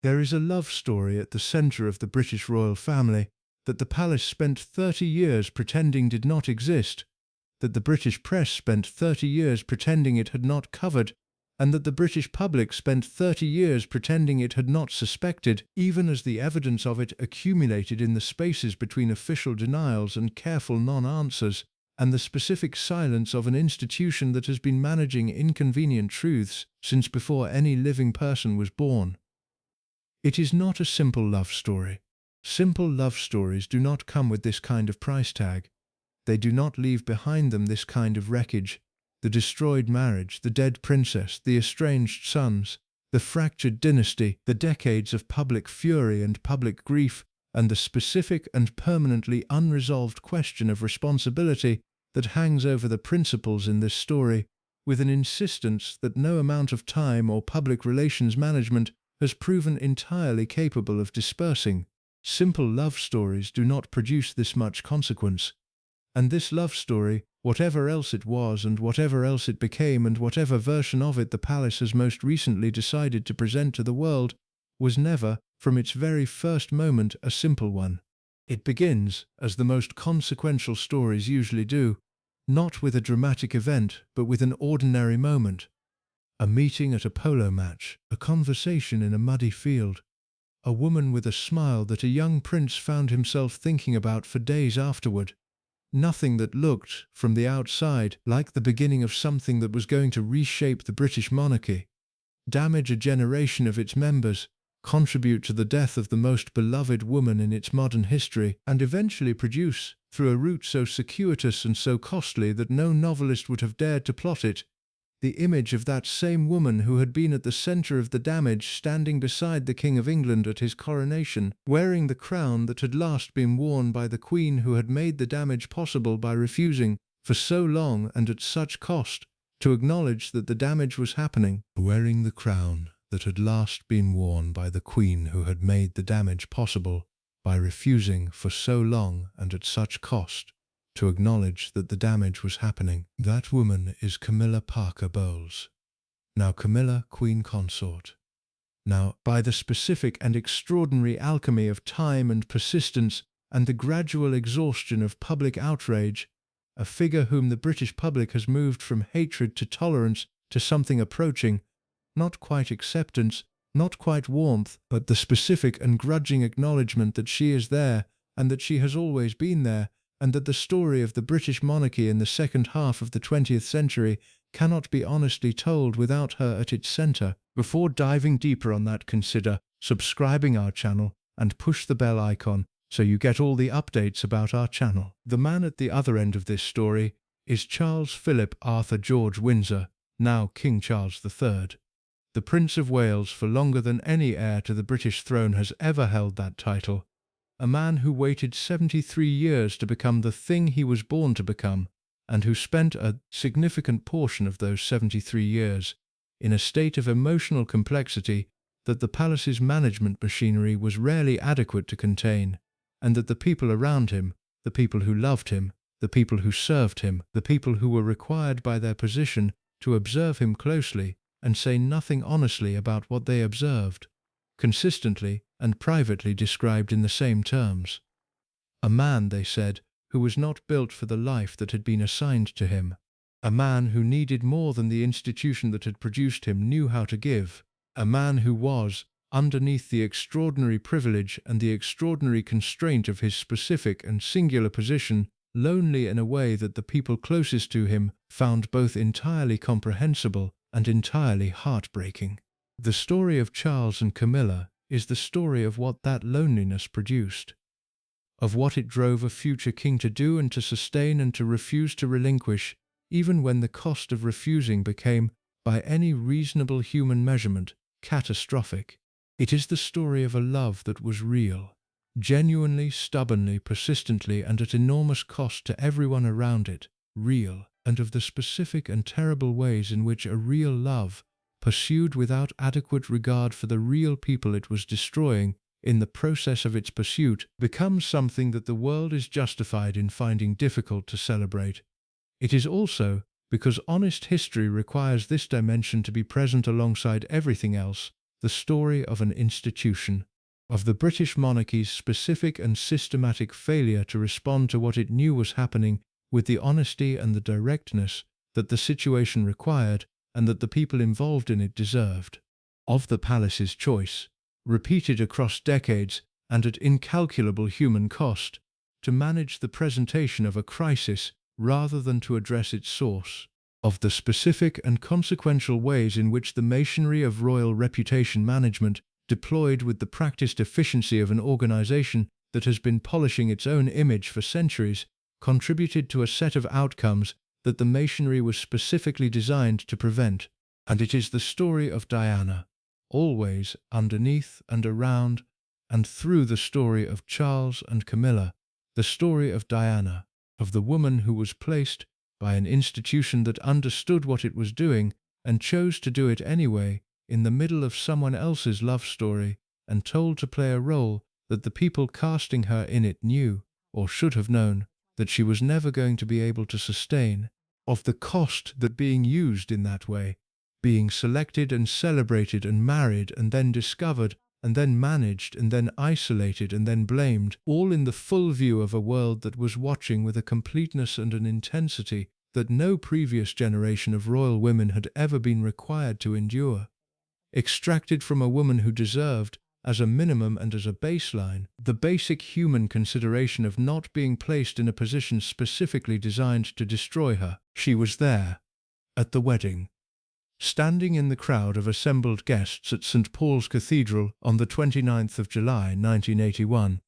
There is a love story at the centre of the British royal family that the palace spent 30 years pretending did not exist, that the British press spent 30 years pretending it had not covered, and that the British public spent 30 years pretending it had not suspected, even as the evidence of it accumulated in the spaces between official denials and careful non-answers, and the specific silence of an institution that has been managing inconvenient truths since before any living person was born. It is not a simple love story. Simple love stories do not come with this kind of price tag. They do not leave behind them this kind of wreckage: the destroyed marriage, the dead princess, the estranged sons, the fractured dynasty, the decades of public fury and public grief, and the specific and permanently unresolved question of responsibility that hangs over the principals in this story, with an insistence that no amount of time or public relations management has proven entirely capable of dispersing. Simple love stories do not produce this much consequence. And this love story, whatever else it was and whatever else it became and whatever version of it the palace has most recently decided to present to the world, was never, from its very first moment, a simple one. It begins, as the most consequential stories usually do, not with a dramatic event, but with an ordinary moment. A meeting at a polo match, a conversation in a muddy field, a woman with a smile that a young prince found himself thinking about for days afterward. Nothing that looked, from the outside, like the beginning of something that was going to reshape the British monarchy, damage a generation of its members, contribute to the death of the most beloved woman in its modern history, and eventually produce, through a route so circuitous and so costly that no novelist would have dared to plot it, the image of that same woman who had been at the centre of the damage standing beside the King of England at his coronation, wearing the crown that had last been worn by the Queen who had made the damage possible by refusing, for so long and at such cost, to acknowledge that the damage was happening. Wearing the crown that had last been worn by the Queen who had made the damage possible by refusing, for so long and at such cost, to acknowledge that the damage was happening. That woman is Camilla Parker Bowles. Now Camilla, Queen Consort. Now, by the specific and extraordinary alchemy of time and persistence and the gradual exhaustion of public outrage, a figure whom the British public has moved from hatred to tolerance to something approaching, not quite acceptance, not quite warmth, but the specific and grudging acknowledgement that she is there and that she has always been there, and that the story of the British monarchy in the second half of the 20th century cannot be honestly told without her at its centre. Before diving deeper on that, consider subscribing our channel and push the bell icon so you get all the updates about our channel. The man at the other end of this story is Charles Philip Arthur George Windsor, now King Charles III. The Prince of Wales, for longer than any heir to the British throne has ever held that title. A man who waited 73 years to become the thing he was born to become, and who spent a significant portion of those 73 years in a state of emotional complexity that the palace's management machinery was rarely adequate to contain, and that the people around him, the people who loved him, the people who served him, the people who were required by their position to observe him closely and say nothing honestly about what they observed, consistently and privately described in the same terms. A man, they said, who was not built for the life that had been assigned to him. A man who needed more than the institution that had produced him knew how to give. A man who was, underneath the extraordinary privilege and the extraordinary constraint of his specific and singular position, lonely in a way that the people closest to him found both entirely comprehensible and entirely heartbreaking. The story of Charles and Camilla is the story of what that loneliness produced, of what it drove a future king to do and to sustain and to refuse to relinquish, even when the cost of refusing became, by any reasonable human measurement, catastrophic. It is the story of a love that was real, genuinely, stubbornly, persistently, and at enormous cost to everyone around it, real, and of the specific and terrible ways in which a real love, pursued without adequate regard for the real people it was destroying, in the process of its pursuit, becomes something that the world is justified in finding difficult to celebrate. It is also, because honest history requires this dimension to be present alongside everything else, the story of an institution, of the British monarchy's specific and systematic failure to respond to what it knew was happening with the honesty and the directness that the situation required and that the people involved in it deserved. Of the palace's choice, repeated across decades and at incalculable human cost, to manage the presentation of a crisis rather than to address its source. Of the specific and consequential ways in which the machinery of royal reputation management, deployed with the practiced efficiency of an organization that has been polishing its own image for centuries, contributed to a set of outcomes that the machinery was specifically designed to prevent. And it is the story of Diana, always underneath and around and through the story of Charles and Camilla, the story of Diana, of the woman who was placed by an institution that understood what it was doing and chose to do it anyway, in the middle of someone else's love story, and told to play a role that the people casting her in it knew, or should have known, that she was never going to be able to sustain. Of the cost that being used in that way, being selected and celebrated and married and then discovered and then managed and then isolated and then blamed, all in the full view of a world that was watching with a completeness and an intensity that no previous generation of royal women had ever been required to endure. Extracted from a woman who deserved, as a minimum and as a baseline, the basic human consideration of not being placed in a position specifically designed to destroy her. She was there, at the wedding, standing in the crowd of assembled guests at St. Paul's Cathedral on the 29th of July 1981,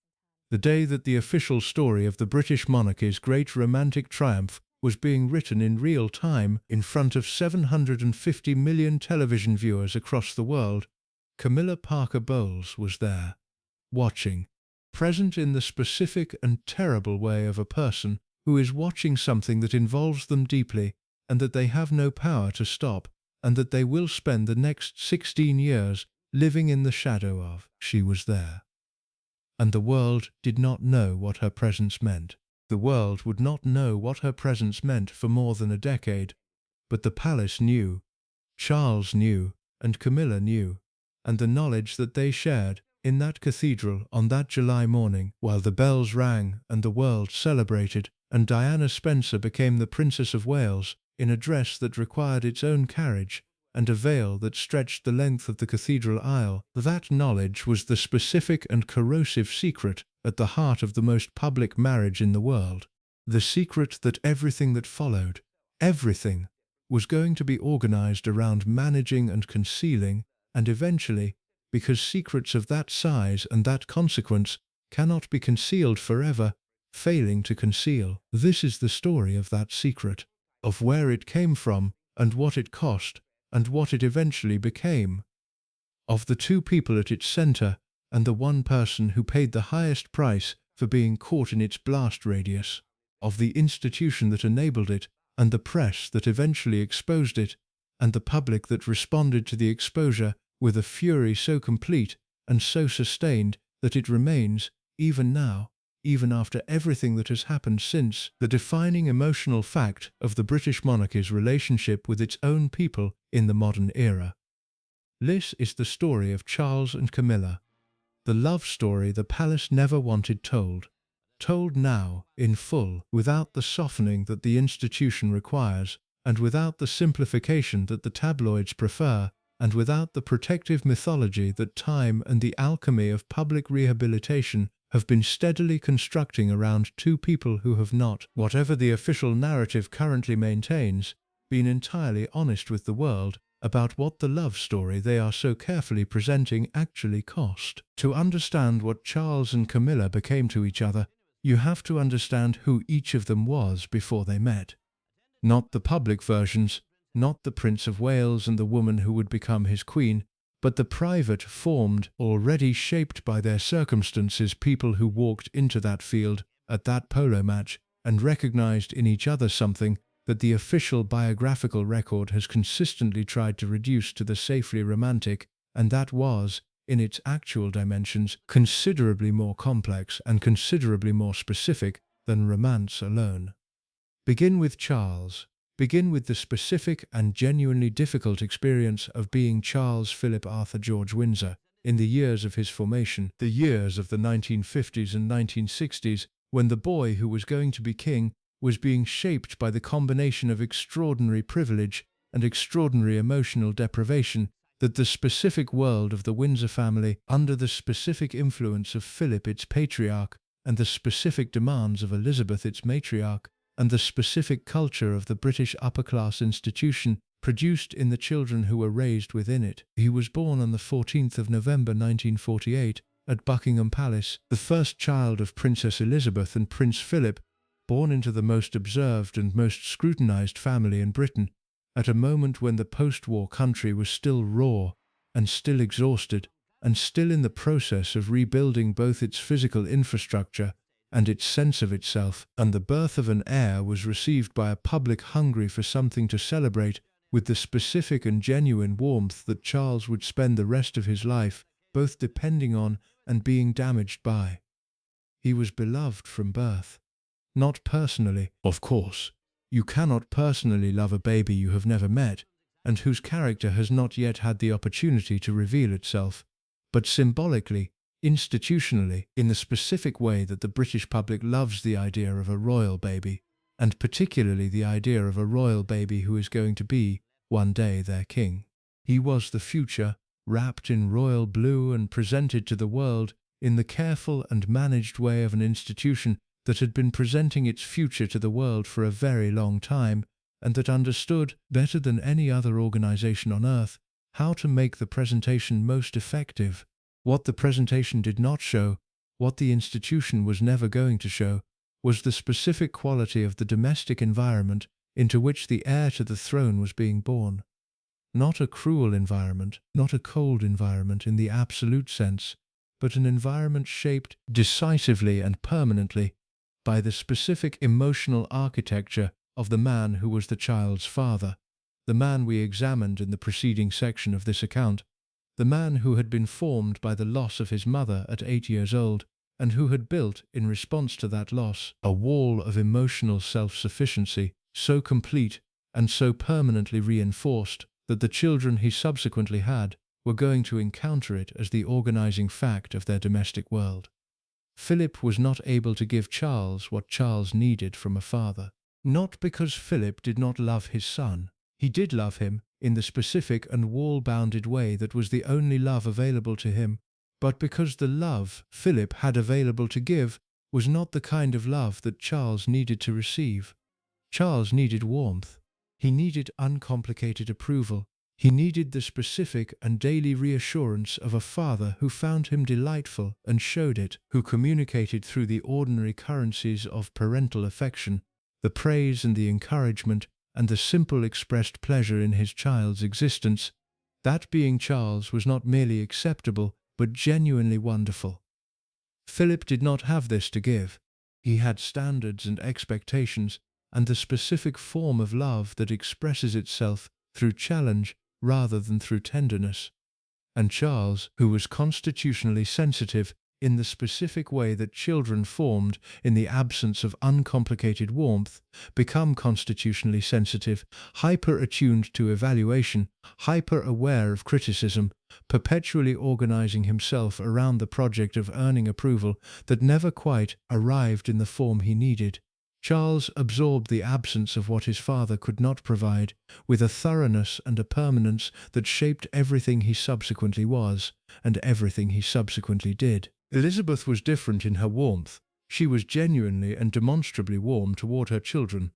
the day that the official story of the British monarchy's great romantic triumph was being written in real time in front of 750 million television viewers across the world. Camilla Parker Bowles was there, watching, present in the specific and terrible way of a person who is watching something that involves them deeply and that they have no power to stop, and that they will spend the next 16 years living in the shadow of. She was there. And the world did not know what her presence meant. The world would not know what her presence meant for more than a decade, but the palace knew, Charles knew, and Camilla knew, and the knowledge that they shared in that cathedral on that July morning, while the bells rang and the world celebrated, and Diana Spencer became the Princess of Wales, in a dress that required its own carriage, and a veil that stretched the length of the cathedral aisle. That knowledge was the specific and corrosive secret at the heart of the most public marriage in the world. The secret that everything that followed, everything, was going to be organized around managing and concealing, and eventually, because secrets of that size and that consequence cannot be concealed forever, failing to conceal. This is the story of that secret, of where it came from and what it cost and what it eventually became, of the two people at its center and the one person who paid the highest price for being caught in its blast radius, of the institution that enabled it and the press that eventually exposed it, and the public that responded to the exposure with a fury so complete and so sustained that it remains, even now, even after everything that has happened since, the defining emotional fact of the British monarchy's relationship with its own people in the modern era. This is the story of Charles and Camilla, the love story the palace never wanted told, told now, in full, without the softening that the institution requires, and without the simplification that the tabloids prefer, and without the protective mythology that time and the alchemy of public rehabilitation have been steadily constructing around two people who have not, whatever the official narrative currently maintains, been entirely honest with the world about what the love story they are so carefully presenting actually cost. To understand what Charles and Camilla became to each other, you have to understand who each of them was before they met. Not the public versions, not the Prince of Wales and the woman who would become his queen, but the private, formed, already shaped by their circumstances people who walked into that field, at that polo match, and recognized in each other something that the official biographical record has consistently tried to reduce to the safely romantic, and that was, in its actual dimensions, considerably more complex and considerably more specific than romance alone. Begin with Charles. begin with the specific and genuinely difficult experience of being Charles Philip Arthur George Windsor in the years of his formation, the years of the 1950s and 1960s, when the boy who was going to be king was being shaped by the combination of extraordinary privilege and extraordinary emotional deprivation that the specific world of the Windsor family, under the specific influence of Philip its patriarch, and the specific demands of Elizabeth its matriarch, and the specific culture of the British upper-class institution, produced in the children who were raised within it. He was born on the 14th of November 1948 at Buckingham Palace, the first child of Princess Elizabeth and Prince Philip, born into the most observed and most scrutinized family in Britain, at a moment when the post-war country was still raw and still exhausted and still in the process of rebuilding both its physical infrastructure and its sense of itself, and the birth of an heir was received by a public hungry for something to celebrate with the specific and genuine warmth that Charles would spend the rest of his life both depending on and being damaged by. He was beloved from birth. Not personally, of course. You cannot personally love a baby you have never met, and whose character has not yet had the opportunity to reveal itself, but symbolically, institutionally, in the specific way that the British public loves the idea of a royal baby, and particularly the idea of a royal baby who is going to be, one day, their king. He was the future, wrapped in royal blue and presented to the world in the careful and managed way of an institution that had been presenting its future to the world for a very long time, and that understood, better than any other organization on earth, how to make the presentation most effective. What the presentation did not show, what the institution was never going to show, was the specific quality of the domestic environment into which the heir to the throne was being born. Not a cruel environment, not a cold environment in the absolute sense, but an environment shaped decisively and permanently by the specific emotional architecture of the man who was the child's father, the man we examined in the preceding section of this account, the man who had been formed by the loss of his mother at 8 years old, and who had built, in response to that loss, a wall of emotional self-sufficiency so complete and so permanently reinforced that the children he subsequently had were going to encounter it as the organizing fact of their domestic world. Philip was not able to give Charles what Charles needed from a father. Not because Philip did not love his son. He did love him in the specific and wall-bounded way that was the only love available to him, but because the love Philip had available to give was not the kind of love that Charles needed to receive. Charles needed warmth. He needed uncomplicated approval. He needed the specific and daily reassurance of a father who found him delightful and showed it, who communicated through the ordinary currencies of parental affection, the praise and the encouragement and the simple expressed pleasure in his child's existence. That being Charles was not merely acceptable, but genuinely wonderful. Philip did not have this to give. He had standards and expectations, and the specific form of love that expresses itself through challenge rather than through tenderness. And Charles, who was constitutionally sensitive in the specific way that children formed in the absence of uncomplicated warmth, become constitutionally sensitive, hyper-attuned to evaluation, hyper-aware of criticism, perpetually organizing himself around the project of earning approval that never quite arrived in the form he needed. Charles absorbed the absence of what his father could not provide with a thoroughness and a permanence that shaped everything he subsequently was and everything he subsequently did. Elizabeth was different in her warmth. She was genuinely and demonstrably warm toward her children.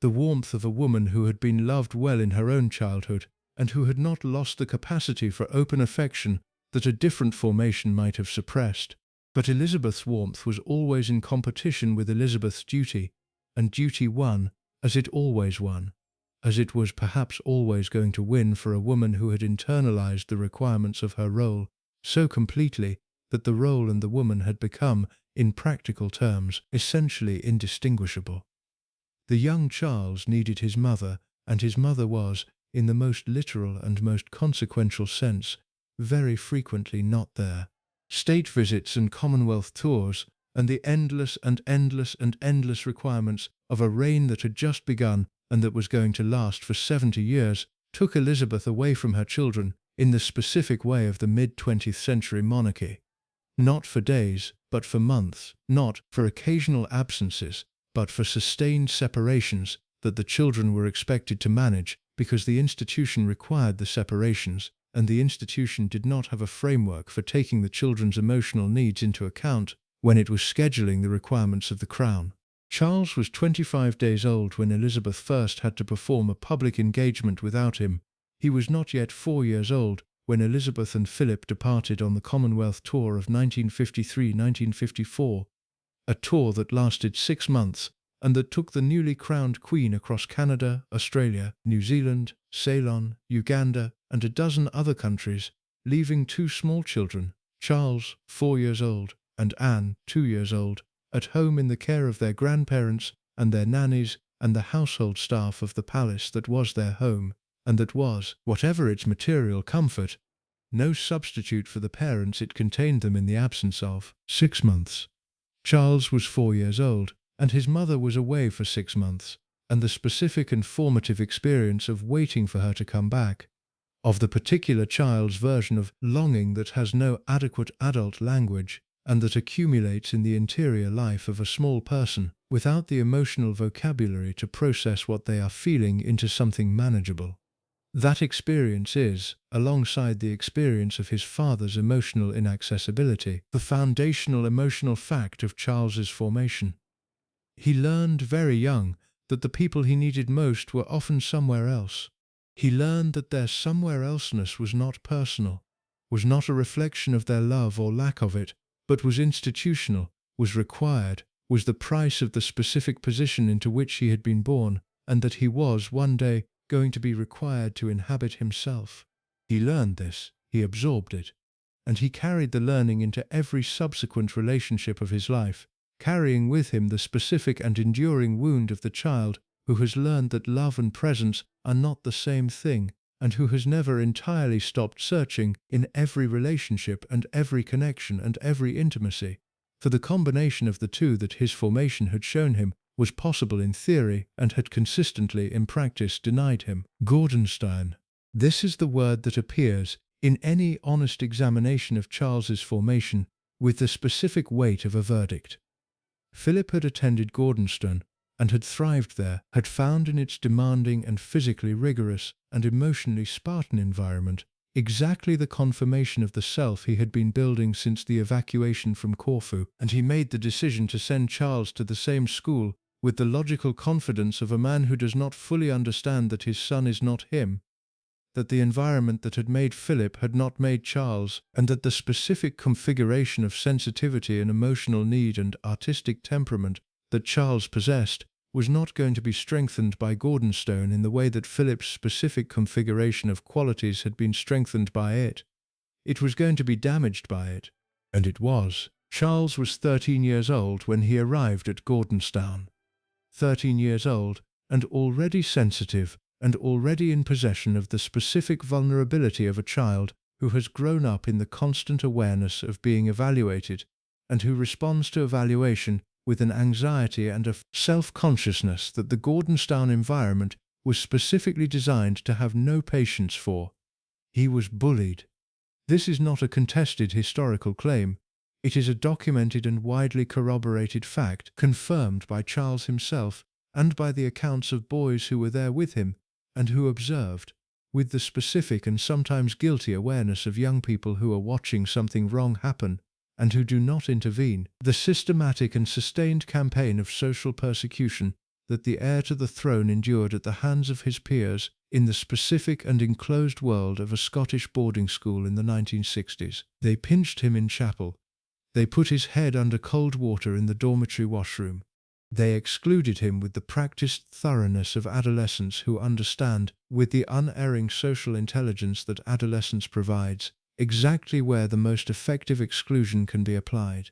The warmth of a woman who had been loved well in her own childhood and who had not lost the capacity for open affection that a different formation might have suppressed. But Elizabeth's warmth was always in competition with Elizabeth's duty, and duty won, as it always won, as it was perhaps always going to win for a woman who had internalized the requirements of her role so completely that the role and the woman had become, in practical terms, essentially indistinguishable. The young Charles needed his mother, and his mother was, in the most literal and most consequential sense, very frequently not there. State visits and Commonwealth tours, and the endless requirements of a reign that had just begun and that was going to last for 70 years, took Elizabeth away from her children in the specific way of the mid-20th century monarchy. Not for days, but for months, not for occasional absences, but for sustained separations that the children were expected to manage because the institution required the separations, and the institution did not have a framework for taking the children's emotional needs into account when it was scheduling the requirements of the crown. Charles was 25 days old when Elizabeth first had to perform a public engagement without him. He was not yet 4 years old when Elizabeth and Philip departed on the Commonwealth tour of 1953-1954, a tour that lasted 6 months and that took the newly crowned Queen across Canada, Australia, New Zealand, Ceylon, Uganda, and a dozen other countries, leaving 2 small children, Charles, 4 years old, and Anne, 2 years old, at home in the care of their grandparents and their nannies and the household staff of the palace that was their home, and that was, whatever its material comfort, no substitute for the parents it contained them in the absence of. 6 months. Charles was 4 years old, and his mother was away for 6 months, and the specific and formative experience of waiting for her to come back, of the particular child's version of longing that has no adequate adult language, and that accumulates in the interior life of a small person without the emotional vocabulary to process what they are feeling into something manageable. That experience is, alongside the experience of his father's emotional inaccessibility, the foundational emotional fact of Charles's formation. He learned very young that the people he needed most were often somewhere else. He learned that their somewhere elseness was not personal, was not a reflection of their love or lack of it, but was institutional, was required, was the price of the specific position into which he had been born, and that he was, one day, going to be required to inhabit himself. He learned this, he absorbed it, and he carried the learning into every subsequent relationship of his life, carrying with him the specific and enduring wound of the child who has learned that love and presence are not the same thing, and who has never entirely stopped searching in every relationship and every connection and every intimacy for the combination of the two that his formation had shown him was possible in theory and had consistently in practice denied him. Gordonstein. This is the word that appears in any honest examination of Charles's formation with the specific weight of a verdict. Philip had attended Gordonstoun and had thrived there, had found in its demanding and physically rigorous and emotionally Spartan environment exactly the confirmation of the self he had been building since the evacuation from Corfu, and he made the decision to send Charles to the same school with the logical confidence of a man who does not fully understand that his son is not him, that the environment that had made Philip had not made Charles, and that the specific configuration of sensitivity and emotional need and artistic temperament that Charles possessed was not going to be strengthened by Gordonstoun in the way that Philip's specific configuration of qualities had been strengthened by it. It was going to be damaged by it. And it was. Charles was 13 years old when he arrived at Gordonstoun. 13 years old, and already sensitive, and already in possession of the specific vulnerability of a child who has grown up in the constant awareness of being evaluated, and who responds to evaluation with an anxiety and a self-consciousness that the Gordonstoun environment was specifically designed to have no patience for. He was bullied. This is not a contested historical claim. It is a documented and widely corroborated fact confirmed by Charles himself and by the accounts of boys who were there with him and who observed, with the specific and sometimes guilty awareness of young people who are watching something wrong happen and who do not intervene, the systematic and sustained campaign of social persecution that the heir to the throne endured at the hands of his peers in the specific and enclosed world of a Scottish boarding school in the 1960s. They pinched him in chapel. They put his head under cold water in the dormitory washroom. They excluded him with the practiced thoroughness of adolescents who understand, with the unerring social intelligence that adolescence provides, exactly where the most effective exclusion can be applied.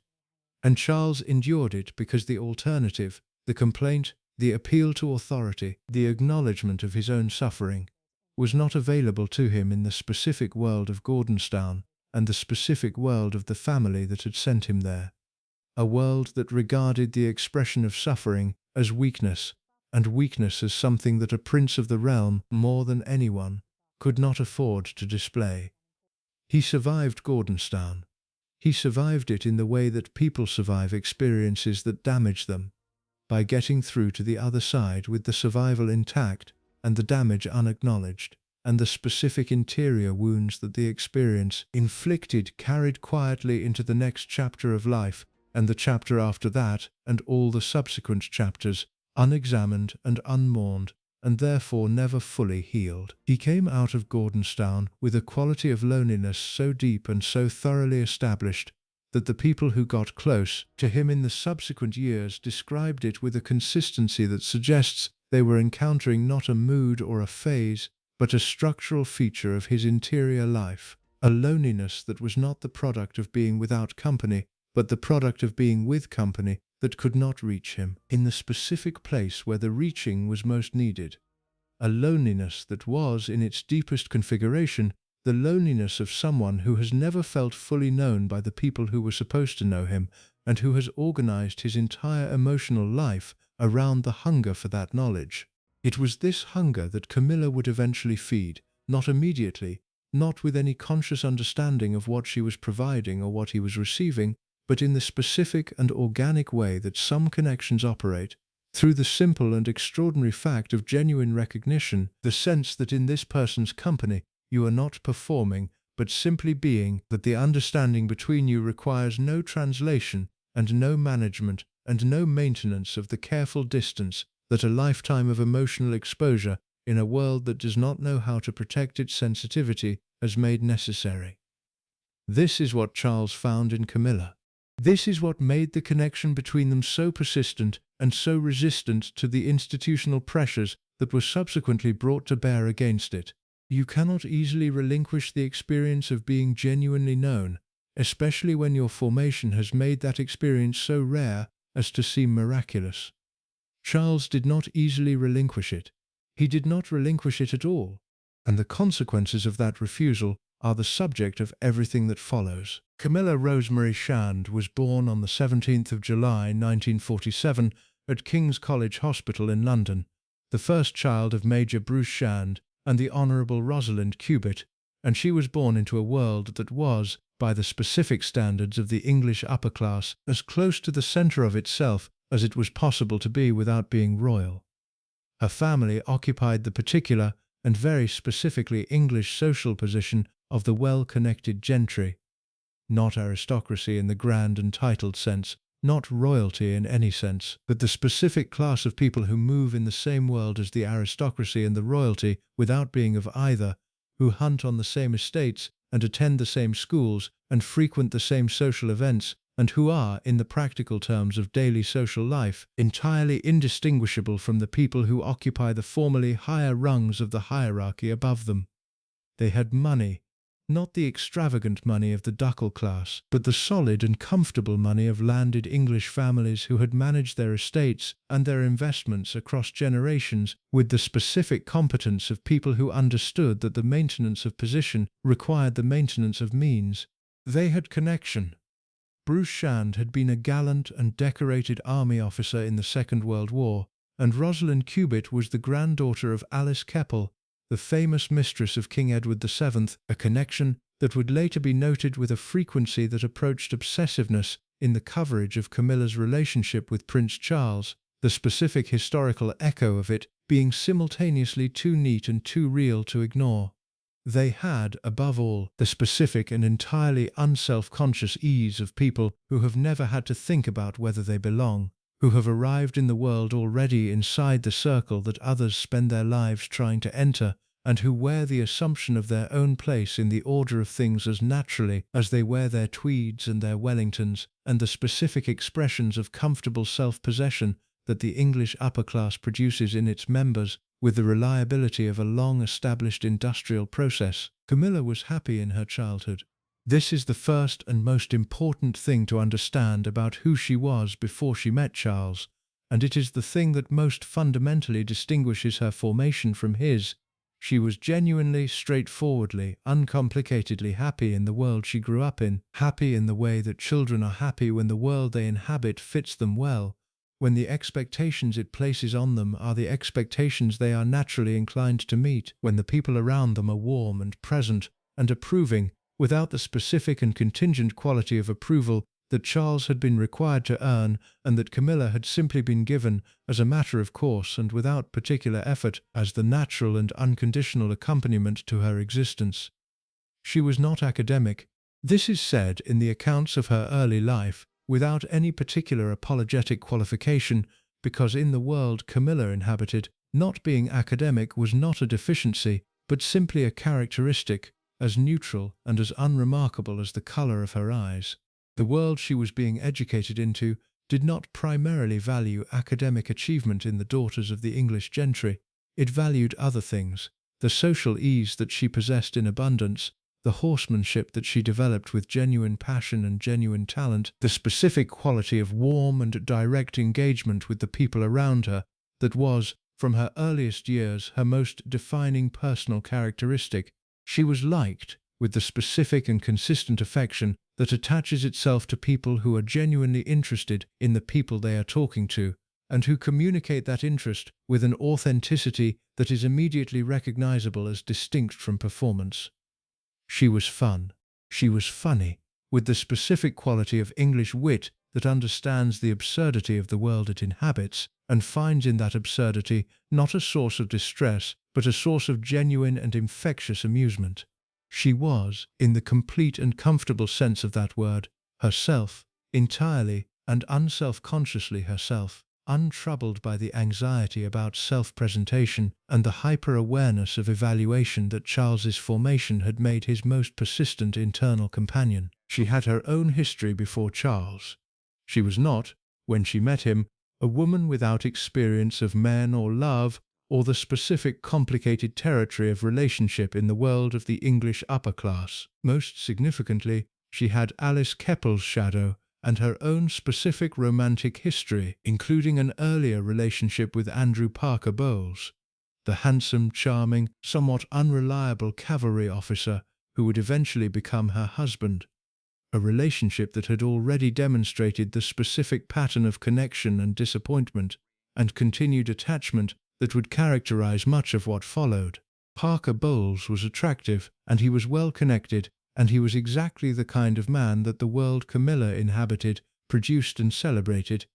And Charles endured it because the alternative, the complaint, the appeal to authority, the acknowledgement of his own suffering, was not available to him in the specific world of Gordonstoun and the specific world of the family that had sent him there. A world that regarded the expression of suffering as weakness and weakness as something that a prince of the realm, more than anyone, could not afford to display. He survived Gordonstown. He survived it in the way that people survive experiences that damage them, by getting through to the other side with the survival intact and the damage unacknowledged, and the specific interior wounds that the experience inflicted carried quietly into the next chapter of life, and the chapter after that, and all the subsequent chapters, unexamined and unmourned, and therefore never fully healed. He came out of Gordonstown with a quality of loneliness so deep and so thoroughly established that the people who got close to him in the subsequent years described it with a consistency that suggests they were encountering not a mood or a phase, but a structural feature of his interior life, a loneliness that was not the product of being without company, but the product of being with company that could not reach him in the specific place where the reaching was most needed. A loneliness that was, in its deepest configuration, the loneliness of someone who has never felt fully known by the people who were supposed to know him, and who has organized his entire emotional life around the hunger for that knowledge. It was this hunger that Camilla would eventually feed, not immediately, not with any conscious understanding of what she was providing or what he was receiving, but in the specific and organic way that some connections operate, through the simple and extraordinary fact of genuine recognition, the sense that in this person's company you are not performing, but simply being, that the understanding between you requires no translation and no management and no maintenance of the careful distance that a lifetime of emotional exposure in a world that does not know how to protect its sensitivity has made necessary. This is what Charles found in Camilla. This is what made the connection between them so persistent and so resistant to the institutional pressures that were subsequently brought to bear against it. You cannot easily relinquish the experience of being genuinely known, especially when your formation has made that experience so rare as to seem miraculous. Charles did not easily relinquish it. He did not relinquish it at all, and the consequences of that refusal are the subject of everything that follows. Camilla Rosemary Shand was born on the 17th of July 1947 at King's College Hospital in London, the first child of Major Bruce Shand and the Honourable Rosalind Cubitt, and she was born into a world that was, by the specific standards of the English upper class, as close to the centre of itself as it was possible to be without being royal. Her family occupied the particular and very specifically English social position of the well-connected gentry, not aristocracy in the grand and titled sense, not royalty in any sense, but the specific class of people who move in the same world as the aristocracy and the royalty without being of either, who hunt on the same estates and attend the same schools and frequent the same social events, and who are, in the practical terms of daily social life, entirely indistinguishable from the people who occupy the formerly higher rungs of the hierarchy above them. They had money, not the extravagant money of the ducal class, but the solid and comfortable money of landed English families who had managed their estates and their investments across generations with the specific competence of people who understood that the maintenance of position required the maintenance of means. They had connection. Bruce Shand had been a gallant and decorated army officer in the Second World War, and Rosalind Cubitt was the granddaughter of Alice Keppel, the famous mistress of King Edward VII, a connection that would later be noted with a frequency that approached obsessiveness in the coverage of Camilla's relationship with Prince Charles, the specific historical echo of it being simultaneously too neat and too real to ignore. They had, above all, the specific and entirely unself-conscious ease of people who have never had to think about whether they belong, who have arrived in the world already inside the circle that others spend their lives trying to enter, and who wear the assumption of their own place in the order of things as naturally as they wear their tweeds and their Wellingtons, and the specific expressions of comfortable self-possession that the English upper class produces in its members, with the reliability of a long-established industrial process. Camilla was happy in her childhood. This is the first and most important thing to understand about who she was before she met Charles, and it is the thing that most fundamentally distinguishes her formation from his. She was genuinely, straightforwardly, uncomplicatedly happy in the world she grew up in, happy in the way that children are happy when the world they inhabit fits them well, when the expectations it places on them are the expectations they are naturally inclined to meet, when the people around them are warm and present and approving, without the specific and contingent quality of approval that Charles had been required to earn and that Camilla had simply been given as a matter of course and without particular effort as the natural and unconditional accompaniment to her existence. She was not academic. This is said in the accounts of her early life, without any particular apologetic qualification, because in the world Camilla inhabited, not being academic was not a deficiency, but simply a characteristic, as neutral and as unremarkable as the colour of her eyes. The world she was being educated into did not primarily value academic achievement in the daughters of the English gentry. It valued other things, the social ease that she possessed in abundance, the horsemanship that she developed with genuine passion and genuine talent, the specific quality of warm and direct engagement with the people around her that was, from her earliest years, her most defining personal characteristic. She was liked with the specific and consistent affection that attaches itself to people who are genuinely interested in the people they are talking to, and who communicate that interest with an authenticity that is immediately recognizable as distinct from performance. She was fun. She was funny, with the specific quality of English wit that understands the absurdity of the world it inhabits and finds in that absurdity not a source of distress, but a source of genuine and infectious amusement. She was, in the complete and comfortable sense of that word, herself, entirely and unself-consciously herself, untroubled by the anxiety about self-presentation and the hyper-awareness of evaluation that Charles's formation had made his most persistent internal companion. She had her own history before Charles. She was not, when she met him, a woman without experience of men or love, or the specific complicated territory of relationship in the world of the English upper class. Most significantly, she had Alice Keppel's shadow and her own specific romantic history, including an earlier relationship with Andrew Parker Bowles, the handsome, charming, somewhat unreliable cavalry officer who would eventually become her husband. A relationship that had already demonstrated the specific pattern of connection and disappointment and continued attachment that would characterize much of what followed. Parker Bowles was attractive, and he was well connected, and he was exactly the kind of man that the world Camilla inhabited, produced and celebrated,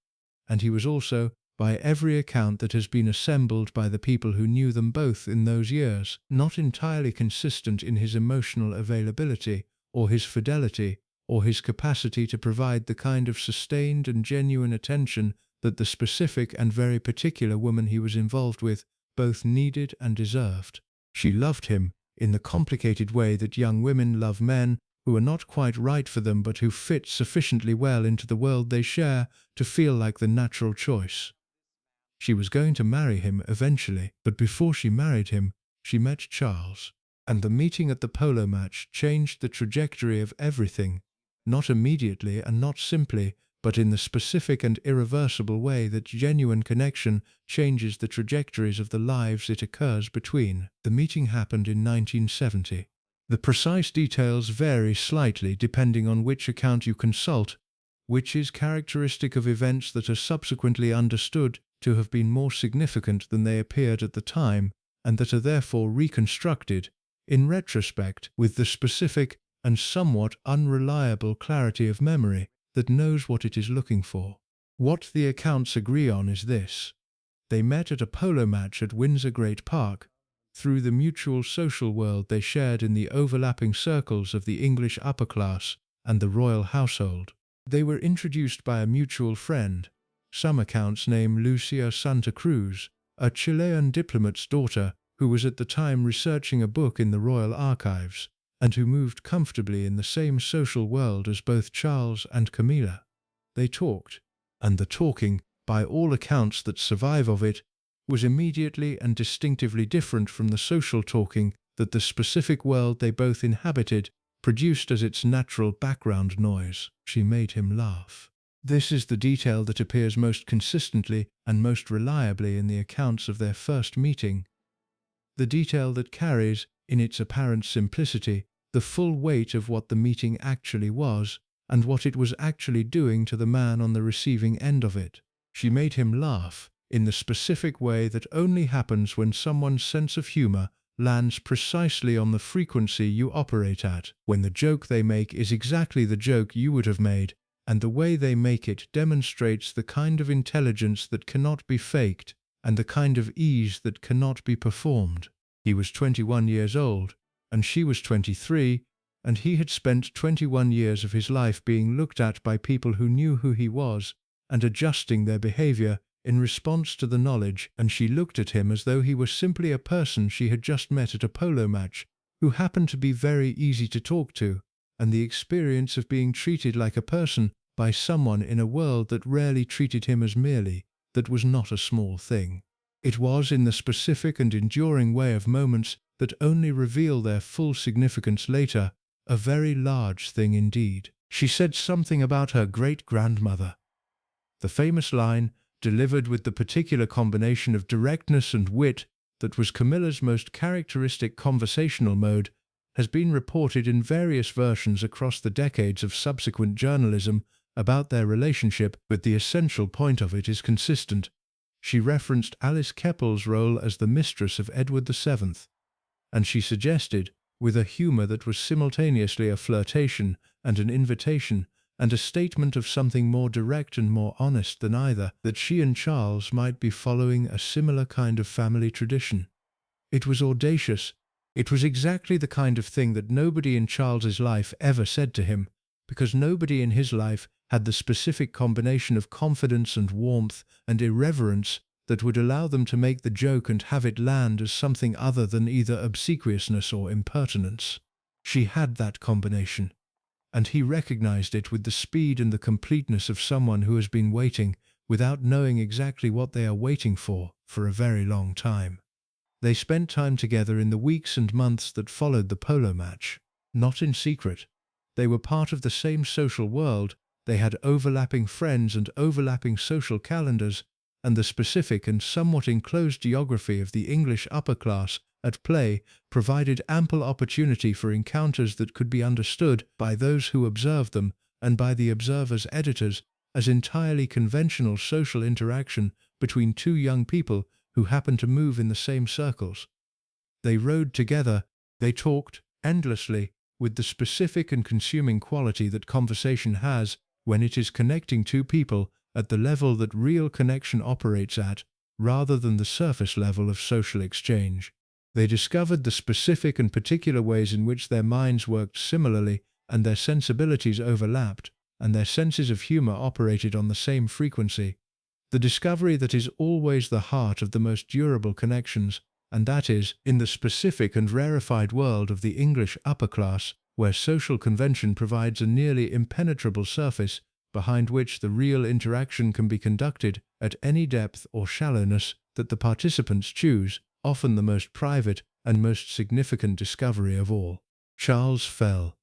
and he was also, by every account that has been assembled by the people who knew them both in those years, not entirely consistent in his emotional availability, or his fidelity, or his capacity to provide the kind of sustained and genuine attention that the specific and very particular woman he was involved with both needed and deserved. She loved him in the complicated way that young women love men who are not quite right for them but who fit sufficiently well into the world they share to feel like the natural choice. She was going to marry him eventually, but before she married him, she met Charles, and the meeting at the polo match changed the trajectory of everything, not immediately and not simply, but in the specific and irreversible way that genuine connection changes the trajectories of the lives it occurs between. The meeting happened in 1970. The precise details vary slightly depending on which account you consult, which is characteristic of events that are subsequently understood to have been more significant than they appeared at the time, and that are therefore reconstructed, in retrospect, with the specific and somewhat unreliable clarity of memory that knows what it is looking for. What the accounts agree on is this. They met at a polo match at Windsor Great Park. Through the mutual social world they shared in the overlapping circles of the English upper class and the royal household. They were introduced by a mutual friend. Some accounts name Lucia Santa Cruz, a Chilean diplomat's daughter who was at the time researching a book in the royal archives, and who moved comfortably in the same social world as both Charles and Camilla. They talked, and the talking, by all accounts that survive of it, was immediately and distinctively different from the social talking that the specific world they both inhabited produced as its natural background noise. She made him laugh. This is the detail that appears most consistently and most reliably in the accounts of their first meeting. The detail that carries, in its apparent simplicity, the full weight of what the meeting actually was, and what it was actually doing to the man on the receiving end of it. She made him laugh, in the specific way that only happens when someone's sense of humor lands precisely on the frequency you operate at, when the joke they make is exactly the joke you would have made, and the way they make it demonstrates the kind of intelligence that cannot be faked, and the kind of ease that cannot be performed. He was 21 years old, and she was 23, and he had spent 21 years of his life being looked at by people who knew who he was, and adjusting their behavior in response to the knowledge, and she looked at him as though he were simply a person she had just met at a polo match, who happened to be very easy to talk to, and the experience of being treated like a person by someone in a world that rarely treated him as merely, that was not a small thing. It was in the specific and enduring way of moments that only reveal their full significance later, a very large thing indeed. She said something about her great-grandmother. The famous line, delivered with the particular combination of directness and wit that was Camilla's most characteristic conversational mode, has been reported in various versions across the decades of subsequent journalism about their relationship, but the essential point of it is consistent. She referenced Alice Keppel's role as the mistress of Edward VII, and she suggested, with a humor that was simultaneously a flirtation and an invitation, and a statement of something more direct and more honest than either, that she and Charles might be following a similar kind of family tradition. It was audacious. It was exactly the kind of thing that nobody in Charles's life ever said to him, because nobody in his life had the specific combination of confidence and warmth and irreverence that would allow them to make the joke and have it land as something other than either obsequiousness or impertinence. She had that combination, and he recognized it with the speed and the completeness of someone who has been waiting, without knowing exactly what they are waiting for a very long time. They spent time together in the weeks and months that followed the polo match. Not in secret. They were part of the same social world, they had overlapping friends and overlapping social calendars, and the specific and somewhat enclosed geography of the English upper class at play provided ample opportunity for encounters that could be understood by those who observed them and by the observers' editors as entirely conventional social interaction between two young people who happened to move in the same circles. They rode together, they talked endlessly, with the specific and consuming quality that conversation has when it is connecting two people at the level that real connection operates at, rather than the surface level of social exchange. They discovered the specific and particular ways in which their minds worked similarly, and their sensibilities overlapped, and their senses of humor operated on the same frequency. The discovery that is always the heart of the most durable connections, and that is, in the specific and rarefied world of the English upper class, where social convention provides a nearly impenetrable surface behind which the real interaction can be conducted at any depth or shallowness that the participants choose, often the most private and most significant discovery of all. Charles fell.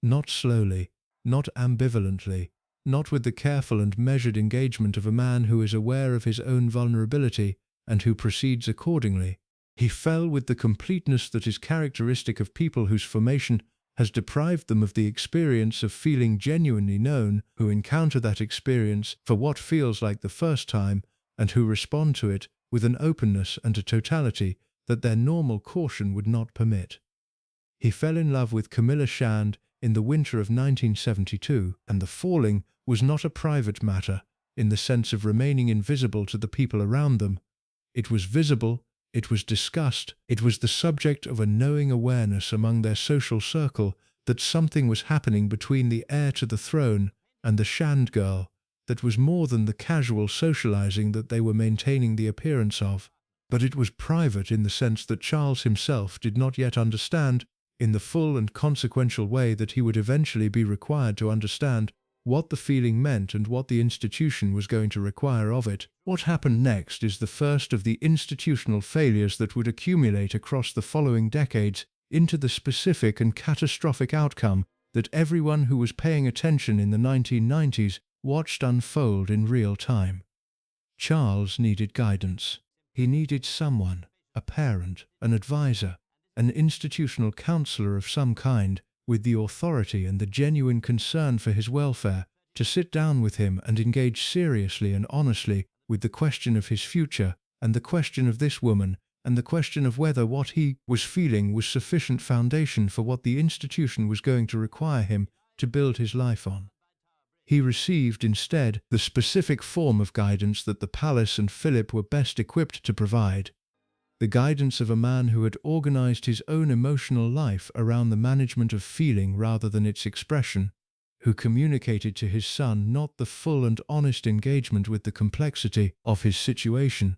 Not slowly, not ambivalently, not with the careful and measured engagement of a man who is aware of his own vulnerability and who proceeds accordingly. He fell with the completeness that is characteristic of people whose formation has deprived them of the experience of feeling genuinely known, who encounter that experience for what feels like the first time, and who respond to it with an openness and a totality that their normal caution would not permit. He fell in love with Camilla Shand in the winter of 1972, and the falling was not a private matter, in the sense of remaining invisible to the people around them. It was visible, it was discussed, it was the subject of a knowing awareness among their social circle that something was happening between the heir to the throne and the Shand girl that was more than the casual socializing that they were maintaining the appearance of. But it was private in the sense that Charles himself did not yet understand, in the full and consequential way that he would eventually be required to understand, what the feeling meant and what the institution was going to require of it. What happened next is the first of the institutional failures that would accumulate across the following decades into the specific and catastrophic outcome that everyone who was paying attention in the 1990s watched unfold in real time. Charles needed guidance. He needed someone, a parent, an advisor, an institutional counselor of some kind, with the authority and the genuine concern for his welfare, to sit down with him and engage seriously and honestly with the question of his future, and the question of this woman, and the question of whether what he was feeling was sufficient foundation for what the institution was going to require him to build his life on. He received, instead, the specific form of guidance that the palace and Philip were best equipped to provide. The guidance of a man who had organized his own emotional life around the management of feeling rather than its expression, who communicated to his son not the full and honest engagement with the complexity of his situation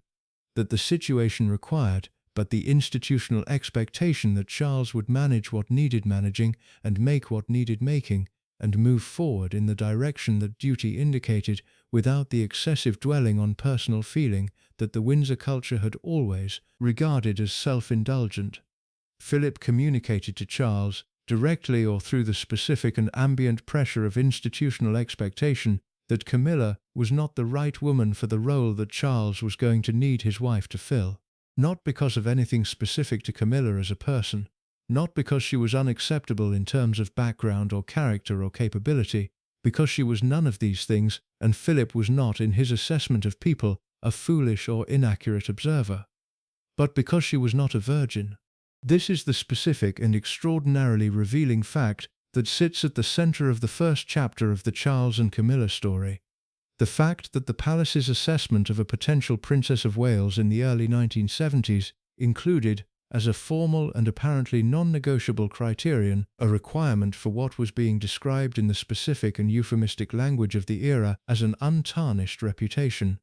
that the situation required, but the institutional expectation that Charles would manage what needed managing and make what needed making, and move forward in the direction that duty indicated without the excessive dwelling on personal feeling that the Windsor culture had always regarded as self-indulgent. Philip communicated to Charles, directly or through the specific and ambient pressure of institutional expectation, that Camilla was not the right woman for the role that Charles was going to need his wife to fill. Not because of anything specific to Camilla as a person, not because she was unacceptable in terms of background or character or capability, because she was none of these things, and Philip was not, in his assessment of people, a foolish or inaccurate observer. But because she was not a virgin. This is the specific and extraordinarily revealing fact that sits at the center of the first chapter of the Charles and Camilla story. The fact that the palace's assessment of a potential Princess of Wales in the early 1970s included, as a formal and apparently non-negotiable criterion, a requirement for what was being described in the specific and euphemistic language of the era as an untarnished reputation.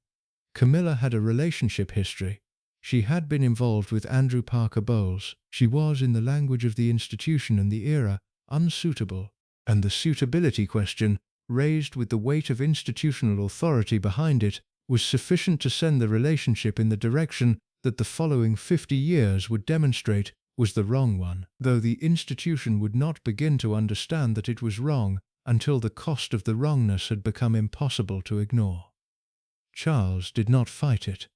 Camilla had a relationship history. She had been involved with Andrew Parker Bowles. She was, in the language of the institution and the era, unsuitable, and the suitability question, raised with the weight of institutional authority behind it, was sufficient to send the relationship in the direction that the following 50 years would demonstrate was the wrong one, though the institution would not begin to understand that it was wrong until the cost of the wrongness had become impossible to ignore. Charles did not fight it.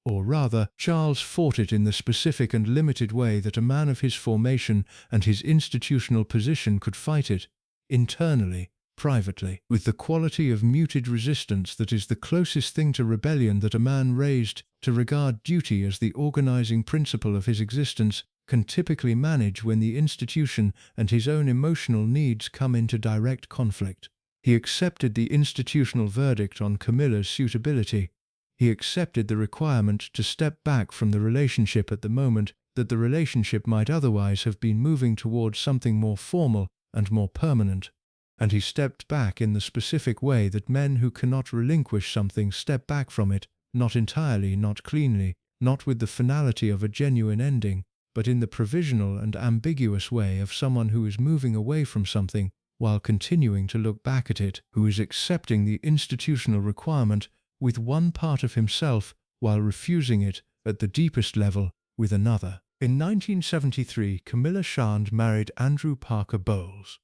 Or rather, Charles fought it in the specific and limited way that a man of his formation and his institutional position could fight it, internally, privately, with the quality of muted resistance that is the closest thing to rebellion that a man raised to regard duty as the organizing principle of his existence can typically manage when the institution and his own emotional needs come into direct conflict. He accepted the institutional verdict on Camilla's suitability. He accepted the requirement to step back from the relationship at the moment that the relationship might otherwise have been moving towards something more formal and more permanent. And he stepped back in the specific way that men who cannot relinquish something step back from it, not entirely, not cleanly, not with the finality of a genuine ending, but in the provisional and ambiguous way of someone who is moving away from something while continuing to look back at it, who is accepting the institutional requirement with one part of himself while refusing it at the deepest level with another. In 1973, Camilla Shand married Andrew Parker Bowles.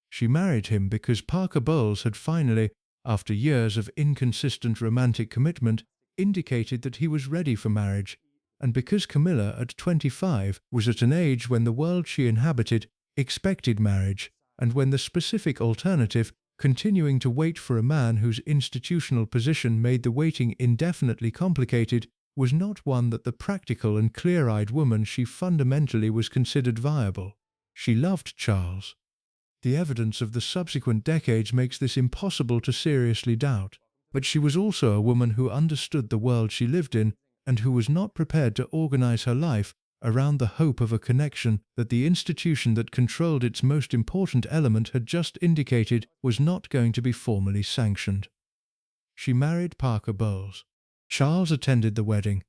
She married him because Parker Bowles had finally, after years of inconsistent romantic commitment, indicated that he was ready for marriage, and because Camilla, at 25, was at an age when the world she inhabited expected marriage, and when the specific alternative, continuing to wait for a man whose institutional position made the waiting indefinitely complicated, was not one that the practical and clear-eyed woman she fundamentally was considered viable. She loved Charles. The evidence of the subsequent decades makes this impossible to seriously doubt. But she was also a woman who understood the world she lived in and who was not prepared to organize her life around the hope of a connection that the institution that controlled its most important element had just indicated was not going to be formally sanctioned. She married Parker Bowles. Charles attended the wedding,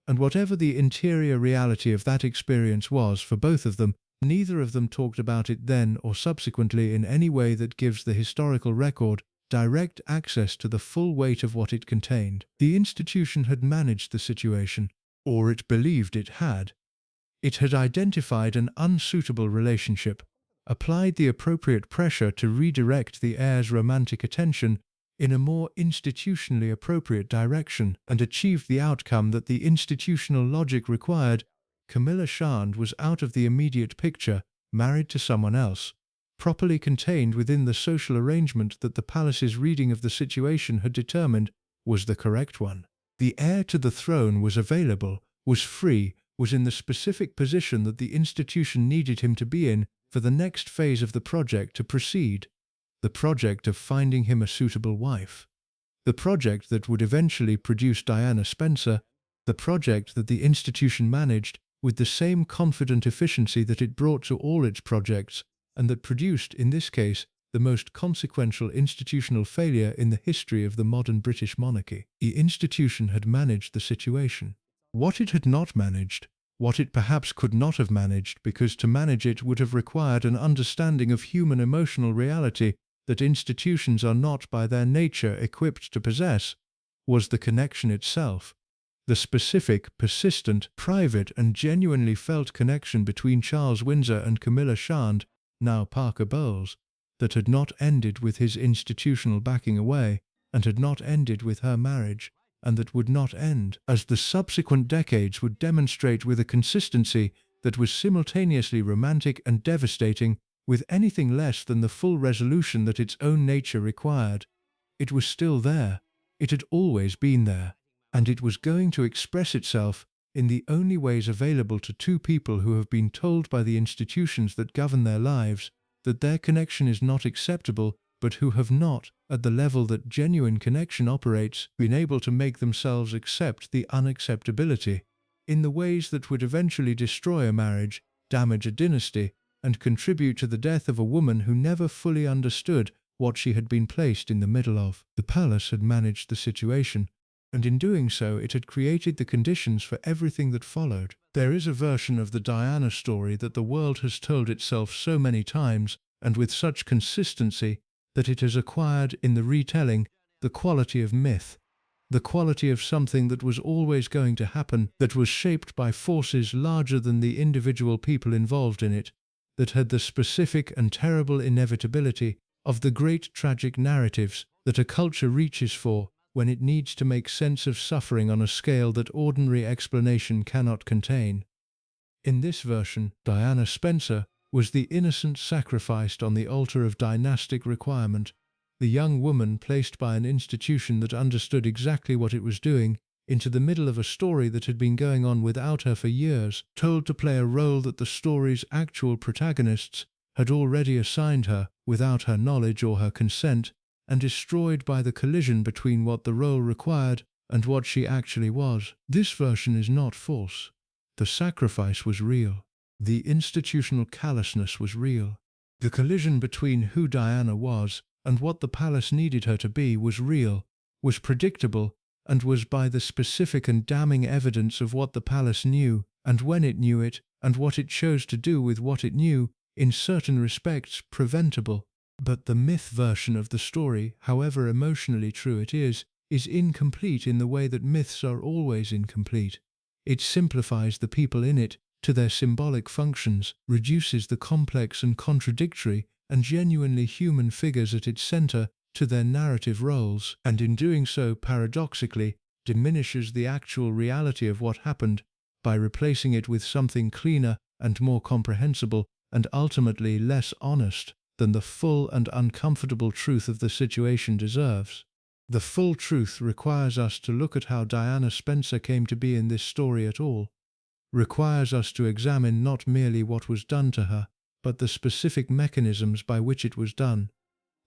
and whatever the interior reality of that experience was for both of them, neither of them talked about it then or subsequently in any way that gives the historical record direct access to the full weight of what it contained. The institution had managed the situation, or it believed it had. It had identified an unsuitable relationship, applied the appropriate pressure to redirect the heir's romantic attention in a more institutionally appropriate direction, and achieved the outcome that the institutional logic required. Camilla Shand was out of the immediate picture, married to someone else, properly contained within the social arrangement that the palace's reading of the situation had determined was the correct one. The heir to the throne was available, was free, was in the specific position that the institution needed him to be in for the next phase of the project to proceed, the project of finding him a suitable wife. The project that would eventually produce Diana Spencer, the project that the institution managed with the same confident efficiency that it brought to all its projects, and that produced, in this case, the most consequential institutional failure in the history of the modern British monarchy. The institution had managed the situation. What it had not managed, what it perhaps could not have managed, because to manage it would have required an understanding of human emotional reality that institutions are not by their nature equipped to possess, was the connection itself. The specific, persistent, private and genuinely felt connection between Charles Windsor and Camilla Shand, now Parker Bowles, that had not ended with his institutional backing away, and had not ended with her marriage, and that would not end, as the subsequent decades would demonstrate, with a consistency that was simultaneously romantic and devastating, with anything less than the full resolution that its own nature required. It was still there, it had always been there, and it was going to express itself in the only ways available to two people who have been told by the institutions that govern their lives that their connection is not acceptable, but who have not, at the level that genuine connection operates, been able to make themselves accept the unacceptability, in the ways that would eventually destroy a marriage, damage a dynasty, and contribute to the death of a woman who never fully understood what she had been placed in the middle of. The palace had managed the situation, and in doing so it had created the conditions for everything that followed. There is a version of the Diana story that the world has told itself so many times, and with such consistency, that it has acquired, in the retelling, the quality of myth, the quality of something that was always going to happen, that was shaped by forces larger than the individual people involved in it, that had the specific and terrible inevitability of the great tragic narratives that a culture reaches for when it needs to make sense of suffering on a scale that ordinary explanation cannot contain. In this version, Diana Spencer was the innocent sacrificed on the altar of dynastic requirement, the young woman placed by an institution that understood exactly what it was doing into the middle of a story that had been going on without her for years, told to play a role that the story's actual protagonists had already assigned her without her knowledge or her consent, and destroyed by the collision between what the role required and what she actually was. This version is not false. The sacrifice was real. The institutional callousness was real. The collision between who Diana was and what the palace needed her to be was real, was predictable, and was by the specific and damning evidence of what the palace knew, and when it knew it, and what it chose to do with what it knew, in certain respects preventable. But the myth version of the story, however emotionally true it is incomplete in the way that myths are always incomplete. It simplifies the people in it to their symbolic functions, reduces the complex and contradictory and genuinely human figures at its center to their narrative roles, and in doing so paradoxically diminishes the actual reality of what happened by replacing it with something cleaner and more comprehensible and ultimately less honest than the full and uncomfortable truth of the situation deserves. The full truth requires us to look at how Diana Spencer came to be in this story at all, requires us to examine not merely what was done to her, but the specific mechanisms by which it was done,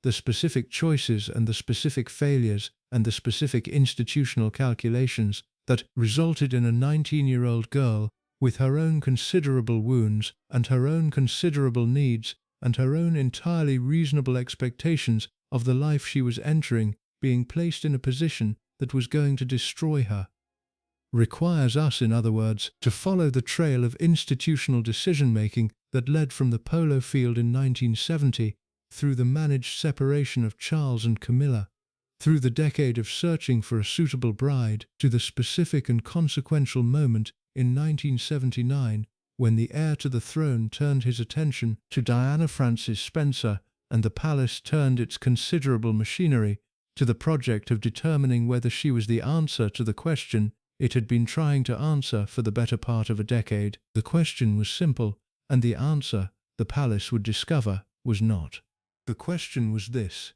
the specific choices and the specific failures and the specific institutional calculations that resulted in a 19-year-old girl with her own considerable wounds and her own considerable needs and her own entirely reasonable expectations of the life she was entering being placed in a position that was going to destroy her. Requires us, in other words, to follow the trail of institutional decision-making that led from the polo field in 1970 through the managed separation of Charles and Camilla, through the decade of searching for a suitable bride, to the specific and consequential moment in 1979 when the heir to the throne turned his attention to Diana Frances Spencer and the palace turned its considerable machinery to the project of determining whether she was the answer to the question it had been trying to answer for the better part of a decade. The question was simple, and the answer, the palace would discover, was not. The question was this: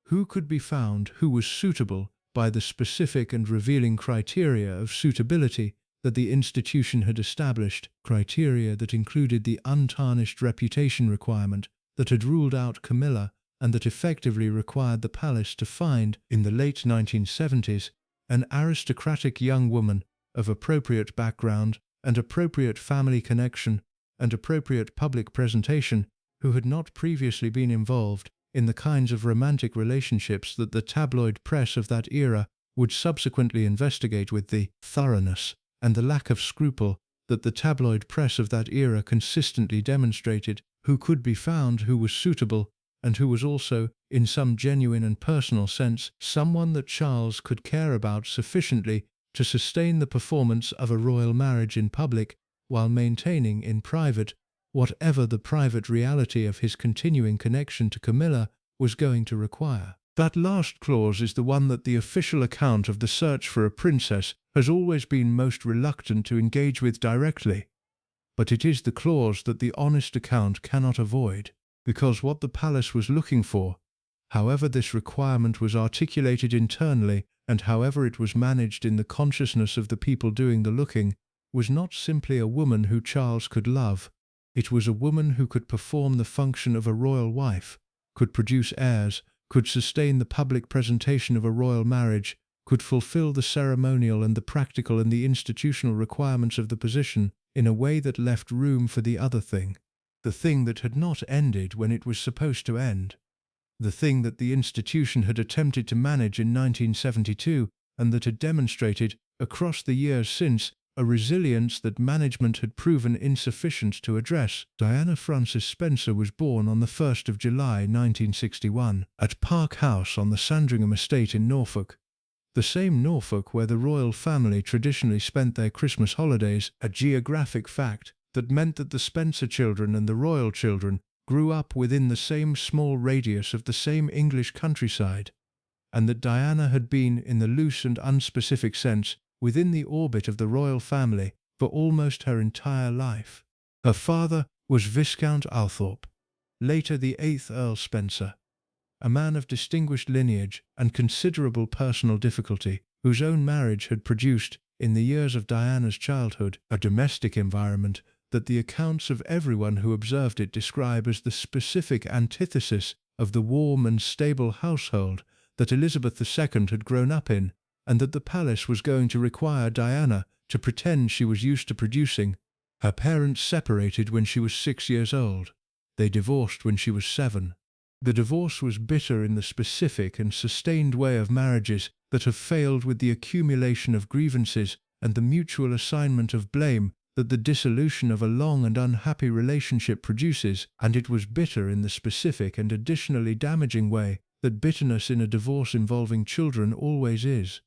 who could be found who was suitable by the specific and revealing criteria of suitability that the institution had established, criteria that included the untarnished reputation requirement that had ruled out Camilla and that effectively required the palace to find, in the late 1970s, an aristocratic young woman of appropriate background and appropriate family connection and appropriate public presentation who had not previously been involved in the kinds of romantic relationships that the tabloid press of that era would subsequently investigate with the thoroughness and the lack of scruple that the tabloid press of that era consistently demonstrated, who could be found, who was suitable, and who was also, in some genuine and personal sense, someone that Charles could care about sufficiently to sustain the performance of a royal marriage in public while maintaining in private whatever the private reality of his continuing connection to Camilla was going to require. That last clause is the one that the official account of the search for a princess has always been most reluctant to engage with directly. But it is the clause that the honest account cannot avoid, because what the palace was looking for, however this requirement was articulated internally and however it was managed in the consciousness of the people doing the looking, was not simply a woman who Charles could love. It was a woman who could perform the function of a royal wife, could produce heirs, could sustain the public presentation of a royal marriage, could fulfill the ceremonial and the practical and the institutional requirements of the position in a way that left room for the other thing, the thing that had not ended when it was supposed to end, the thing that the institution had attempted to manage in 1972 and that had demonstrated, across the years since, a resilience that management had proven insufficient to address. Diana Frances Spencer was born on the 1st of July 1961 at Park House on the Sandringham estate in Norfolk, the same Norfolk where the royal family traditionally spent their Christmas holidays, a geographic fact that meant that the Spencer children and the royal children grew up within the same small radius of the same English countryside, and that Diana had been, in the loose and unspecific sense, within the orbit of the royal family for almost her entire life. Her father was Viscount Althorp, later the 8th Earl Spencer, a man of distinguished lineage and considerable personal difficulty, whose own marriage had produced, in the years of Diana's childhood, a domestic environment that the accounts of everyone who observed it describe as the specific antithesis of the warm and stable household that Elizabeth II had grown up in, and that the palace was going to require Diana to pretend she was used to producing. Her parents separated when she was 6 years old. They divorced when she was 7. The divorce was bitter in the specific and sustained way of marriages that have failed, with the accumulation of grievances and the mutual assignment of blame that the dissolution of a long and unhappy relationship produces, and it was bitter in the specific and additionally damaging way that bitterness in a divorce involving children always is.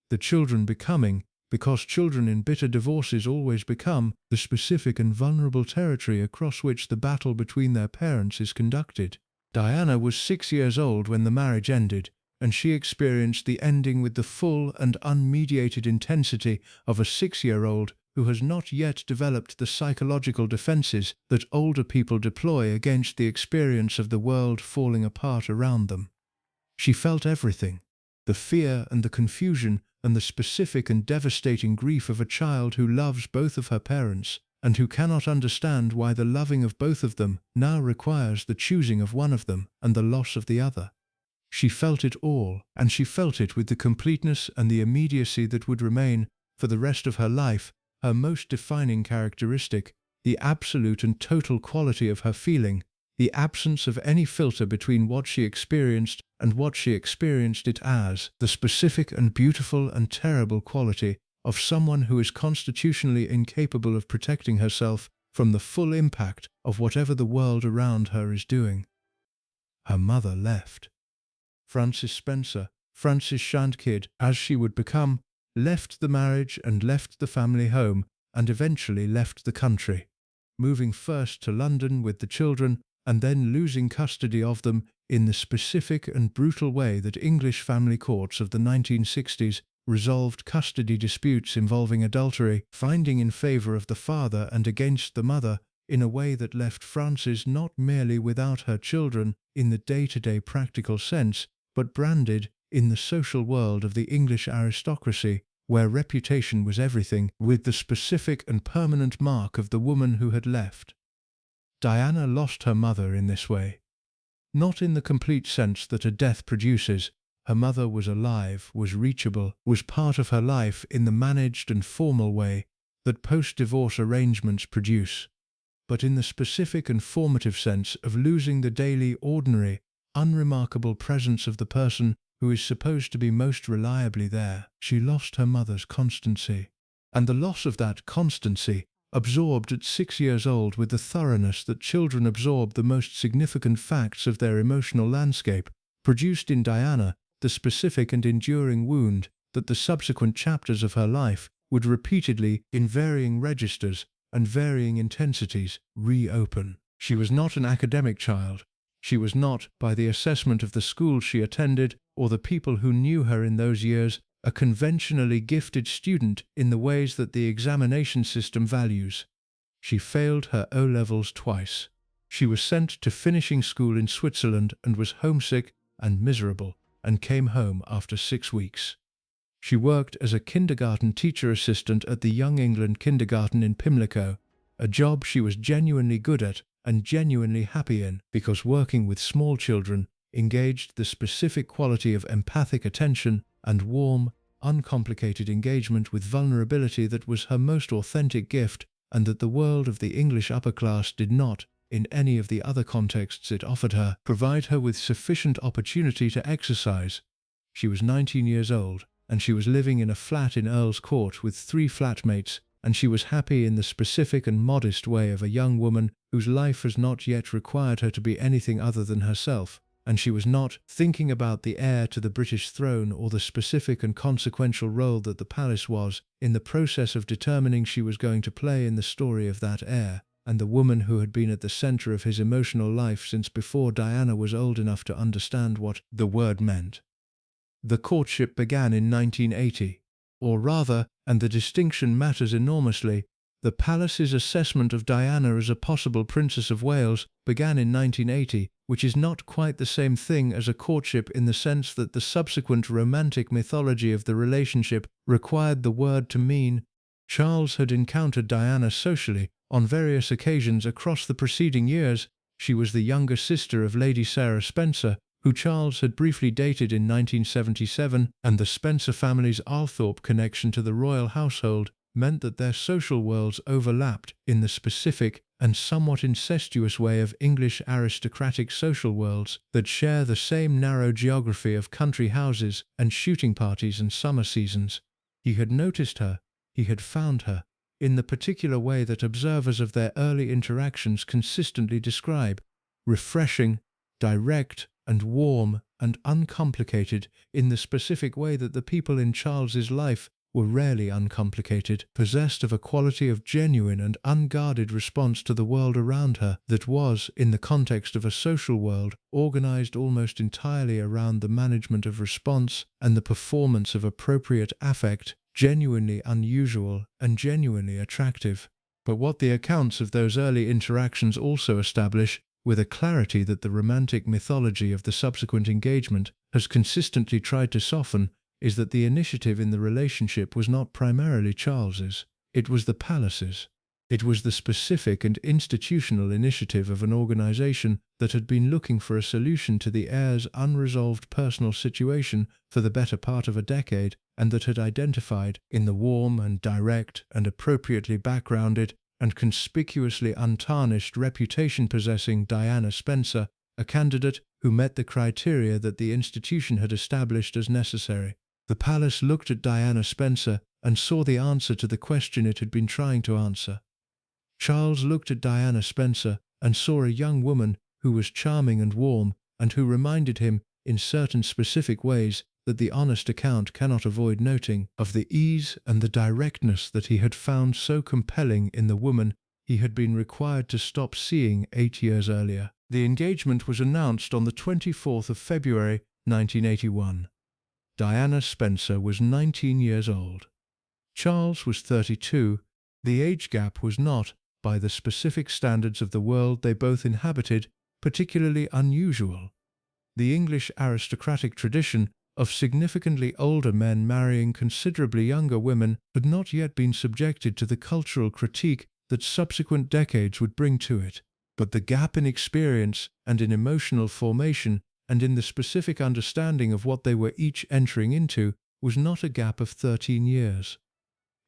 The children becoming, because children in bitter divorces always become, the specific and vulnerable territory across which the battle between their parents is conducted. Diana was 6 years old when the marriage ended, and she experienced the ending with the full and unmediated intensity of a 6-year-old who has not yet developed the psychological defenses that older people deploy against the experience of the world falling apart around them. She felt everything, the fear and the confusion and the specific and devastating grief of a child who loves both of her parents, and who cannot understand why the loving of both of them now requires the choosing of one of them and the loss of the other. She felt it all, and she felt it with the completeness and the immediacy that would remain, for the rest of her life, her most defining characteristic, the absolute and total quality of her feeling, the absence of any filter between what she experienced and what she experienced it as, the specific and beautiful and terrible quality of someone who is constitutionally incapable of protecting herself from the full impact of whatever the world around her is doing. Her mother left. Frances Spencer, Frances Shantkid, as she would become, left the marriage and left the family home and eventually left the country, moving first to London with the children and then losing custody of them in the specific and brutal way that English family courts of the 1960s resolved custody disputes involving adultery, finding in favour of the father and against the mother, in a way that left Frances not merely without her children in the day-to-day practical sense, but branded, in the social world of the English aristocracy, where reputation was everything, with the specific and permanent mark of the woman who had left. Diana lost her mother in this way. Not in the complete sense that a death produces. Her mother was alive, was reachable, was part of her life in the managed and formal way that post-divorce arrangements produce, but in the specific and formative sense of losing the daily, ordinary, unremarkable presence of the person who is supposed to be most reliably there. She lost her mother's constancy. And the loss of that constancy, absorbed at 6 years old with the thoroughness that children absorb the most significant facts of their emotional landscape, produced in Diana the specific and enduring wound that the subsequent chapters of her life would repeatedly, in varying registers and varying intensities, reopen. She was not an academic child. She was not, by the assessment of the school she attended or the people who knew her in those years, a conventionally gifted student in the ways that the examination system values. She failed her O-levels twice. She was sent to finishing school in Switzerland and was homesick and miserable, and came home after 6 weeks. She worked as a kindergarten teacher assistant at the Young England Kindergarten in Pimlico, a job she was genuinely good at and genuinely happy in, because working with small children engaged the specific quality of empathic attention and warm, uncomplicated engagement with vulnerability that was her most authentic gift, and that the world of the English upper class did not, in any of the other contexts it offered her, provide her with sufficient opportunity to exercise. She was 19 years old, and she was living in a flat in Earl's Court with 3 flatmates, and she was happy in the specific and modest way of a young woman whose life has not yet required her to be anything other than herself, and she was not thinking about the heir to the British throne or the specific and consequential role that the palace was in the process of determining she was going to play in the story of that heir, and the woman who had been at the centre of his emotional life since before Diana was old enough to understand what the word meant. The courtship began in 1980, or rather, and the distinction matters enormously, the palace's assessment of Diana as a possible Princess of Wales began in 1980, which is not quite the same thing as a courtship in the sense that the subsequent romantic mythology of the relationship required the word to mean. Charles had encountered Diana socially on various occasions across the preceding years. She was the younger sister of Lady Sarah Spencer, who Charles had briefly dated in 1977, and the Spencer family's Althorpe connection to the royal household meant that their social worlds overlapped in the specific and somewhat incestuous way of English aristocratic social worlds that share the same narrow geography of country houses and shooting parties and summer seasons. He had noticed her, he had found her, in the particular way that observers of their early interactions consistently describe: refreshing, direct, and warm, and uncomplicated, in the specific way that the people in Charles's life were rarely uncomplicated, possessed of a quality of genuine and unguarded response to the world around her that was, in the context of a social world, organized almost entirely around the management of response and the performance of appropriate affect, genuinely unusual and genuinely attractive. But what the accounts of those early interactions also establish, with a clarity that the romantic mythology of the subsequent engagement has consistently tried to soften, is that the initiative in the relationship was not primarily Charles's. It was the palace's. It was the specific and institutional initiative of an organization that had been looking for a solution to the heir's unresolved personal situation for the better part of a decade, and that had identified, in the warm and direct and appropriately backgrounded and conspicuously untarnished reputation-possessing Diana Spencer, a candidate who met the criteria that the institution had established as necessary. The palace looked at Diana Spencer and saw the answer to the question it had been trying to answer. Charles looked at Diana Spencer and saw a young woman who was charming and warm, and who reminded him, in certain specific ways that the honest account cannot avoid noting, of the ease and the directness that he had found so compelling in the woman he had been required to stop seeing 8 years earlier. The engagement was announced on the 24th of February, 1981. Diana Spencer was 19 years old. Charles was 32. The age gap was not, by the specific standards of the world they both inhabited, particularly unusual. The English aristocratic tradition of significantly older men marrying considerably younger women had not yet been subjected to the cultural critique that subsequent decades would bring to it. But the gap in experience and in emotional formation and in the specific understanding of what they were each entering into was not a gap of 13 years.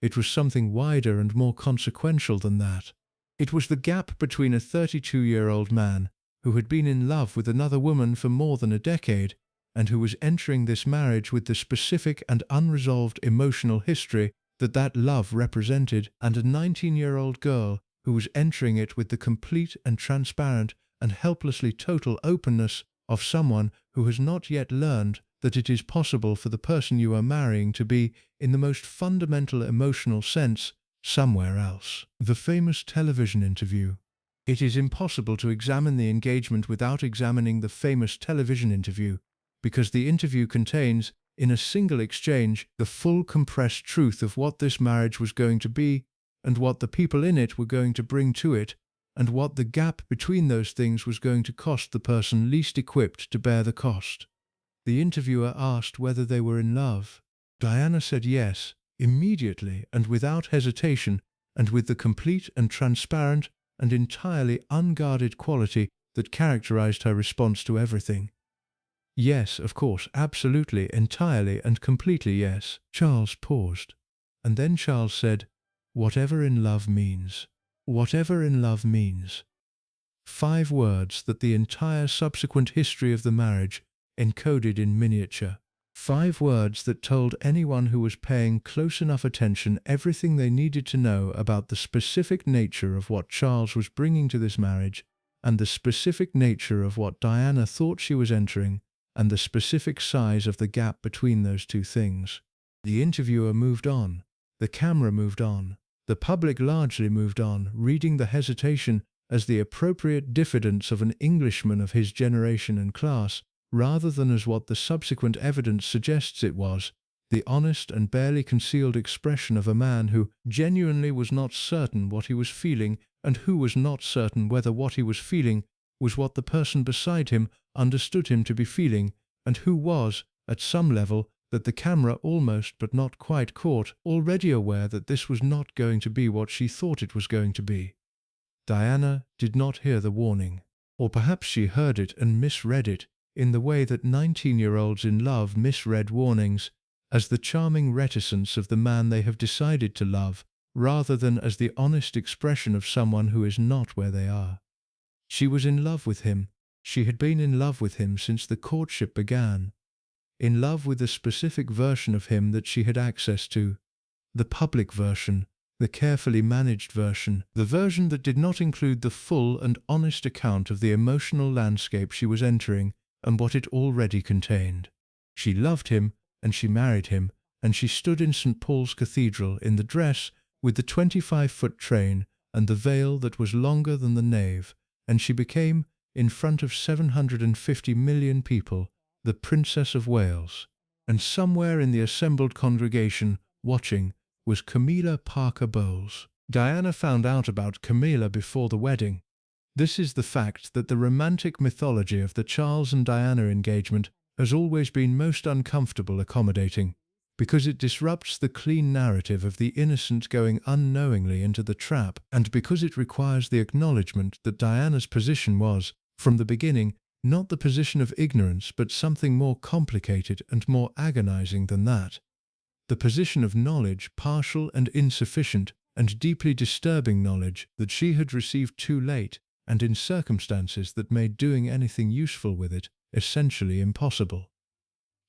It was something wider and more consequential than that. It was the gap between a 32-year-old man who had been in love with another woman for more than a decade and who was entering this marriage with the specific and unresolved emotional history that love represented, and a 19-year-old girl who was entering it with the complete and transparent and helplessly total openness of someone who has not yet learned that it is possible for the person you are marrying to be, in the most fundamental emotional sense, somewhere else. The famous television interview. It is impossible to examine the engagement without examining the famous television interview, because the interview contains, in a single exchange, the full compressed truth of what this marriage was going to be, and what the people in it were going to bring to it, and what the gap between those things was going to cost the person least equipped to bear the cost. The interviewer asked whether they were in love. Diana said yes, immediately and without hesitation, and with the complete and transparent and entirely unguarded quality that characterized her response to everything. Yes, of course, absolutely, entirely and completely yes. Charles paused. And then Charles said, "Whatever in love means. Whatever in love means." 5 words that the entire subsequent history of the marriage encoded in miniature. 5 words that told anyone who was paying close enough attention everything they needed to know about the specific nature of what Charles was bringing to this marriage, and the specific nature of what Diana thought she was entering, and the specific size of the gap between those two things. The interviewer moved on. The camera moved on. The public largely moved on, reading the hesitation as the appropriate diffidence of an Englishman of his generation and class, rather than as what the subsequent evidence suggests it was, the honest and barely concealed expression of a man who genuinely was not certain what he was feeling, and who was not certain whether what he was feeling was what the person beside him understood him to be feeling, and who was, at some level that the camera almost but not quite caught, already aware that this was not going to be what she thought it was going to be. Diana did not hear the warning, or perhaps she heard it and misread it, in the way that 19-year-olds in love misread warnings, as the charming reticence of the man they have decided to love, rather than as the honest expression of someone who is not where they are. She was in love with him. She had been in love with him since the courtship began. In love with the specific version of him that she had access to. The public version, the carefully managed version, the version that did not include the full and honest account of the emotional landscape she was entering and what it already contained. She loved him, and she married him, and she stood in St. Paul's Cathedral in the dress with the 25-foot train and the veil that was longer than the nave, and she became, in front of 750 million people, the Princess of Wales. And somewhere in the assembled congregation, watching, was Camilla Parker Bowles. Diana found out about Camilla before the wedding. This is the fact that the romantic mythology of the Charles and Diana engagement has always been most uncomfortable accommodating, because it disrupts the clean narrative of the innocent going unknowingly into the trap, and because it requires the acknowledgement that Diana's position was, from the beginning, not the position of ignorance but something more complicated and more agonizing than that. The position of knowledge, partial and insufficient, and deeply disturbing knowledge that she had received too late, and in circumstances that made doing anything useful with it essentially impossible.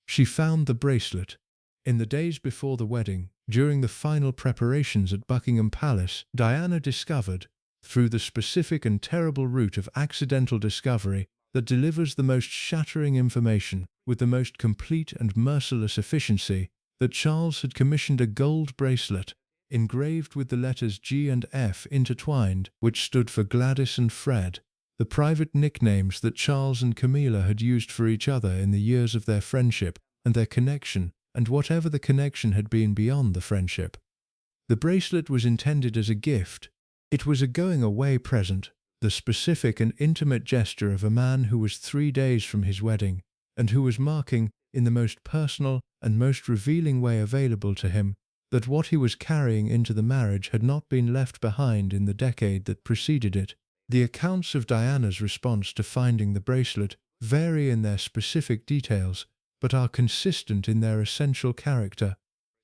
She found the bracelet. In the days before the wedding, during the final preparations at Buckingham Palace, Diana discovered, through the specific and terrible route of accidental discovery that delivers the most shattering information with the most complete and merciless efficiency, that Charles had commissioned a gold bracelet engraved with the letters G and F intertwined, which stood for Gladys and Fred, the private nicknames that Charles and Camilla had used for each other in the years of their friendship and their connection, and whatever the connection had been beyond the friendship. The bracelet was intended as a gift. It was a going-away present, the specific and intimate gesture of a man who was 3 days from his wedding, and who was marking, in the most personal and most revealing way available to him, that what he was carrying into the marriage had not been left behind in the decade that preceded it. The accounts of Diana's response to finding the bracelet vary in their specific details, but are consistent in their essential character.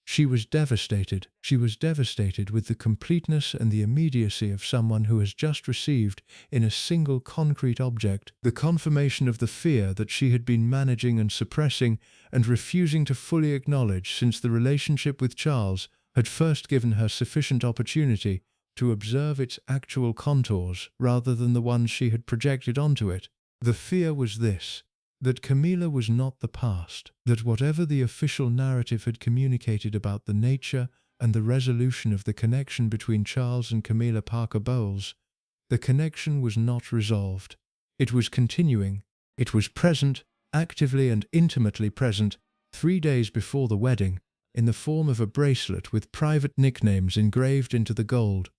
She was devastated. She was devastated with the completeness and the immediacy of someone who has just received, in a single concrete object, the confirmation of the fear that she had been managing and suppressing and refusing to fully acknowledge since the relationship with Charles had first given her sufficient opportunity to observe its actual contours rather than the ones she had projected onto it. The fear was this: that Camilla was not the past, that whatever the official narrative had communicated about the nature and the resolution of the connection between Charles and Camilla Parker Bowles, the connection was not resolved. It was continuing. It was present, actively and intimately present, 3 days before the wedding, in the form of a bracelet with private nicknames engraved into the gold.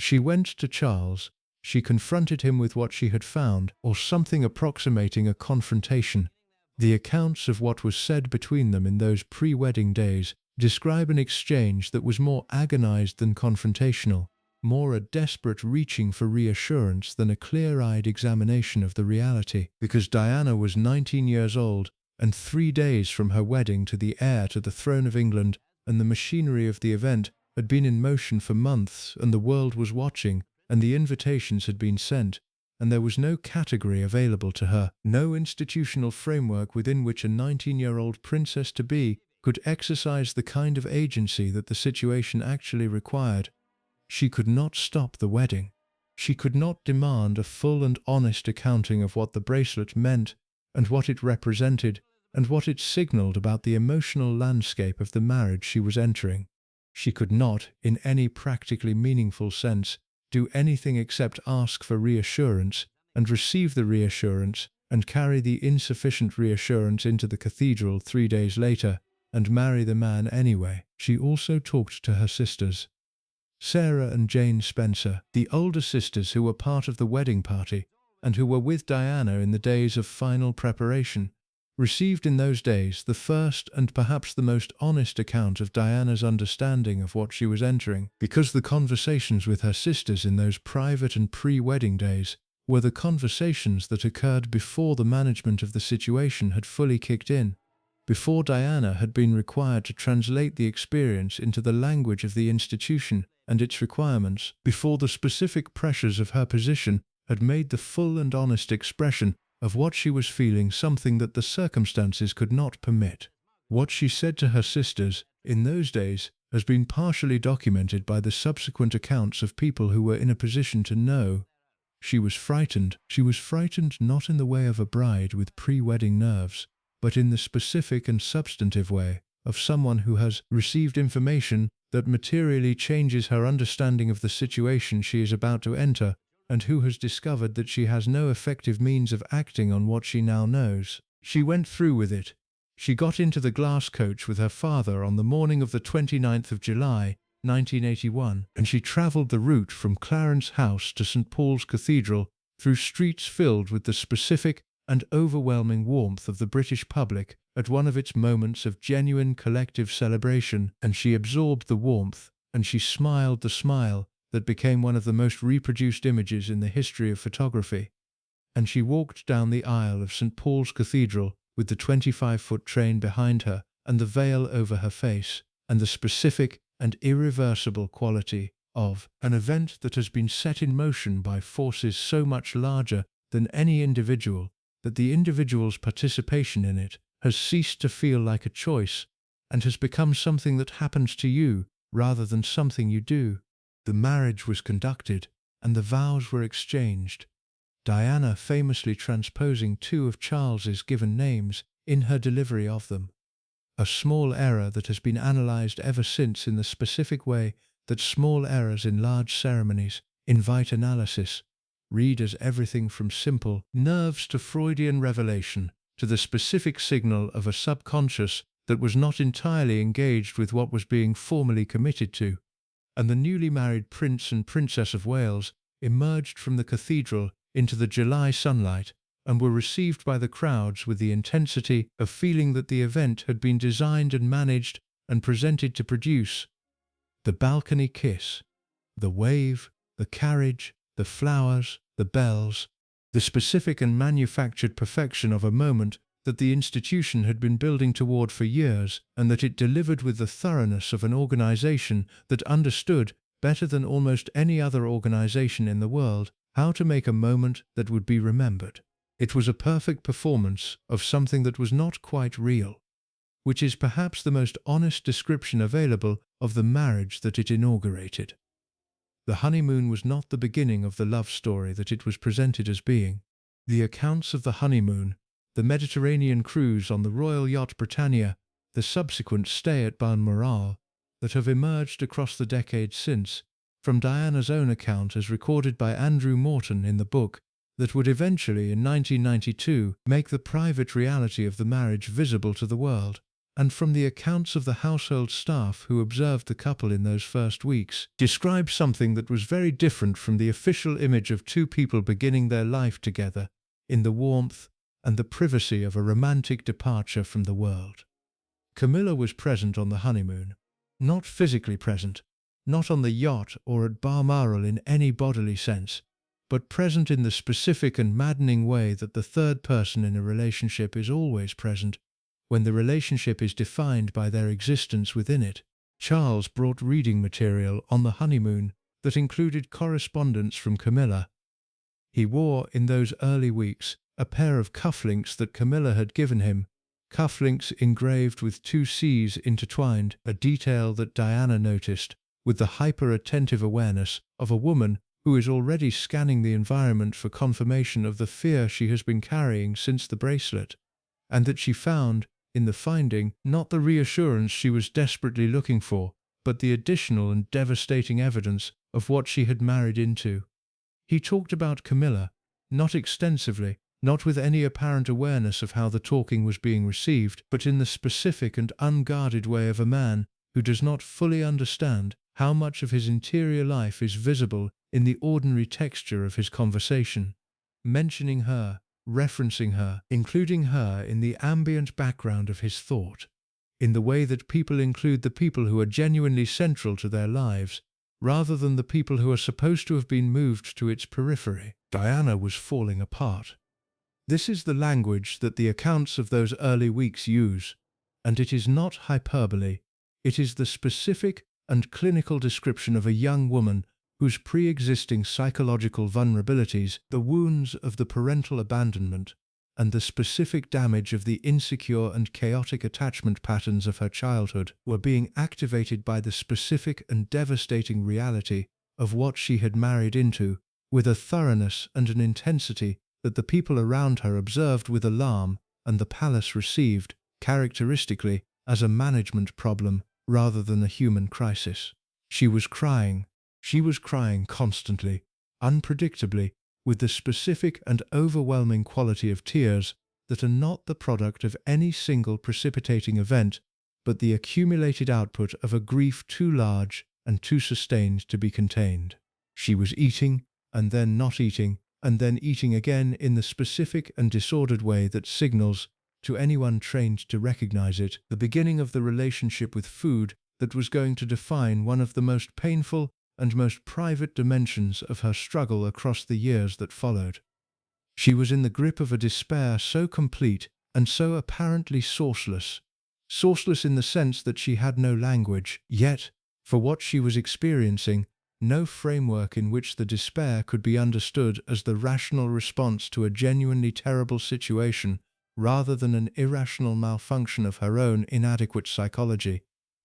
She went to Charles. She confronted him with what she had found, or something approximating a confrontation. The accounts of what was said between them in those pre-wedding days describe an exchange that was more agonized than confrontational, more a desperate reaching for reassurance than a clear-eyed examination of the reality. Because Diana was 19 years old and 3 days from her wedding to the heir to the throne of England, and the machinery of the event had been in motion for months, and the world was watching, and the invitations had been sent, and there was no category available to her, no institutional framework within which a 19-year-old princess-to-be could exercise the kind of agency that the situation actually required. She could not stop the wedding. She could not demand a full and honest accounting of what the bracelet meant, and what it represented, and what it signaled about the emotional landscape of the marriage she was entering. She could not, in any practically meaningful sense, do anything except ask for reassurance, and receive the reassurance, and carry the insufficient reassurance into the cathedral 3 days later, and marry the man anyway. She also talked to her sisters, Sarah and Jane Spencer, the older sisters who were part of the wedding party, and who were with Diana in the days of final preparation, received in those days the first and perhaps the most honest account of Diana's understanding of what she was entering, because the conversations with her sisters in those private and pre-wedding days were the conversations that occurred before the management of the situation had fully kicked in, before Diana had been required to translate the experience into the language of the institution and its requirements, before the specific pressures of her position had made the full and honest expression of what she was feeling something that the circumstances could not permit. What she said to her sisters in those days has been partially documented by the subsequent accounts of people who were in a position to know. She was frightened. She was frightened not in the way of a bride with pre-wedding nerves, but in the specific and substantive way of someone who has received information that materially changes her understanding of the situation she is about to enter, and who has discovered that she has no effective means of acting on what she now knows. She went through with it. She got into the glass coach with her father on the morning of the 29th of July, 1981, and she travelled the route from Clarence House to St. Paul's Cathedral through streets filled with the specific and overwhelming warmth of the British public at one of its moments of genuine collective celebration, and she absorbed the warmth, and she smiled the smile that became one of the most reproduced images in the history of photography. And she walked down the aisle of St. Paul's Cathedral with the 25-foot train behind her and the veil over her face, and the specific and irreversible quality of an event that has been set in motion by forces so much larger than any individual that the individual's participation in it has ceased to feel like a choice and has become something that happens to you rather than something you do. The marriage was conducted, and the vows were exchanged, Diana famously transposing 2 of Charles's given names in her delivery of them. A small error that has been analysed ever since in the specific way that small errors in large ceremonies invite analysis. Read as everything from simple nerves to Freudian revelation to the specific signal of a subconscious that was not entirely engaged with what was being formally committed to. And the newly married Prince and Princess of Wales emerged from the cathedral into the July sunlight, and were received by the crowds with the intensity of feeling that the event had been designed and managed and presented to produce. The balcony kiss, the wave, the carriage, the flowers, the bells, the specific and manufactured perfection of a moment that the institution had been building toward for years, and that it delivered with the thoroughness of an organization that understood, better than almost any other organization in the world, how to make a moment that would be remembered. It was a perfect performance of something that was not quite real, which is perhaps the most honest description available of the marriage that it inaugurated. The honeymoon was not the beginning of the love story that it was presented as being. The accounts of the honeymoon, the Mediterranean cruise on the Royal Yacht Britannia, the subsequent stay at Balmoral, that have emerged across the decades since, from Diana's own account as recorded by Andrew Morton in the book, that would eventually, in 1992, make the private reality of the marriage visible to the world, and from the accounts of the household staff who observed the couple in those first weeks, describe something that was very different from the official image of two people beginning their life together, in the warmth and the privacy of a romantic departure from the world. Camilla was present on the honeymoon. Not physically present, not on the yacht or at Balmoral in any bodily sense, but present in the specific and maddening way that the third person in a relationship is always present, when the relationship is defined by their existence within it. Charles brought reading material on the honeymoon that included correspondence from Camilla. He wore, in those early weeks, a pair of cufflinks that Camilla had given him, cufflinks engraved with two C's intertwined, a detail that Diana noticed with the hyper-attentive awareness of a woman who is already scanning the environment for confirmation of the fear she has been carrying since the bracelet, and that she found, in the finding, not the reassurance she was desperately looking for, but the additional and devastating evidence of what she had married into. He talked about Camilla, not extensively, not with any apparent awareness of how the talking was being received, but in the specific and unguarded way of a man who does not fully understand how much of his interior life is visible in the ordinary texture of his conversation, mentioning her, referencing her, including her in the ambient background of his thought, in the way that people include the people who are genuinely central to their lives, rather than the people who are supposed to have been moved to its periphery. Diana was falling apart. This is the language that the accounts of those early weeks use, and it is not hyperbole. It is the specific and clinical description of a young woman whose pre-existing psychological vulnerabilities, the wounds of the parental abandonment, and the specific damage of the insecure and chaotic attachment patterns of her childhood were being activated by the specific and devastating reality of what she had married into, with a thoroughness and an intensity that the people around her observed with alarm and the palace received, characteristically, as a management problem rather than a human crisis. She was crying constantly, unpredictably, with the specific and overwhelming quality of tears that are not the product of any single precipitating event, but the accumulated output of a grief too large and too sustained to be contained. She was eating, and then not eating, and then eating again in the specific and disordered way that signals, to anyone trained to recognize it, the beginning of the relationship with food that was going to define one of the most painful and most private dimensions of her struggle across the years that followed. She was in the grip of a despair so complete and so apparently sourceless in the sense that she had no language, yet, for what she was experiencing, no framework in which the despair could be understood as the rational response to a genuinely terrible situation, rather than an irrational malfunction of her own inadequate psychology,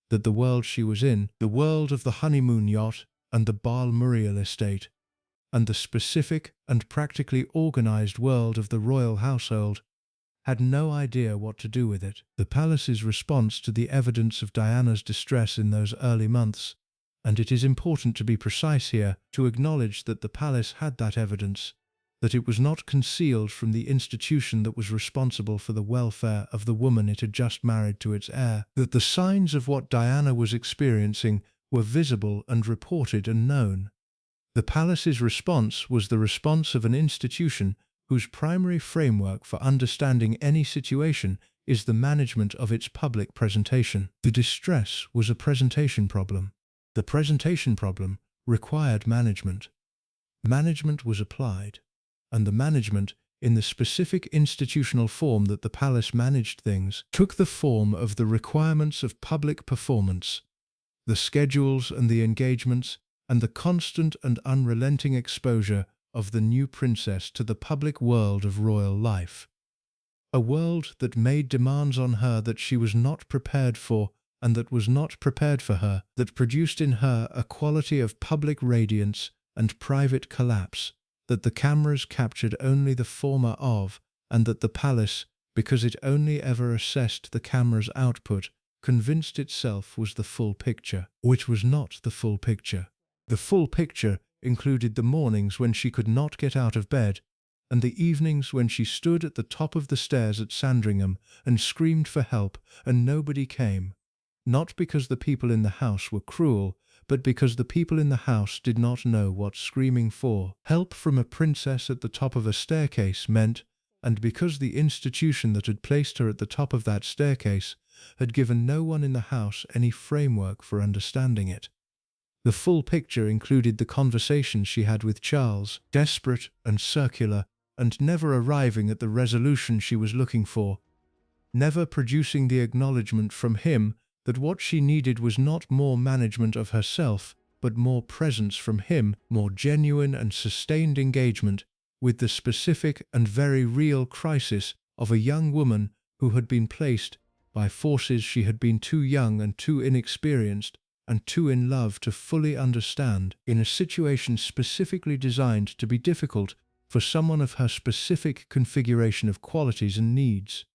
that the world she was in, the world of the honeymoon yacht and the Balmoral estate, and the specific and practically organized world of the royal household, had no idea what to do with it. The palace's response to the evidence of Diana's distress in those early months, and it is important to be precise here, to acknowledge that the palace had that evidence, that it was not concealed from the institution that was responsible for the welfare of the woman it had just married to its heir, that the signs of what Diana was experiencing were visible and reported and known. The palace's response was the response of an institution whose primary framework for understanding any situation is the management of its public presentation. The distress was a presentation problem. The presentation problem required management. Management was applied, and the management, in the specific institutional form that the palace managed things, took the form of the requirements of public performance, the schedules and the engagements, and the constant and unrelenting exposure of the new princess to the public world of royal life. A world that made demands on her that she was not prepared for and that was not prepared for her, that produced in her a quality of public radiance and private collapse, that the cameras captured only the former of, and that the palace, because it only ever assessed the camera's output, convinced itself was the full picture, which was not the full picture. The full picture included the mornings when she could not get out of bed, and the evenings when she stood at the top of the stairs at Sandringham and screamed for help and nobody came, not because the people in the house were cruel, but because the people in the house did not know what screaming for help from a princess at the top of a staircase meant, and because the institution that had placed her at the top of that staircase had given no one in the house any framework for understanding it. The full picture included the conversations she had with Charles, desperate and circular, and never arriving at the resolution she was looking for, never producing the acknowledgement from him that what she needed was not more management of herself, but more presence from him, more genuine and sustained engagement with the specific and very real crisis of a young woman who had been placed, by forces she had been too young and too inexperienced and too in love to fully understand, in a situation specifically designed to be difficult for someone of her specific configuration of qualities and needs.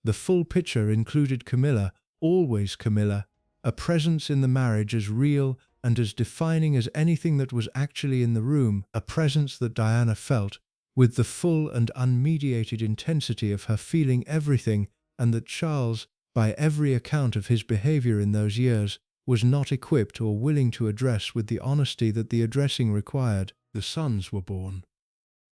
The full picture included Camilla, always Camilla, a presence in the marriage as real and as defining as anything that was actually in the room, a presence that Diana felt, with the full and unmediated intensity of her feeling everything, and that Charles, by every account of his behavior in those years, was not equipped or willing to address with the honesty that the addressing required. The sons were born.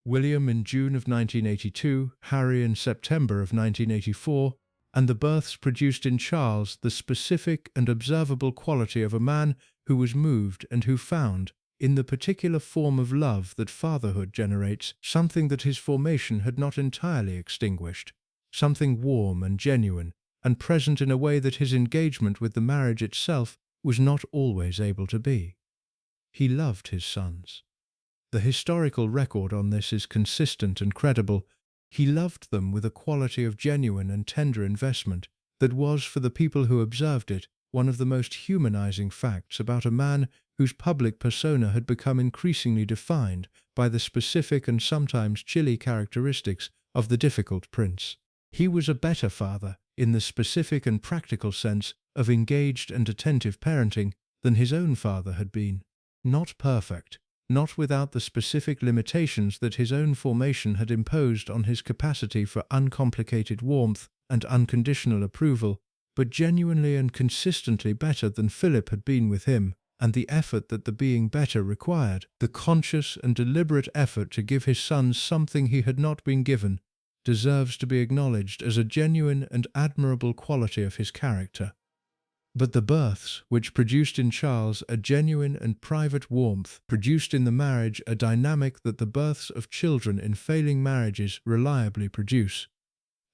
William in June of 1982, Harry in September of 1984, and the births produced in Charles the specific and observable quality of a man who was moved and who found, in the particular form of love that fatherhood generates, something that his formation had not entirely extinguished, something warm and genuine, and present in a way that his engagement with the marriage itself was not always able to be. He loved his sons. The historical record on this is consistent and credible. He loved them with a quality of genuine and tender investment that was, for the people who observed it, one of the most humanizing facts about a man whose public persona had become increasingly defined by the specific and sometimes chilly characteristics of the difficult prince. He was a better father, in the specific and practical sense of engaged and attentive parenting, than his own father had been. Not perfect, not without the specific limitations that his own formation had imposed on his capacity for uncomplicated warmth and unconditional approval, but genuinely and consistently better than Philip had been with him, and the effort that the being better required, the conscious and deliberate effort to give his sons something he had not been given, deserves to be acknowledged as a genuine and admirable quality of his character. But the births, which produced in Charles a genuine and private warmth, produced in the marriage a dynamic that the births of children in failing marriages reliably produce.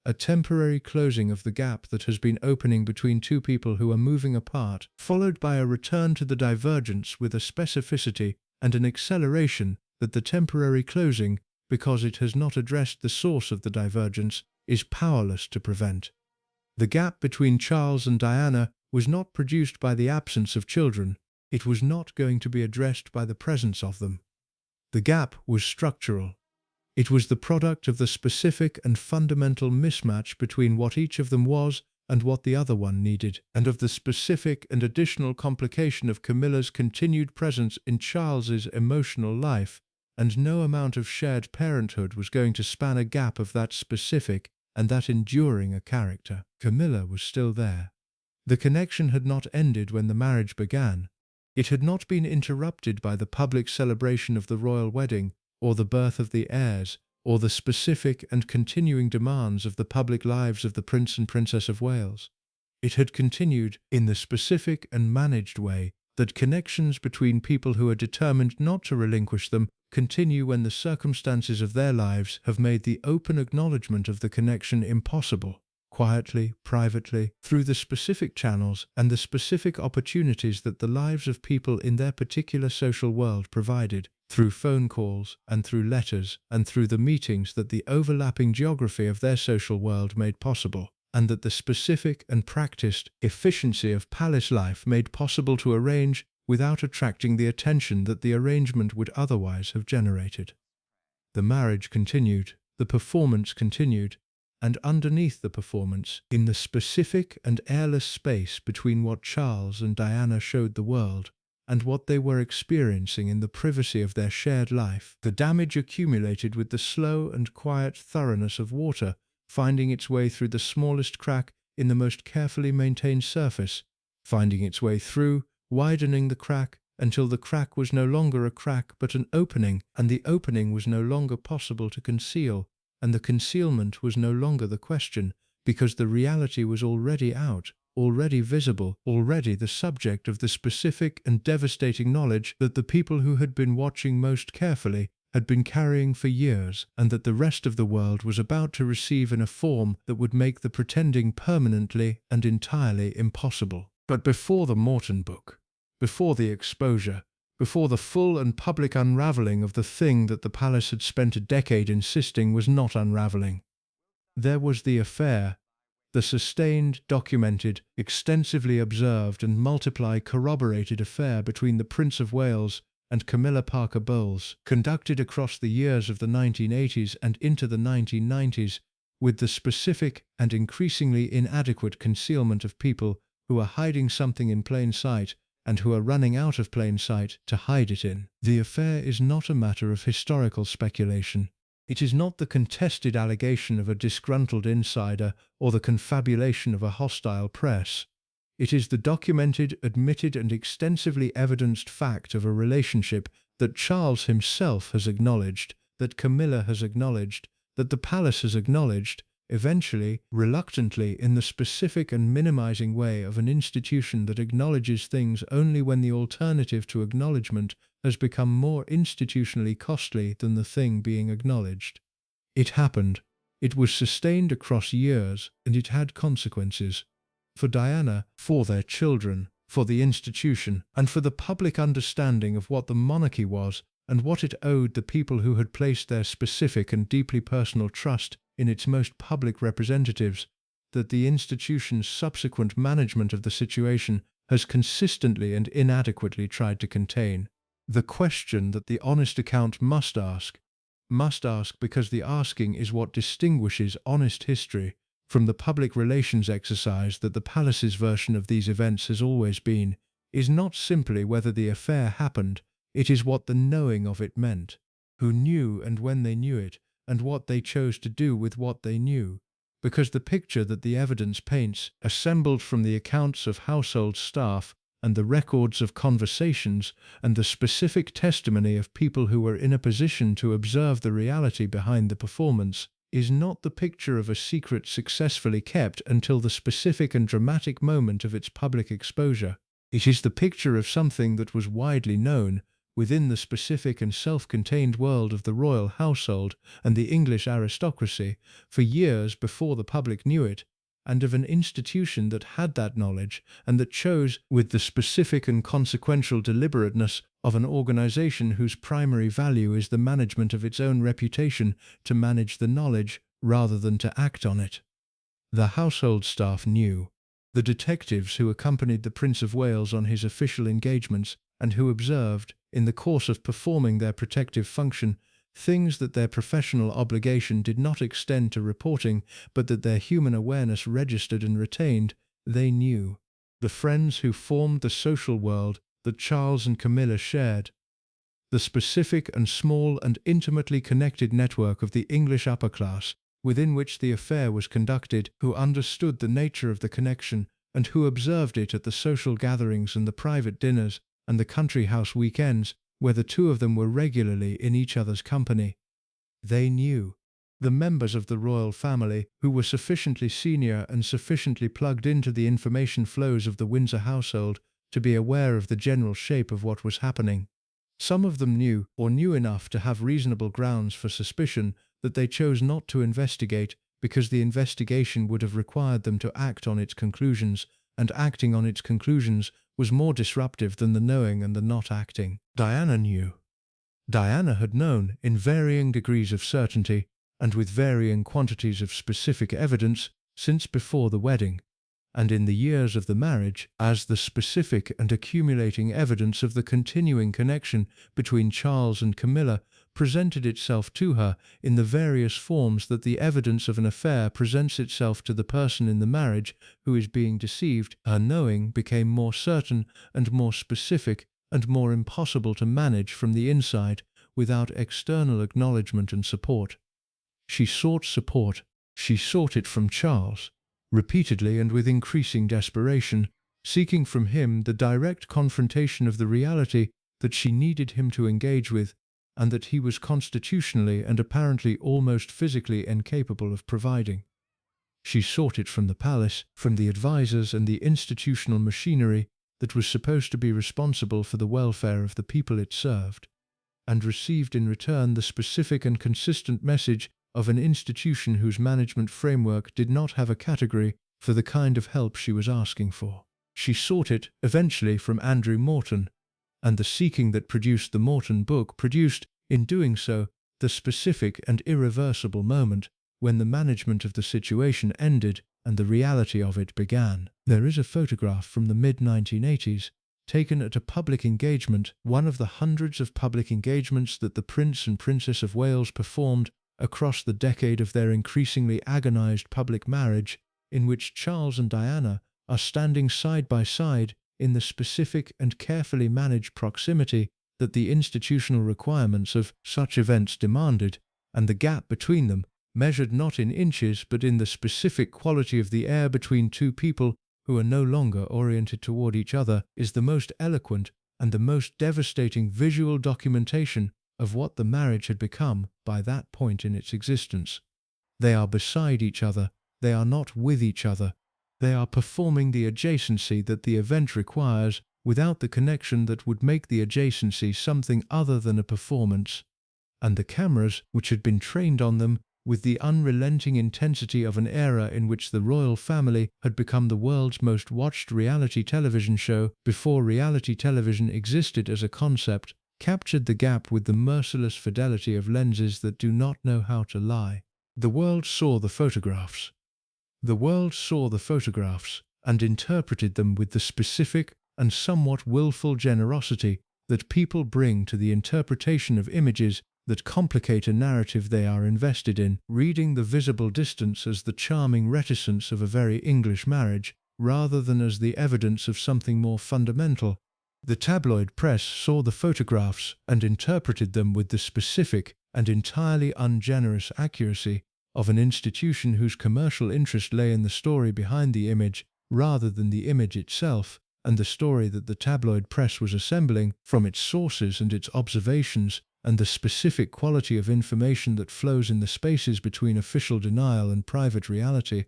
A temporary closing of the gap that has been opening between two people who are moving apart, followed by a return to the divergence with a specificity and an acceleration that the temporary closing, because it has not addressed the source of the divergence, is powerless to prevent. The gap between Charles and Diana was not produced by the absence of children. It was not going to be addressed by the presence of them. The gap was structural. It was the product of the specific and fundamental mismatch between what each of them was and what the other one needed, and of the specific and additional complication of Camilla's continued presence in Charles's emotional life, and no amount of shared parenthood was going to span a gap of that specific and that enduring a character. Camilla was still there. The connection had not ended when the marriage began. It had not been interrupted by the public celebration of the royal wedding or the birth of the heirs, or the specific and continuing demands of the public lives of the Prince and Princess of Wales. It had continued in the specific and managed way that connections between people who are determined not to relinquish them continue when the circumstances of their lives have made the open acknowledgement of the connection impossible, quietly, privately, through the specific channels and the specific opportunities that the lives of people in their particular social world provided, through phone calls and through letters and through the meetings that the overlapping geography of their social world made possible, and that the specific and practiced efficiency of palace life made possible to arrange without attracting the attention that the arrangement would otherwise have generated. The marriage continued, the performance continued, and underneath the performance, in the specific and airless space between what Charles and Diana showed the world and what they were experiencing in the privacy of their shared life, the damage accumulated with the slow and quiet thoroughness of water finding its way through the smallest crack in the most carefully maintained surface, finding its way through, widening the crack until the crack was no longer a crack but an opening, and the opening was no longer possible to conceal, and the concealment was no longer the question, because the reality was already out, already visible, already the subject of the specific and devastating knowledge that the people who had been watching most carefully had been carrying for years, and that the rest of the world was about to receive in a form that would make the pretending permanently and entirely impossible. But before the Morton book, before the exposure, before the full and public unravelling of the thing that the palace had spent a decade insisting was not unravelling, there was the affair, the sustained, documented, extensively observed and multiplied corroborated affair between the Prince of Wales and Camilla Parker Bowles, conducted across the years of the 1980s and into the 1990s, with the specific and increasingly inadequate concealment of people who are hiding something in plain sight and who are running out of plain sight to hide it in. The affair is not a matter of historical speculation. It is not the contested allegation of a disgruntled insider or the confabulation of a hostile press. It is the documented, admitted and extensively evidenced fact of a relationship that Charles himself has acknowledged, that Camilla has acknowledged, that the palace has acknowledged, eventually, reluctantly, in the specific and minimizing way of an institution that acknowledges things only when the alternative to acknowledgement has become more institutionally costly than the thing being acknowledged. It happened. It was sustained across years, and it had consequences. For Diana, for their children, for the institution, and for the public understanding of what the monarchy was and what it owed the people who had placed their specific and deeply personal trust in its most public representatives, that the institution's subsequent management of the situation has consistently and inadequately tried to contain. The question that the honest account must ask because the asking is what distinguishes honest history from the public relations exercise that the palace's version of these events has always been, is not simply whether the affair happened, it is what the knowing of it meant, who knew and when they knew it, and what they chose to do with what they knew, because the picture that the evidence paints, assembled from the accounts of household staff and the records of conversations and the specific testimony of people who were in a position to observe the reality behind the performance, is not the picture of a secret successfully kept until the specific and dramatic moment of its public exposure. It is the picture of something that was widely known within the specific and self-contained world of the royal household and the English aristocracy for years before the public knew it, and of an institution that had that knowledge and that chose, with the specific and consequential deliberateness of an organization whose primary value is the management of its own reputation, to manage the knowledge rather than to act on it. The household staff knew. The detectives who accompanied the Prince of Wales on his official engagements and who observed, in the course of performing their protective function, things that their professional obligation did not extend to reporting, but that their human awareness registered and retained, they knew. The friends who formed the social world that Charles and Camilla shared. The specific and small and intimately connected network of the English upper class, within which the affair was conducted, who understood the nature of the connection and who observed it at the social gatherings and the private dinners and the country house weekends, where the two of them were regularly in each other's company. They knew. The members of the royal family, who were sufficiently senior and sufficiently plugged into the information flows of the Windsor household to be aware of the general shape of what was happening. Some of them knew, or knew enough to have reasonable grounds for suspicion, that they chose not to investigate because the investigation would have required them to act on its conclusions, and acting on its conclusions was more disruptive than the knowing and the not acting. Diana knew. Diana had known, in varying degrees of certainty, and with varying quantities of specific evidence, since before the wedding, and in the years of the marriage, as the specific and accumulating evidence of the continuing connection between Charles and Camilla presented itself to her in the various forms that the evidence of an affair presents itself to the person in the marriage who is being deceived, her knowing became more certain and more specific and more impossible to manage from the inside without external acknowledgement and support. She sought support. She sought it from Charles, repeatedly and with increasing desperation, seeking from him the direct confrontation of the reality that she needed him to engage with, and that he was constitutionally and apparently almost physically incapable of providing. She sought it from the palace, from the advisers and the institutional machinery that was supposed to be responsible for the welfare of the people it served, and received in return the specific and consistent message of an institution whose management framework did not have a category for the kind of help she was asking for. She sought it, eventually, from Andrew Morton, and the seeking that produced the Morton book produced, in doing so, the specific and irreversible moment when the management of the situation ended and the reality of it began. There is a photograph from the mid-1980s, taken at a public engagement, one of the hundreds of public engagements that the Prince and Princess of Wales performed across the decade of their increasingly agonized public marriage, in which Charles and Diana are standing side by side in the specific and carefully managed proximity that the institutional requirements of such events demanded, and the gap between them, measured not in inches but in the specific quality of the air between two people who are no longer oriented toward each other, is the most eloquent and the most devastating visual documentation of what the marriage had become by that point in its existence. They are beside each other, they are not with each other, they are performing the adjacency that the event requires without the connection that would make the adjacency something other than a performance, and the cameras, which had been trained on them with the unrelenting intensity of an era in which the royal family had become the world's most watched reality television show before reality television existed as a concept, captured the gap with the merciless fidelity of lenses that do not know how to lie. The world saw the photographs. The world saw the photographs and interpreted them with the specific and somewhat willful generosity that people bring to the interpretation of images that complicate a narrative they are invested in, reading the visible distance as the charming reticence of a very English marriage, rather than as the evidence of something more fundamental. The tabloid press saw the photographs and interpreted them with the specific and entirely ungenerous accuracy of an institution whose commercial interest lay in the story behind the image rather than the image itself, and the story that the tabloid press was assembling from its sources and its observations, and the specific quality of information that flows in the spaces between official denial and private reality,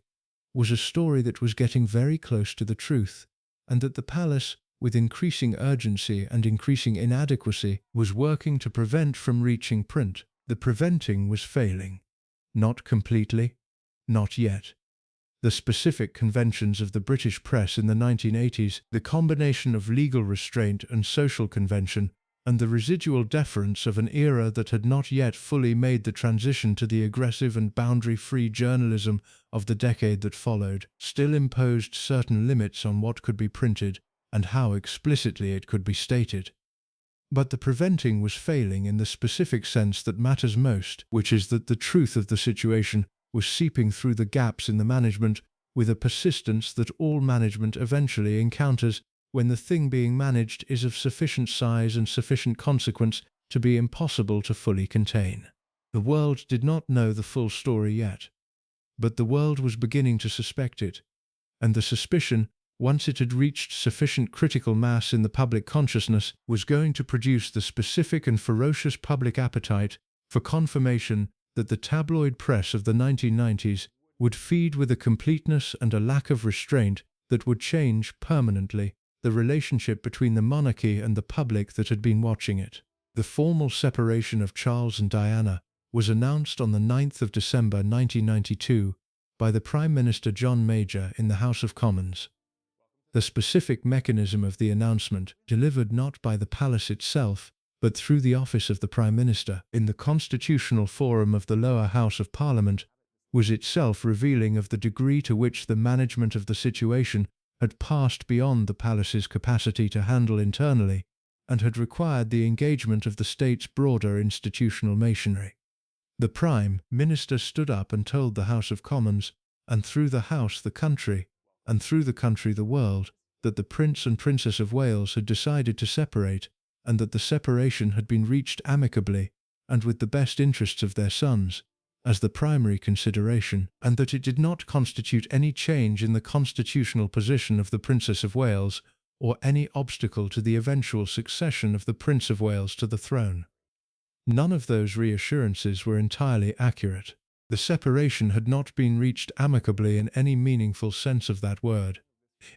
was a story that was getting very close to the truth, and that the palace, with increasing urgency and increasing inadequacy, was working to prevent from reaching print. The preventing was failing. Not completely. Not yet. The specific conventions of the British press in the 1980s, the combination of legal restraint and social convention, and the residual deference of an era that had not yet fully made the transition to the aggressive and boundary-free journalism of the decade that followed, still imposed certain limits on what could be printed and how explicitly it could be stated. But the preventing was failing in the specific sense that matters most, which is that the truth of the situation was seeping through the gaps in the management with a persistence that all management eventually encounters when the thing being managed is of sufficient size and sufficient consequence to be impossible to fully contain. The world did not know the full story yet, but the world was beginning to suspect it, and the suspicion, once it had reached sufficient critical mass in the public consciousness, was going to produce the specific and ferocious public appetite for confirmation that the tabloid press of the 1990s would feed with a completeness and a lack of restraint that would change permanently the relationship between the monarchy and the public that had been watching it. The formal separation of Charles and Diana was announced on the 9th of December 1992 by the Prime Minister John Major in the House of Commons. The specific mechanism of the announcement, delivered not by the palace itself, but through the office of the Prime Minister in the constitutional forum of the lower house of Parliament, was itself revealing of the degree to which the management of the situation had passed beyond the palace's capacity to handle internally, and had required the engagement of the state's broader institutional machinery. The Prime Minister stood up and told the House of Commons, and through the House the country, and through the country the world, that the Prince and Princess of Wales had decided to separate, and that the separation had been reached amicably, and with the best interests of their sons, as the primary consideration, and that it did not constitute any change in the constitutional position of the Princess of Wales, or any obstacle to the eventual succession of the Prince of Wales to the throne. None of those reassurances were entirely accurate. The separation had not been reached amicably in any meaningful sense of that word.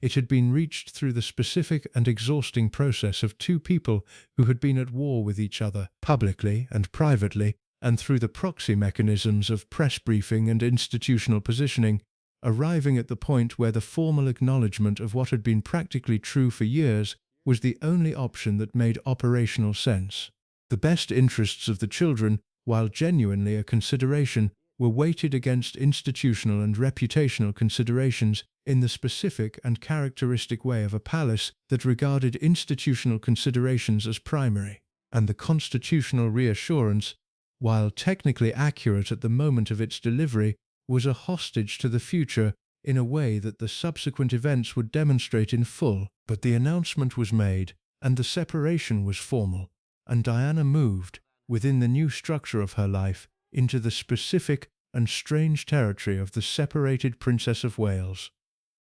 It had been reached through the specific and exhausting process of two people who had been at war with each other, publicly and privately, and through the proxy mechanisms of press briefing and institutional positioning, arriving at the point where the formal acknowledgement of what had been practically true for years was the only option that made operational sense. The best interests of the children, while genuinely a consideration, were weighted against institutional and reputational considerations in the specific and characteristic way of a palace that regarded institutional considerations as primary, and the constitutional reassurance, while technically accurate at the moment of its delivery, was a hostage to the future in a way that the subsequent events would demonstrate in full. But the announcement was made, and the separation was formal, and Diana moved, within the new structure of her life, into the specific and strange territory of the separated Princess of Wales.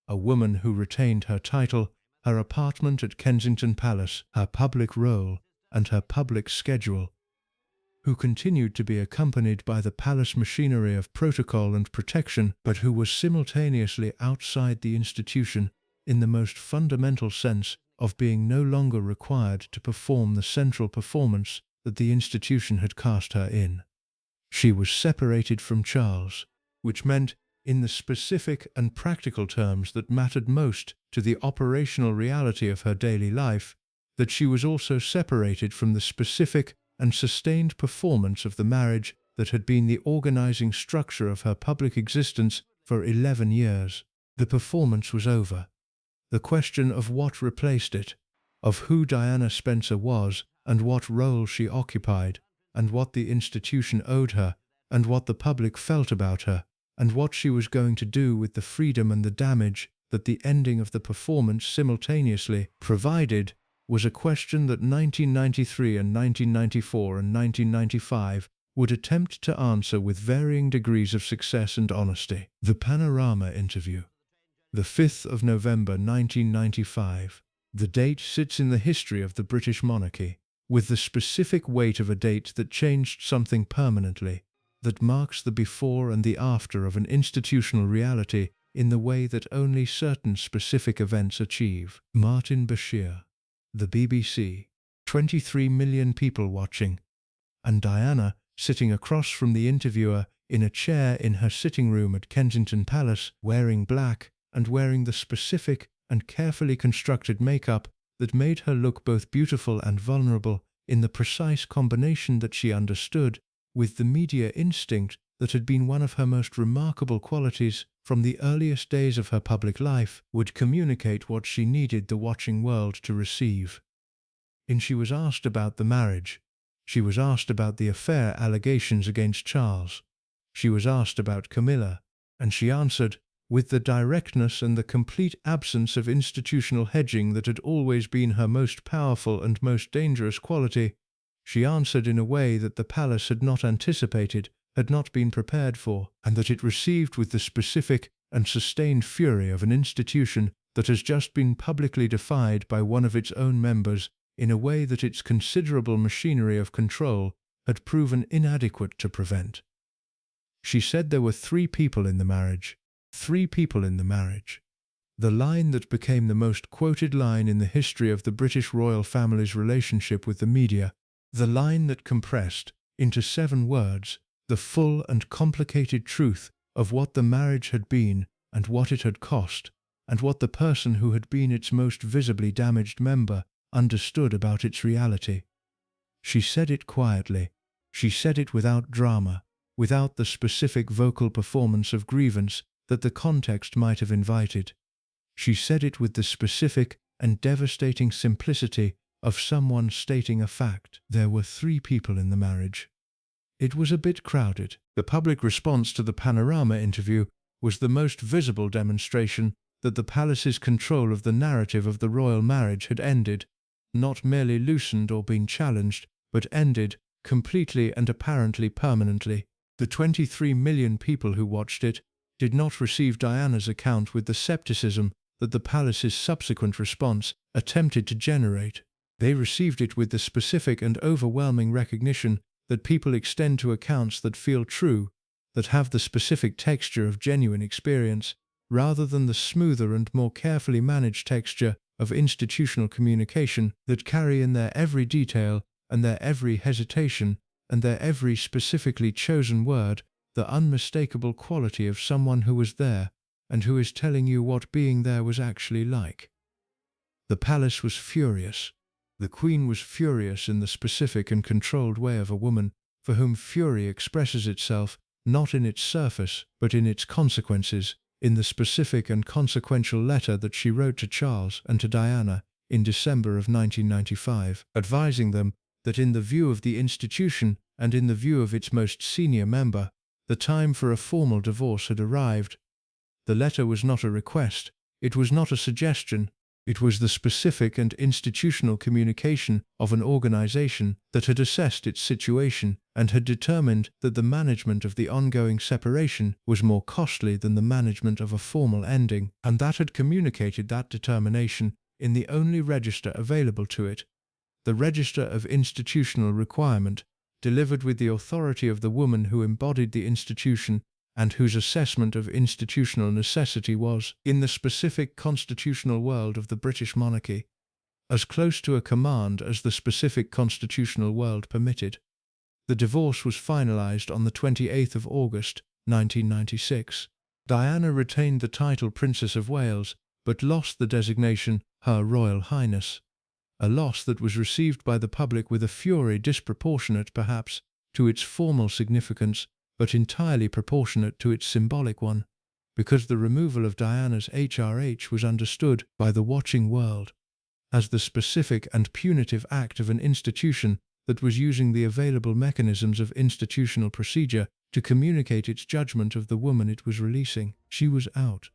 A woman who retained her title, her apartment at Kensington Palace, her public role, and her public schedule, who continued to be accompanied by the palace machinery of protocol and protection, but who was simultaneously outside the institution in the most fundamental sense of being no longer required to perform the central performance that the institution had cast her in. She was separated from Charles, which meant, in the specific and practical terms that mattered most to the operational reality of her daily life, that she was also separated from the specific and sustained performance of the marriage that had been the organizing structure of her public existence for 11 years. The performance was over. The question of what replaced it, of who Diana Spencer was, and what role she occupied, and what the institution owed her, and what the public felt about her, and what she was going to do with the freedom and the damage that the ending of the performance simultaneously provided, was a question that 1993 and 1994 and 1995 would attempt to answer with varying degrees of success and honesty. The Panorama interview. The 5th of November 1995. The date sits in the history of the British monarchy, with the specific weight of a date that changed something permanently, that marks the before and the after of an institutional reality in the way that only certain specific events achieve. Martin Bashir. The BBC. 23 million people watching. And Diana, sitting across from the interviewer in a chair in her sitting room at Kensington Palace, wearing black and wearing the specific and carefully constructed makeup that made her look both beautiful and vulnerable in the precise combination that she understood, with the media instinct that had been one of her most remarkable qualities from the earliest days of her public life, would communicate what she needed the watching world to receive. She was asked about the marriage. She was asked about the affair allegations against Charles. She was asked about Camilla, and she answered, with the directness and the complete absence of institutional hedging that had always been her most powerful and most dangerous quality. She answered in a way that the palace had not anticipated, had not been prepared for, and that it received with the specific and sustained fury of an institution that has just been publicly defied by one of its own members in a way that its considerable machinery of control had proven inadequate to prevent. She said there were 3 people in the marriage. 3 people in the marriage. The line that became the most quoted line in the history of the British royal family's relationship with the media. The line that compressed, into 7 words, the full and complicated truth of what the marriage had been and what it had cost, and what the person who had been its most visibly damaged member understood about its reality. She said it quietly. She said it without drama, without the specific vocal performance of grievance that the context might have invited. She said it with the specific and devastating simplicity of someone stating a fact. There were 3 people in the marriage. It was a bit crowded. The public response to the Panorama interview was the most visible demonstration that the palace's control of the narrative of the royal marriage had ended, not merely loosened or been challenged, but ended, completely and apparently permanently. The 23 million people who watched it did not receive Diana's account with the skepticism that the palace's subsequent response attempted to generate. They received it with the specific and overwhelming recognition that people extend to accounts that feel true, that have the specific texture of genuine experience, rather than the smoother and more carefully managed texture of institutional communication that carry in their every detail and their every hesitation and their every specifically chosen word the unmistakable quality of someone who was there and who is telling you what being there was actually like. The palace was furious. The Queen was furious in the specific and controlled way of a woman for whom fury expresses itself not in its surface but in its consequences, in the specific and consequential letter that she wrote to Charles and to Diana in December of 1995, advising them that in the view of the institution and in the view of its most senior member, the time for a formal divorce had arrived. The letter was not a request, it was not a suggestion, it was the specific and institutional communication of an organization that had assessed its situation and had determined that the management of the ongoing separation was more costly than the management of a formal ending, and that had communicated that determination in the only register available to it, the Register of Institutional Requirement, delivered with the authority of the woman who embodied the institution and whose assessment of institutional necessity was, in the specific constitutional world of the British monarchy, as close to a command as the specific constitutional world permitted. The divorce was finalized on the 28th of August, 1996. Diana retained the title Princess of Wales, but lost the designation Her Royal Highness, a loss that was received by the public with a fury disproportionate, perhaps, to its formal significance, but entirely proportionate to its symbolic one, because the removal of Diana's HRH was understood by the watching world as the specific and punitive act of an institution that was using the available mechanisms of institutional procedure to communicate its judgment of the woman it was releasing. She was out.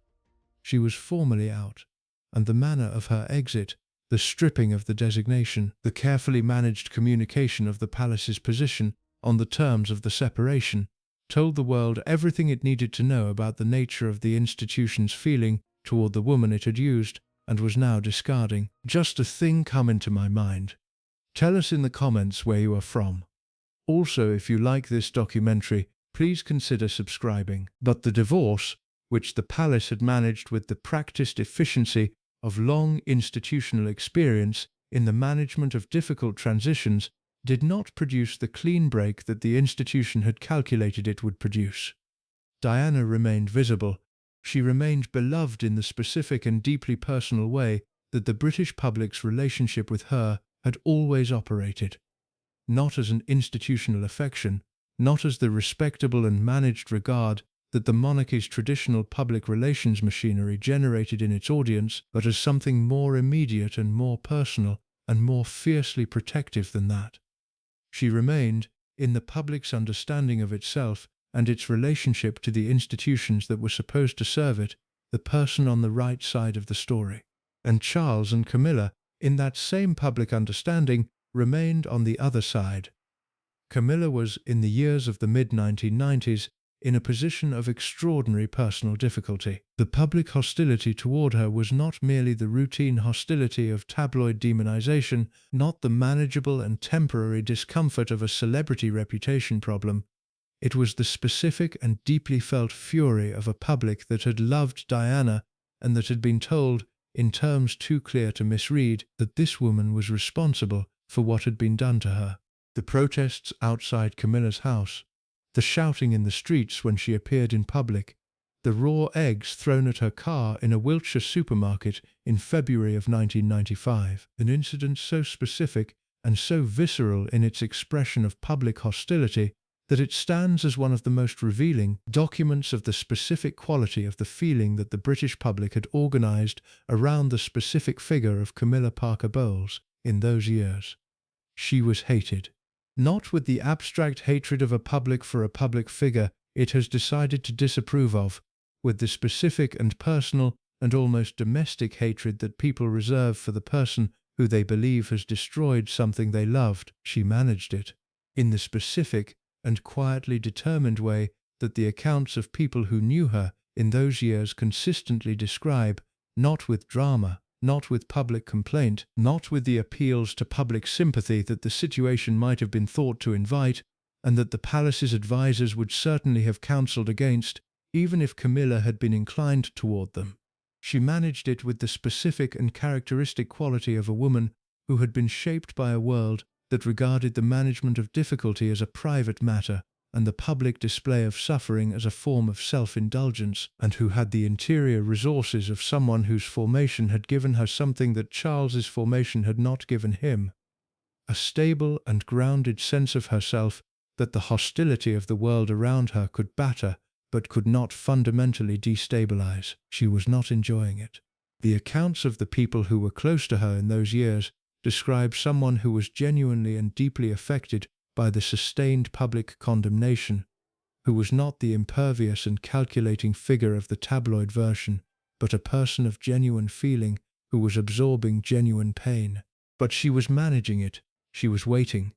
She was formally out, and the manner of her exit, the stripping of the designation, the carefully managed communication of the palace's position on the terms of the separation, told the world everything it needed to know about the nature of the institution's feeling toward the woman it had used and was now discarding. Just a thing come into my mind. Tell us in the comments where you are from. Also, if you like this documentary, please consider subscribing. But the divorce, which the palace had managed with the practiced efficiency of long institutional experience in the management of difficult transitions, did not produce the clean break that the institution had calculated it would produce. Diana remained visible. She remained beloved in the specific and deeply personal way that the British public's relationship with her had always operated. Not as an institutional affection, not as the respectable and managed regard that the monarchy's traditional public relations machinery generated in its audience, but as something more immediate and more personal and more fiercely protective than that. She remained, in the public's understanding of itself and its relationship to the institutions that were supposed to serve it, the person on the right side of the story. And Charles and Camilla, in that same public understanding, remained on the other side. Camilla was, in the years of the mid-1990s, in a position of extraordinary personal difficulty. The public hostility toward her was not merely the routine hostility of tabloid demonization, not the manageable and temporary discomfort of a celebrity reputation problem. It was the specific and deeply felt fury of a public that had loved Diana and that had been told, in terms too clear to misread, that this woman was responsible for what had been done to her. The protests outside Camilla's house, the shouting in the streets when she appeared in public, the raw eggs thrown at her car in a Wiltshire supermarket in February of 1995, an incident so specific and so visceral in its expression of public hostility that it stands as one of the most revealing documents of the specific quality of the feeling that the British public had organised around the specific figure of Camilla Parker Bowles in those years. She was hated, not with the abstract hatred of a public for a public figure it has decided to disapprove of, with the specific and personal and almost domestic hatred that people reserve for the person who they believe has destroyed something they loved. She managed it in the specific and quietly determined way that the accounts of people who knew her in those years consistently describe, not with drama, not with public complaint, not with the appeals to public sympathy that the situation might have been thought to invite, and that the palace's advisers would certainly have counselled against, even if Camilla had been inclined toward them. She managed it with the specific and characteristic quality of a woman who had been shaped by a world that regarded the management of difficulty as a private matter and the public display of suffering as a form of self-indulgence, and who had the interior resources of someone whose formation had given her something that Charles's formation had not given him, a stable and grounded sense of herself that the hostility of the world around her could batter but could not fundamentally destabilize. She was not enjoying it. The accounts of the people who were close to her in those years describe someone who was genuinely and deeply affected by the sustained public condemnation, who was not the impervious and calculating figure of the tabloid version, but a person of genuine feeling who was absorbing genuine pain. But she was managing it, she was waiting,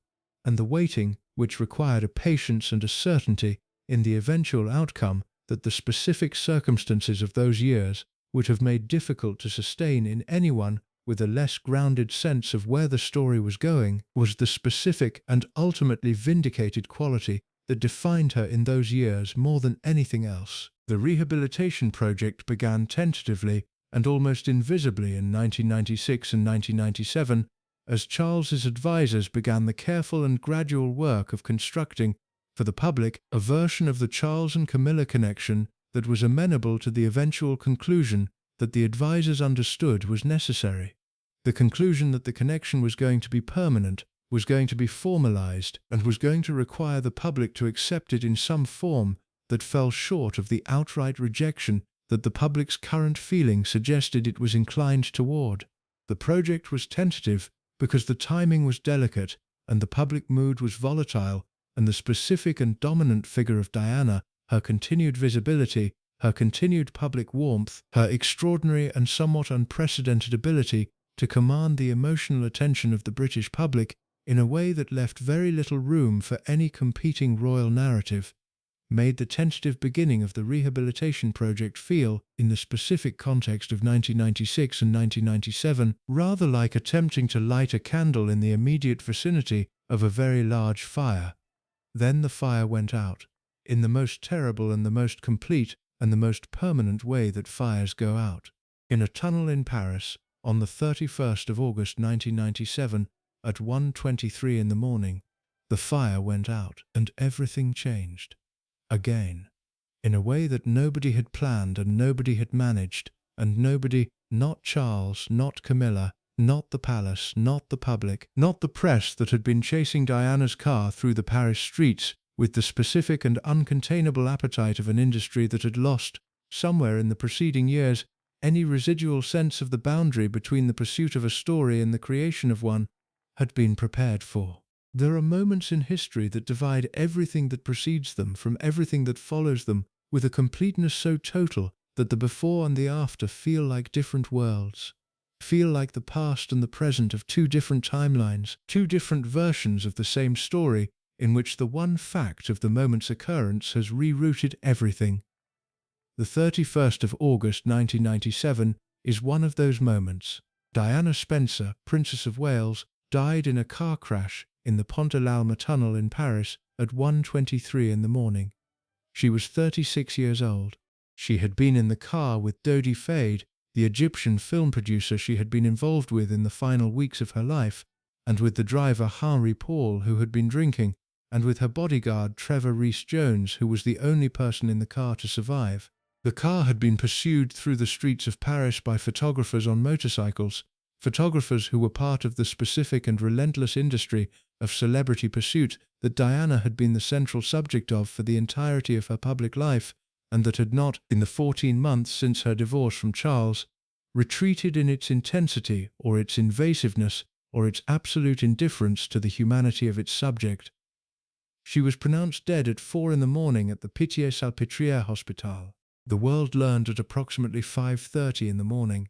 and the waiting, which required a patience and a certainty in the eventual outcome that the specific circumstances of those years would have made difficult to sustain in anyone with a less grounded sense of where the story was going, was the specific and ultimately vindicated quality that defined her in those years more than anything else. The rehabilitation project began tentatively and almost invisibly in 1996 and 1997, as Charles's advisers began the careful and gradual work of constructing, for the public, a version of the Charles and Camilla connection that was amenable to the eventual conclusion that the advisers understood was necessary. The conclusion that the connection was going to be permanent, was going to be formalized, and was going to require the public to accept it in some form that fell short of the outright rejection that the public's current feeling suggested it was inclined toward. The project was tentative because the timing was delicate and the public mood was volatile, and the specific and dominant figure of Diana, her continued visibility, her continued public warmth, her extraordinary and somewhat unprecedented ability to command the emotional attention of the British public in a way that left very little room for any competing royal narrative, made the tentative beginning of the rehabilitation project feel, in the specific context of 1996 and 1997, rather like attempting to light a candle in the immediate vicinity of a very large fire. Then the fire went out, in the most terrible and the most complete and the most permanent way that fires go out. In a tunnel in Paris, on the 31st of August 1997, at 1:23 in the morning, the fire went out, and everything changed. Again. In a way that nobody had planned and nobody had managed, and nobody, not Charles, not Camilla, not the palace, not the public, not the press that had been chasing Diana's car through the Paris streets with the specific and uncontainable appetite of an industry that had lost, somewhere in the preceding years, any residual sense of the boundary between the pursuit of a story and the creation of one, had been prepared for. There are moments in history that divide everything that precedes them from everything that follows them with a completeness so total that the before and the after feel like different worlds, feel like the past and the present of two different timelines, two different versions of the same story, in which the one fact of the moment's occurrence has rerouted everything. The 31st of August 1997 is one of those moments. Diana Spencer, Princess of Wales, died in a car crash in the Pont de l'Alma tunnel in Paris at 1:23 in the morning. She was 36 years old. She had been in the car with Dodi Fade, the Egyptian film producer she had been involved with in the final weeks of her life, and with the driver Henry Paul, who had been drinking, and with her bodyguard Trevor Rees-Jones, who was the only person in the car to survive. The car had been pursued through the streets of Paris by photographers on motorcycles, photographers who were part of the specific and relentless industry of celebrity pursuit that Diana had been the central subject of for the entirety of her public life, and that had not, in the 14 months since her divorce from Charles, retreated in its intensity or its invasiveness or its absolute indifference to the humanity of its subject. She was pronounced dead at 4 in the morning at the Pitié-Salpêtrière Hospital. The world learned at approximately 5:30 in the morning,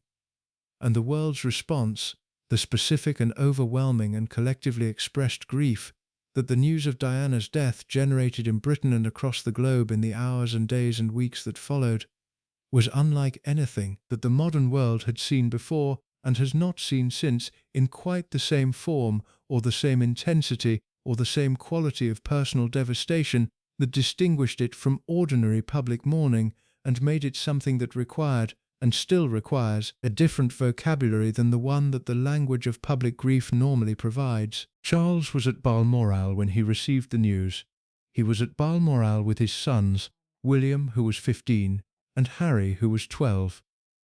and the world's response, the specific and overwhelming and collectively expressed grief that the news of Diana's death generated in Britain and across the globe in the hours and days and weeks that followed, was unlike anything that the modern world had seen before and has not seen since in quite the same form or the same intensity or the same quality of personal devastation that distinguished it from ordinary public mourning and made it something that required, and still requires, a different vocabulary than the one that the language of public grief normally provides. Charles was at Balmoral when he received the news. He was at Balmoral with his sons, William, who was 15, and Harry, who was 12,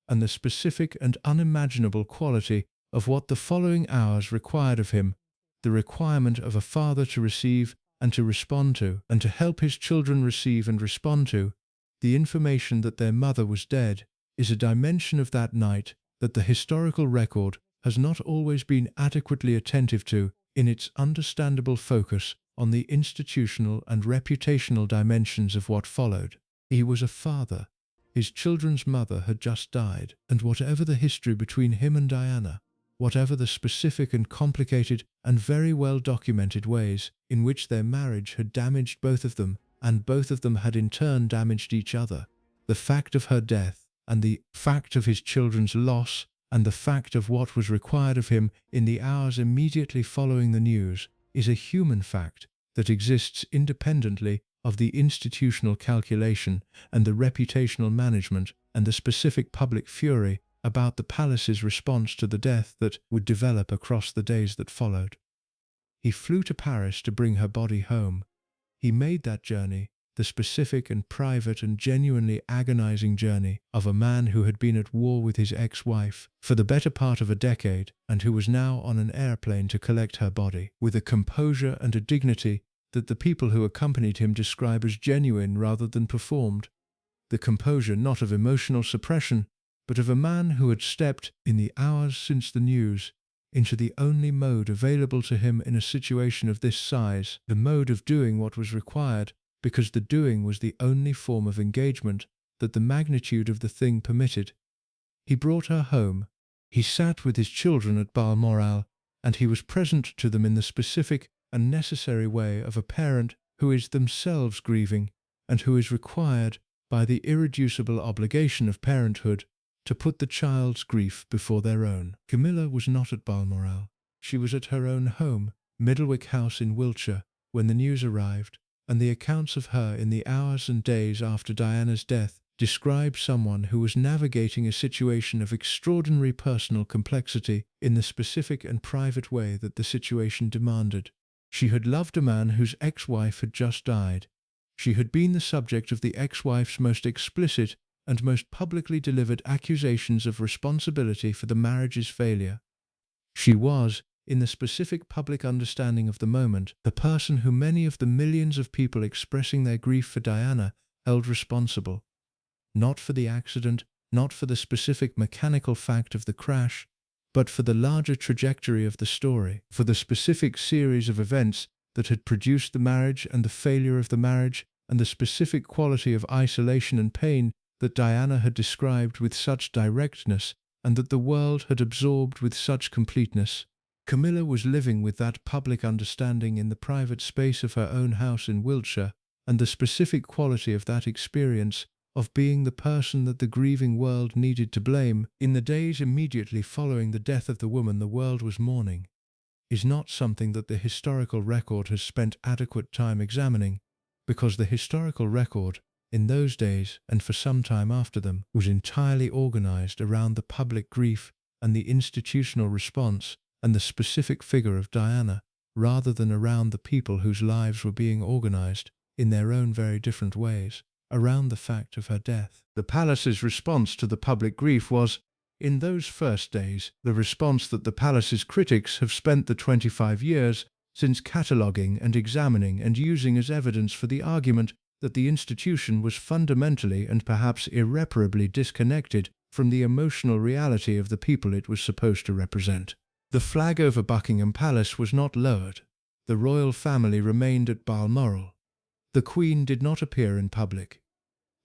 and the specific and unimaginable quality of what the following hours required of him, the requirement of a father to receive and to respond to, and to help his children receive and respond to, the information that their mother was dead, is a dimension of that night that the historical record has not always been adequately attentive to in its understandable focus on the institutional and reputational dimensions of what followed. He was a father. His children's mother had just died, and whatever the history between him and Diana, whatever the specific and complicated and very well documented ways in which their marriage had damaged both of them, and both of them had in turn damaged each other, the fact of her death, and the fact of his children's loss, and the fact of what was required of him in the hours immediately following the news, is a human fact that exists independently of the institutional calculation and the reputational management and the specific public fury about the palace's response to the death that would develop across the days that followed. He flew to Paris to bring her body home. He made that journey, the specific and private and genuinely agonizing journey of a man who had been at war with his ex-wife for the better part of a decade and who was now on an airplane to collect her body, with a composure and a dignity that the people who accompanied him describe as genuine rather than performed. The composure not of emotional suppression, but of a man who had stepped, in the hours since the news, into the only mode available to him in a situation of this size, the mode of doing what was required, because the doing was the only form of engagement that the magnitude of the thing permitted. He brought her home. He sat with his children at Balmoral, and he was present to them in the specific and necessary way of a parent who is themselves grieving, and who is required, by the irreducible obligation of parenthood, to put the child's grief before their own. Camilla was not at Balmoral. She was at her own home, Middlewick House in Wiltshire, when the news arrived, and the accounts of her in the hours and days after Diana's death describe someone who was navigating a situation of extraordinary personal complexity in the specific and private way that the situation demanded. She had loved a man whose ex-wife had just died. She had been the subject of the ex-wife's most explicit and most publicly delivered accusations of responsibility for the marriage's failure. She was, in the specific public understanding of the moment, the person who many of the millions of people expressing their grief for Diana held responsible. Not for the accident, not for the specific mechanical fact of the crash, but for the larger trajectory of the story, for the specific series of events that had produced the marriage and the failure of the marriage, and the specific quality of isolation and pain that Diana had described with such directness and that the world had absorbed with such completeness. Camilla was living with that public understanding in the private space of her own house in Wiltshire, and the specific quality of that experience of being the person that the grieving world needed to blame in the days immediately following the death of the woman the world was mourning. is not something that the historical record has spent adequate time examining, because the historical record, in those days and for some time after them, was entirely organized around the public grief and the institutional response and the specific figure of Diana, rather than around the people whose lives were being organized, in their own very different ways, around the fact of her death. The palace's response to the public grief was, in those first days, the response that the palace's critics have spent the 25 years since cataloguing and examining and using as evidence for the argument that the institution was fundamentally and perhaps irreparably disconnected from the emotional reality of the people it was supposed to represent. The flag over Buckingham Palace was not lowered. The royal family remained at Balmoral. The Queen did not appear in public.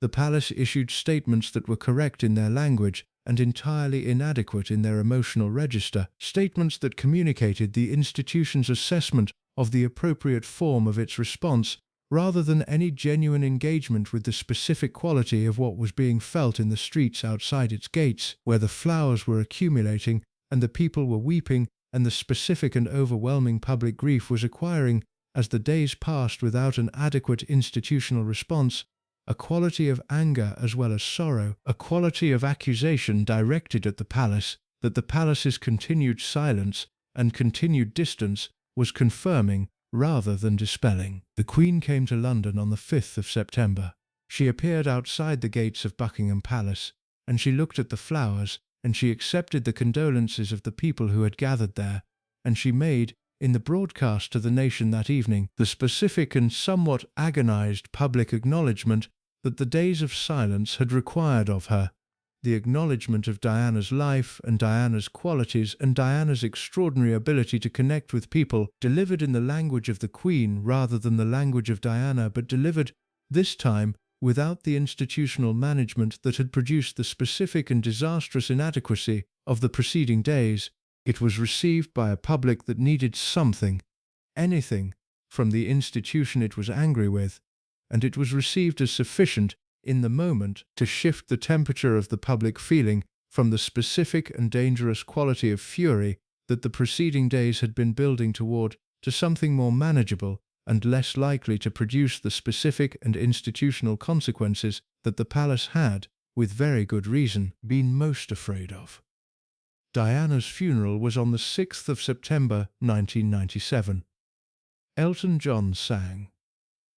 The palace issued statements that were correct in their language and entirely inadequate in their emotional register, statements that communicated the institution's assessment of the appropriate form of its response, rather than any genuine engagement with the specific quality of what was being felt in the streets outside its gates, where the flowers were accumulating and the people were weeping, and the specific and overwhelming public grief was acquiring, as the days passed without an adequate institutional response, a quality of anger as well as sorrow, a quality of accusation directed at the palace, that the palace's continued silence and continued distance was confirming rather than dispelling. The Queen came to London on the 5th of September. She appeared outside the gates of Buckingham Palace, and she looked at the flowers, and she accepted the condolences of the people who had gathered there, and she made, in the broadcast to the nation that evening, the specific and somewhat agonized public acknowledgement that the days of silence had required of her, the acknowledgement of Diana's life and Diana's qualities and Diana's extraordinary ability to connect with people, delivered in the language of the Queen rather than the language of Diana, but delivered, this time, without the institutional management that had produced the specific and disastrous inadequacy of the preceding days. It was received by a public that needed something, anything, from the institution it was angry with, and it was received as sufficient in the moment to shift the temperature of the public feeling from the specific and dangerous quality of fury that the preceding days had been building toward to something more manageable and less likely to produce the specific and institutional consequences that the palace had, with very good reason, been most afraid of. Diana's funeral was on the 6th of September 1997. Elton John sang.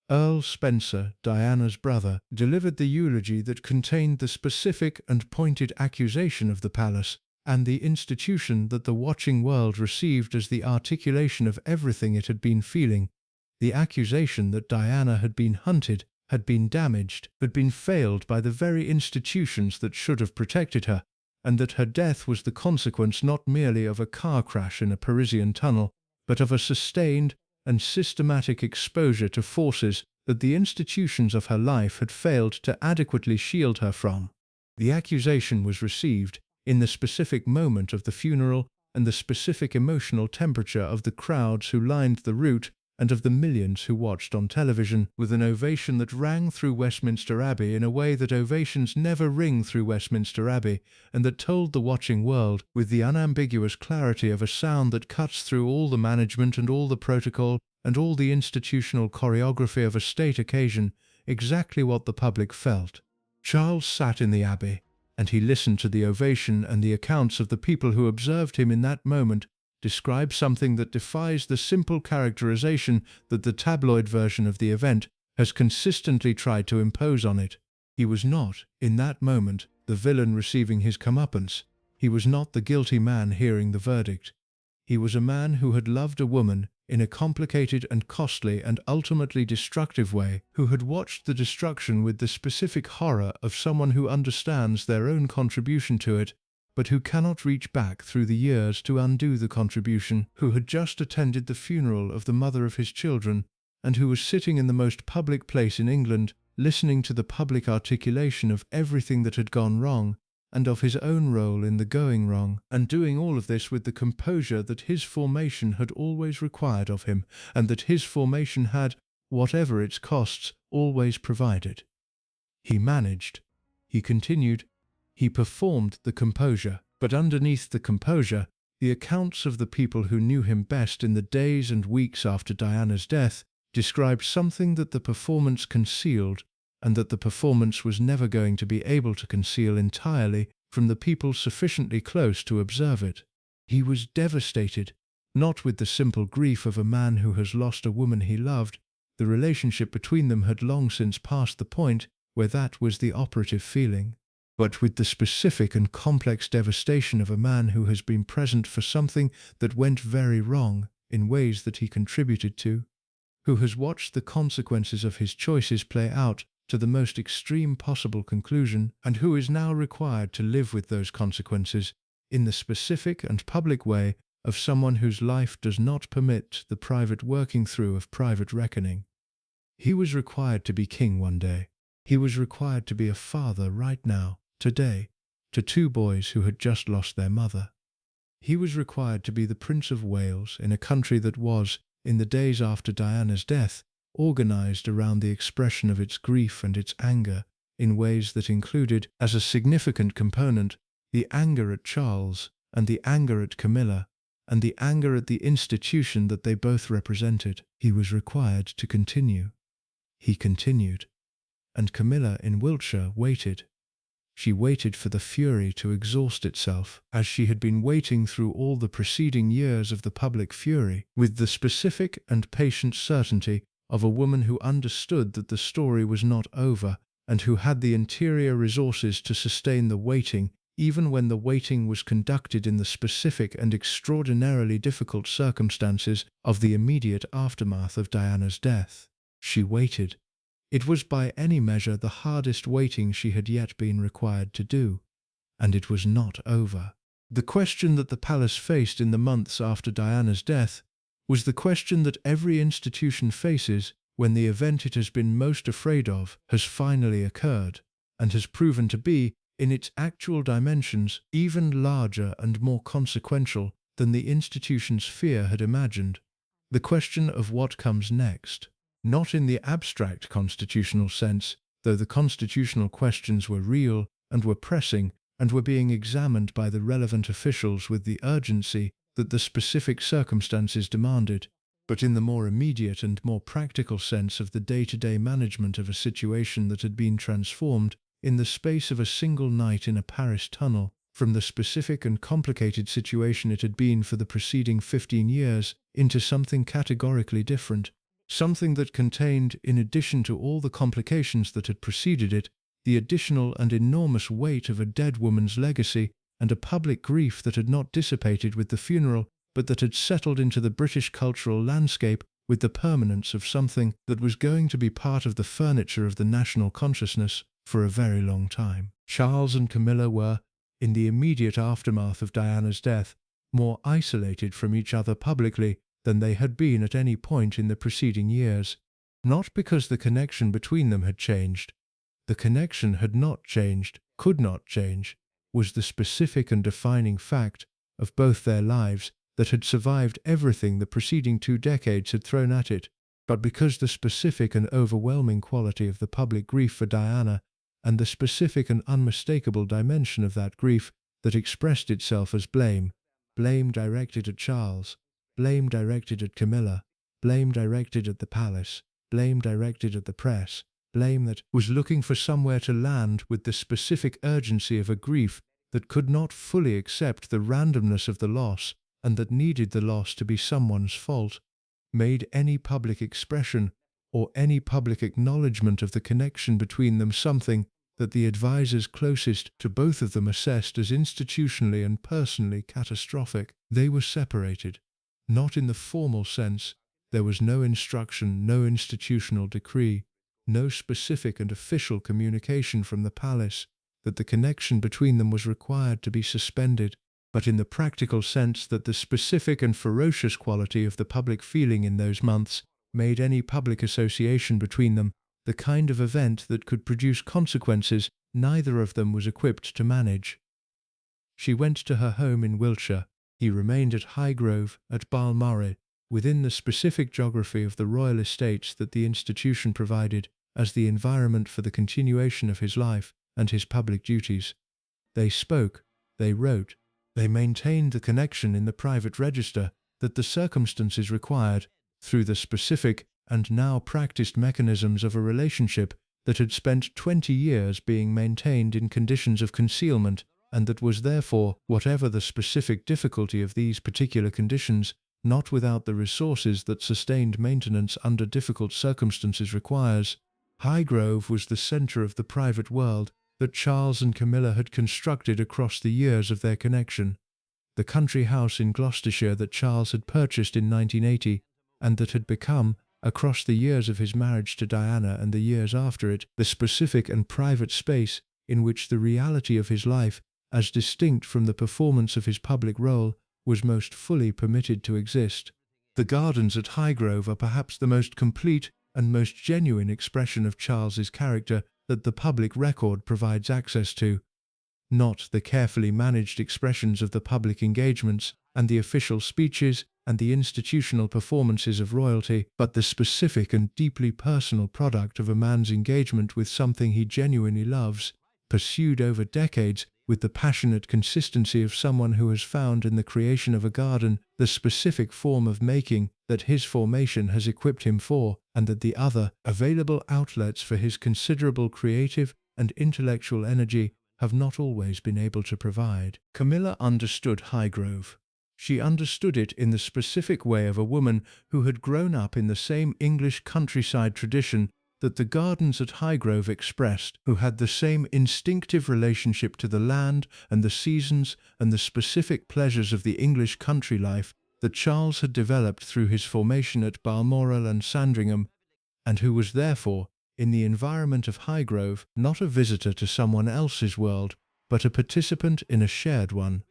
Earl Spencer, Diana's brother, delivered the eulogy that contained the specific and pointed accusation of the palace and the institution that the watching world received as the articulation of everything it had been feeling, the accusation that Diana had been hunted, had been damaged, had been failed by the very institutions that should have protected her, and that her death was the consequence not merely of a car crash in a Parisian tunnel, but of a sustained and systematic exposure to forces that the institutions of her life had failed to adequately shield her from. The accusation was received in the specific moment of the funeral and the specific emotional temperature of the crowds who lined the route and of the millions who watched on television, with an ovation that rang through Westminster Abbey in a way that ovations never ring through Westminster Abbey, and that told the watching world, with the unambiguous clarity of a sound that cuts through all the management and all the protocol and all the institutional choreography of a state occasion, exactly what the public felt. Charles sat in the Abbey, and he listened to the ovation, and the accounts of the people who observed him in that moment describe something that defies the simple characterization that the tabloid version of the event has consistently tried to impose on it. He was not, in that moment, the villain receiving his comeuppance. He was not the guilty man hearing the verdict. He was a man who had loved a woman in a complicated and costly and ultimately destructive way, who had watched the destruction with the specific horror of someone who understands their own contribution to it, but who cannot reach back through the years to undo the contribution, who had just attended the funeral of the mother of his children, and who was sitting in the most public place in England, listening to the public articulation of everything that had gone wrong, and of his own role in the going wrong, and doing all of this with the composure that his formation had always required of him, and that his formation had, whatever its costs, always provided. He managed. He continued. He performed the composure, but underneath the composure The accounts of the people who knew him best in the days and weeks after Diana's death described something that the performance concealed, and that the performance was never going to be able to conceal entirely from the people sufficiently close to observe it. He was devastated, not with the simple grief of a man who has lost a woman he loved. The relationship between them had long since passed the point where that was the operative feeling, but with the specific and complex devastation of a man who has been present for something that went very wrong in ways that he contributed to, who has watched the consequences of his choices play out to the most extreme possible conclusion, and who is now required to live with those consequences in the specific and public way of someone whose life does not permit the private working through of private reckoning. He was required to be king one day. He was required to be a father right now, today, to two boys who had just lost their mother. He was required to be the Prince of Wales in a country that was, in the days after Diana's death, organized around the expression of its grief and its anger in ways that included, as a significant component, the anger at Charles and the anger at Camilla and the anger at the institution that they both represented. He was required to continue. He continued. And Camilla in Wiltshire waited. She waited for the fury to exhaust itself, as she had been waiting through all the preceding years of the public fury, with the specific and patient certainty of a woman who understood that the story was not over and who had the interior resources to sustain the waiting, even when the waiting was conducted in the specific and extraordinarily difficult circumstances of the immediate aftermath of Diana's death. She waited. It was by any measure the hardest waiting she had yet been required to do, and it was not over. The question that the palace faced in the months after Diana's death was the question that every institution faces when the event it has been most afraid of has finally occurred, and has proven to be, in its actual dimensions, even larger and more consequential than the institution's fear had imagined. The question of what comes next. Not in the abstract constitutional sense, though the constitutional questions were real and were pressing and were being examined by the relevant officials with the urgency that the specific circumstances demanded, but in the more immediate and more practical sense of the day-to-day management of a situation that had been transformed, in the space of a single night in a Paris tunnel, from the specific and complicated situation it had been for the preceding 15 years into something categorically different. Something that contained, in addition to all the complications that had preceded it, the additional and enormous weight of a dead woman's legacy and a public grief that had not dissipated with the funeral, but that had settled into the British cultural landscape with the permanence of something that was going to be part of the furniture of the national consciousness for a very long time. Charles and Camilla were, in the immediate aftermath of Diana's death, more isolated from each other publicly than they had been at any point in the preceding years, not because the connection between them had changed. The connection had not changed, could not change, was the specific and defining fact of both their lives that had survived everything the preceding 2 decades had thrown at it, but because the specific and overwhelming quality of the public grief for Diana, and the specific and unmistakable dimension of that grief that expressed itself as blame directed at Charles, blame directed at Camilla, blame directed at the palace, blame directed at the press, blame that was looking for somewhere to land with the specific urgency of a grief that could not fully accept the randomness of the loss and that needed the loss to be someone's fault, made any public expression or any public acknowledgement of the connection between them something that the advisers closest to both of them assessed as institutionally and personally catastrophic. They were separated. Not in the formal sense. There was no instruction, no institutional decree, no specific and official communication from the palace that the connection between them was required to be suspended, but in the practical sense that the specific and ferocious quality of the public feeling in those months made any public association between them the kind of event that could produce consequences neither of them was equipped to manage. She went to her home in Wiltshire. He remained at Highgrove, at Balmoral, within the specific geography of the royal estates that the institution provided as the environment for the continuation of his life and his public duties. They spoke, they wrote, They maintained the connection in the private register that the circumstances required through the specific and now practiced mechanisms of a relationship that had spent 20 years being maintained in conditions of concealment, and that was therefore, whatever the specific difficulty of these particular conditions, not without the resources that sustained maintenance under difficult circumstances requires. Highgrove was the centre of the private world that Charles and Camilla had constructed across the years of their connection. The country house in Gloucestershire that Charles had purchased in 1980, and that had become, across the years of his marriage to Diana and the years after it, the specific and private space in which the reality of his life, as distinct from the performance of his public role, was most fully permitted to exist. The gardens at Highgrove are perhaps the most complete and most genuine expression of Charles's character that the public record provides access to. Not the carefully managed expressions of the public engagements and the official speeches and the institutional performances of royalty, but the specific and deeply personal product of a man's engagement with something he genuinely loves, pursued over decades with the passionate consistency of someone who has found in the creation of a garden the specific form of making that his formation has equipped him for, and that the other available outlets for his considerable creative and intellectual energy have not always been able to provide. Camilla understood Highgrove. She understood it in the specific way of a woman who had grown up in the same English countryside tradition that the gardens at Highgrove expressed, who had the same instinctive relationship to the land and the seasons and the specific pleasures of the English country life that Charles had developed through his formation at Balmoral and Sandringham, and who was therefore, in the environment of Highgrove, not a visitor to someone else's world, but a participant in a shared one.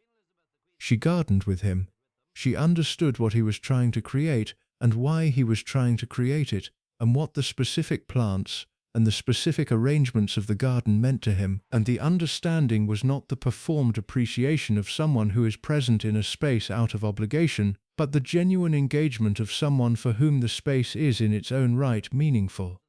She gardened with him. She understood what he was trying to create and why he was trying to create it, and what the specific plants and the specific arrangements of the garden meant to him, and the understanding was not the performed appreciation of someone who is present in a space out of obligation, but the genuine engagement of someone for whom the space is in its own right meaningful.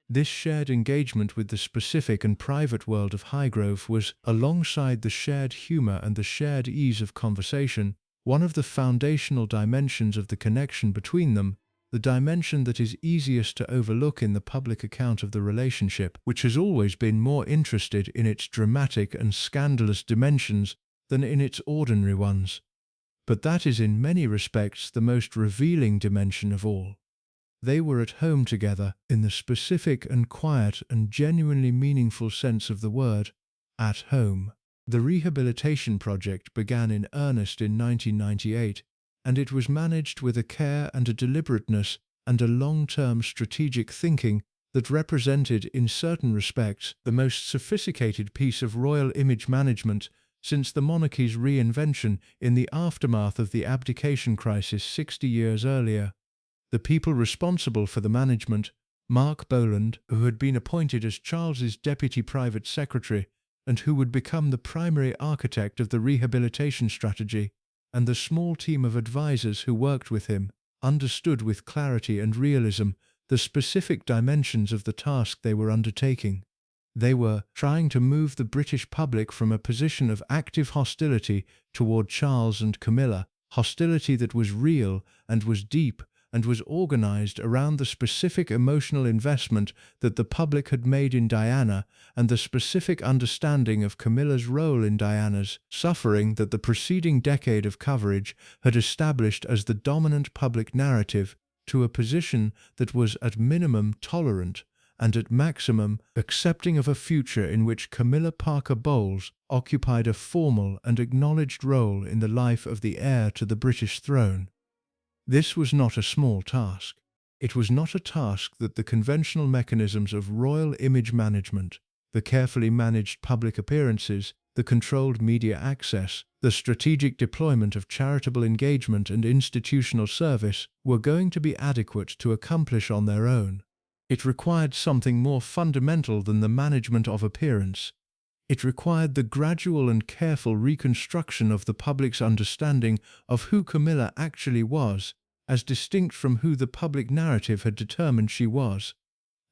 This shared engagement with the specific and private world of Highgrove was, alongside the shared humour and the shared ease of conversation, one of the foundational dimensions of the connection between them, the dimension that is easiest to overlook in the public account of the relationship, which has always been more interested in its dramatic and scandalous dimensions than in its ordinary ones. But that is in many respects the most revealing dimension of all. They were at home together, in the specific and quiet and genuinely meaningful sense of the word, at home. The rehabilitation project began in earnest in 1998, and it was managed with a care and a deliberateness and a long-term strategic thinking that represented, in certain respects, the most sophisticated piece of royal image management since the monarchy's reinvention in the aftermath of the abdication crisis 60 years earlier. The people responsible for the management, Mark Boland, who had been appointed as Charles's deputy private secretary and who would become the primary architect of the rehabilitation strategy, and the small team of advisers who worked with him, understood with clarity and realism the specific dimensions of the task they were undertaking. They were trying to move the British public from a position of active hostility toward Charles and Camilla, hostility that was real and was deep, and was organized around the specific emotional investment that the public had made in Diana and the specific understanding of Camilla's role in Diana's suffering that the preceding decade of coverage had established as the dominant public narrative, to a position that was at minimum tolerant and at maximum accepting of a future in which Camilla Parker Bowles occupied a formal and acknowledged role in the life of the heir to the British throne. This was not a small task. It was not a task that the conventional mechanisms of royal image management, the carefully managed public appearances, the controlled media access, the strategic deployment of charitable engagement and institutional service were going to be adequate to accomplish on their own. It required something more fundamental than the management of appearance. It required the gradual and careful reconstruction of the public's understanding of who Camilla actually was, as distinct from who the public narrative had determined she was,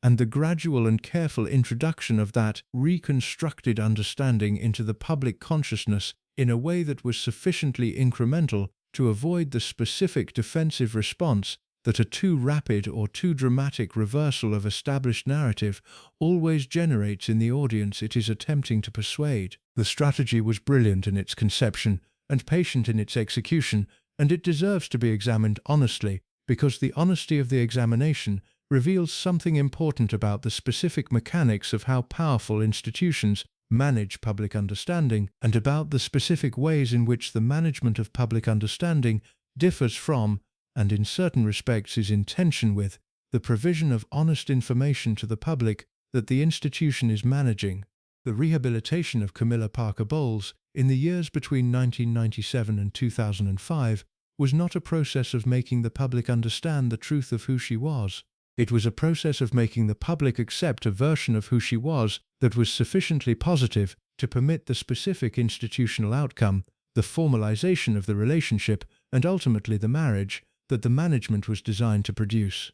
and the gradual and careful introduction of that reconstructed understanding into the public consciousness in a way that was sufficiently incremental to avoid the specific defensive response that a too rapid or too dramatic reversal of established narrative always generates in the audience it is attempting to persuade. The strategy was brilliant in its conception and patient in its execution, and it deserves to be examined honestly, because the honesty of the examination reveals something important about the specific mechanics of how powerful institutions manage public understanding, and about the specific ways in which the management of public understanding differs from, and in certain respects is in tension with, the provision of honest information to the public that the institution is managing. The rehabilitation of Camilla Parker Bowles in the years between 1997 and 2005 was not a process of making the public understand the truth of who she was. It was a process of making the public accept a version of who she was that was sufficiently positive to permit the specific institutional outcome, the formalization of the relationship, and ultimately the marriage, that the management was designed to produce.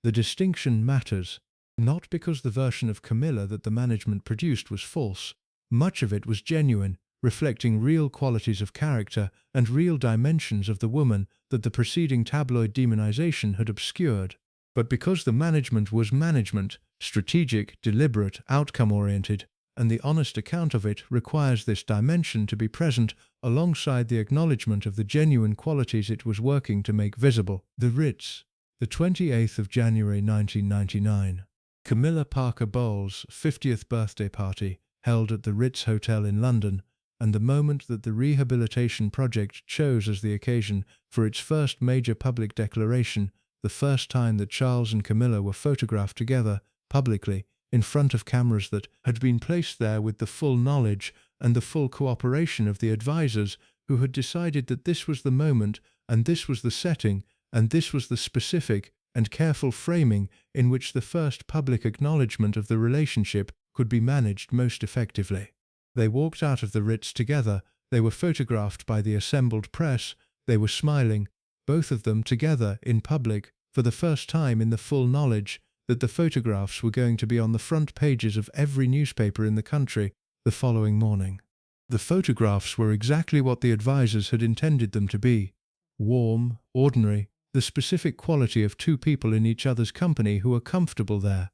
The distinction matters, not because the version of Camilla that the management produced was false. Much of it was genuine, reflecting real qualities of character and real dimensions of the woman that the preceding tabloid demonization had obscured. But because the management was management, strategic, deliberate, outcome-oriented, and the honest account of it requires this dimension to be present alongside the acknowledgement of the genuine qualities it was working to make visible. The Ritz, the 28th of January 1999. Camilla Parker Bowles' 50th birthday party held at the Ritz Hotel in London, and the moment that the rehabilitation project chose as the occasion for its first major public declaration, the first time that Charles and Camilla were photographed together, publicly, in front of cameras that had been placed there with the full knowledge and the full cooperation of the advisors who had decided that this was the moment, and this was the setting, and this was the specific and careful framing in which the first public acknowledgement of the relationship could be managed most effectively. They walked out of the Ritz together, they were photographed by the assembled press, they were smiling, both of them together in public, for the first time in the full knowledge that the photographs were going to be on the front pages of every newspaper in the country the following morning. The photographs were exactly what the advisors had intended them to be: warm, ordinary, the specific quality of two people in each other's company who are comfortable there.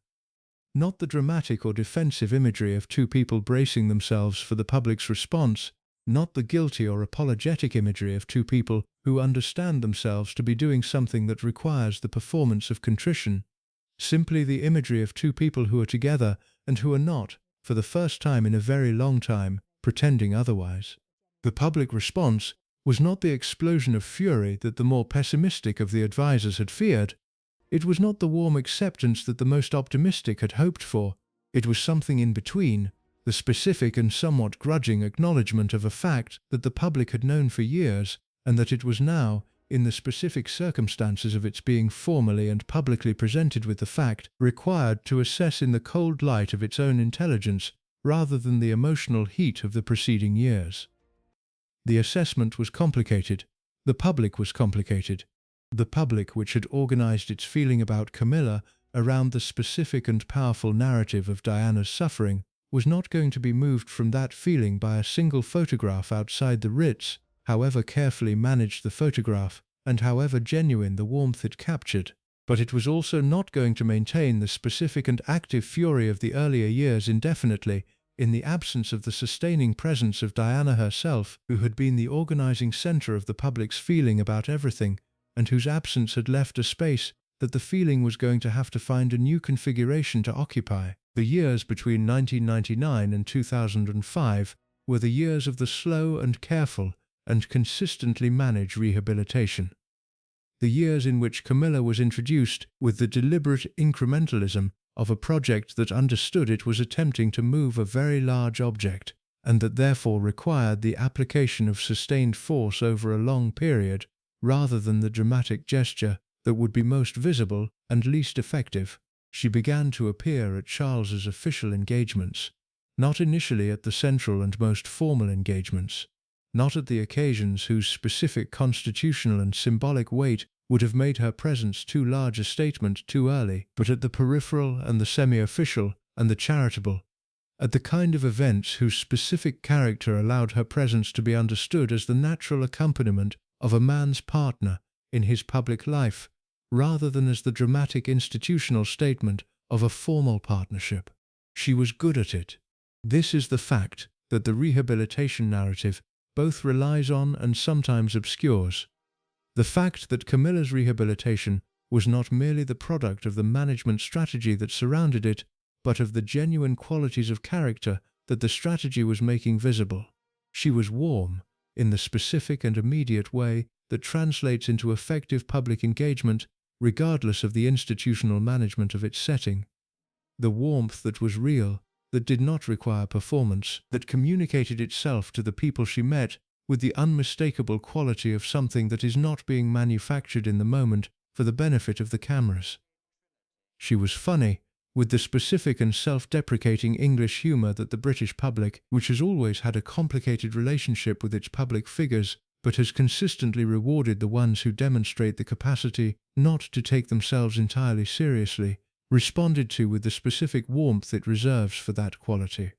Not the dramatic or defensive imagery of two people bracing themselves for the public's response, not the guilty or apologetic imagery of two people who understand themselves to be doing something that requires the performance of contrition. Simply the imagery of two people who are together and who are not, for the first time in a very long time, pretending otherwise. The public response was not the explosion of fury that the more pessimistic of the advisors had feared. It was not the warm acceptance that the most optimistic had hoped for. It was something in between, the specific and somewhat grudging acknowledgement of a fact that the public had known for years, and that it was now, in the specific circumstances of its being formally and publicly presented with the fact, required to assess in the cold light of its own intelligence, rather than the emotional heat of the preceding years. The assessment was complicated. The public was complicated. The public, which had organized its feeling about Camilla around the specific and powerful narrative of Diana's suffering, was not going to be moved from that feeling by a single photograph outside the Ritz, however carefully managed the photograph, and however genuine the warmth it captured. But it was also not going to maintain the specific and active fury of the earlier years indefinitely, in the absence of the sustaining presence of Diana herself, who had been the organizing center of the public's feeling about everything, and whose absence had left a space that the feeling was going to have to find a new configuration to occupy. The years between 1999 and 2005 were the years of the slow and careful and consistently managed rehabilitation. The years in which Camilla was introduced with the deliberate incrementalism of a project that understood it was attempting to move a very large object, and that therefore required the application of sustained force over a long period, rather than the dramatic gesture that would be most visible and least effective. She began to appear at Charles's official engagements, not initially at the central and most formal engagements, not at the occasions whose specific constitutional and symbolic weight would have made her presence too large a statement too early, but at the peripheral and the semi-official and the charitable. at the kind of events whose specific character allowed her presence to be understood as the natural accompaniment of a man's partner in his public life, rather than as the dramatic institutional statement of a formal partnership. She was good at it. This is the fact that the rehabilitation narrative both relies on and sometimes obscures. The fact that Camilla's rehabilitation was not merely the product of the management strategy that surrounded it, but of the genuine qualities of character that the strategy was making visible. She was warm, in the specific and immediate way that translates into effective public engagement, regardless of the institutional management of its setting. The warmth that was real, that did not require performance, that communicated itself to the people she met with the unmistakable quality of something that is not being manufactured in the moment for the benefit of the cameras. She was funny, with the specific and self-deprecating English humour that the British public, which has always had a complicated relationship with its public figures, but has consistently rewarded the ones who demonstrate the capacity not to take themselves entirely seriously, responded to with the specific warmth it reserves for that quality.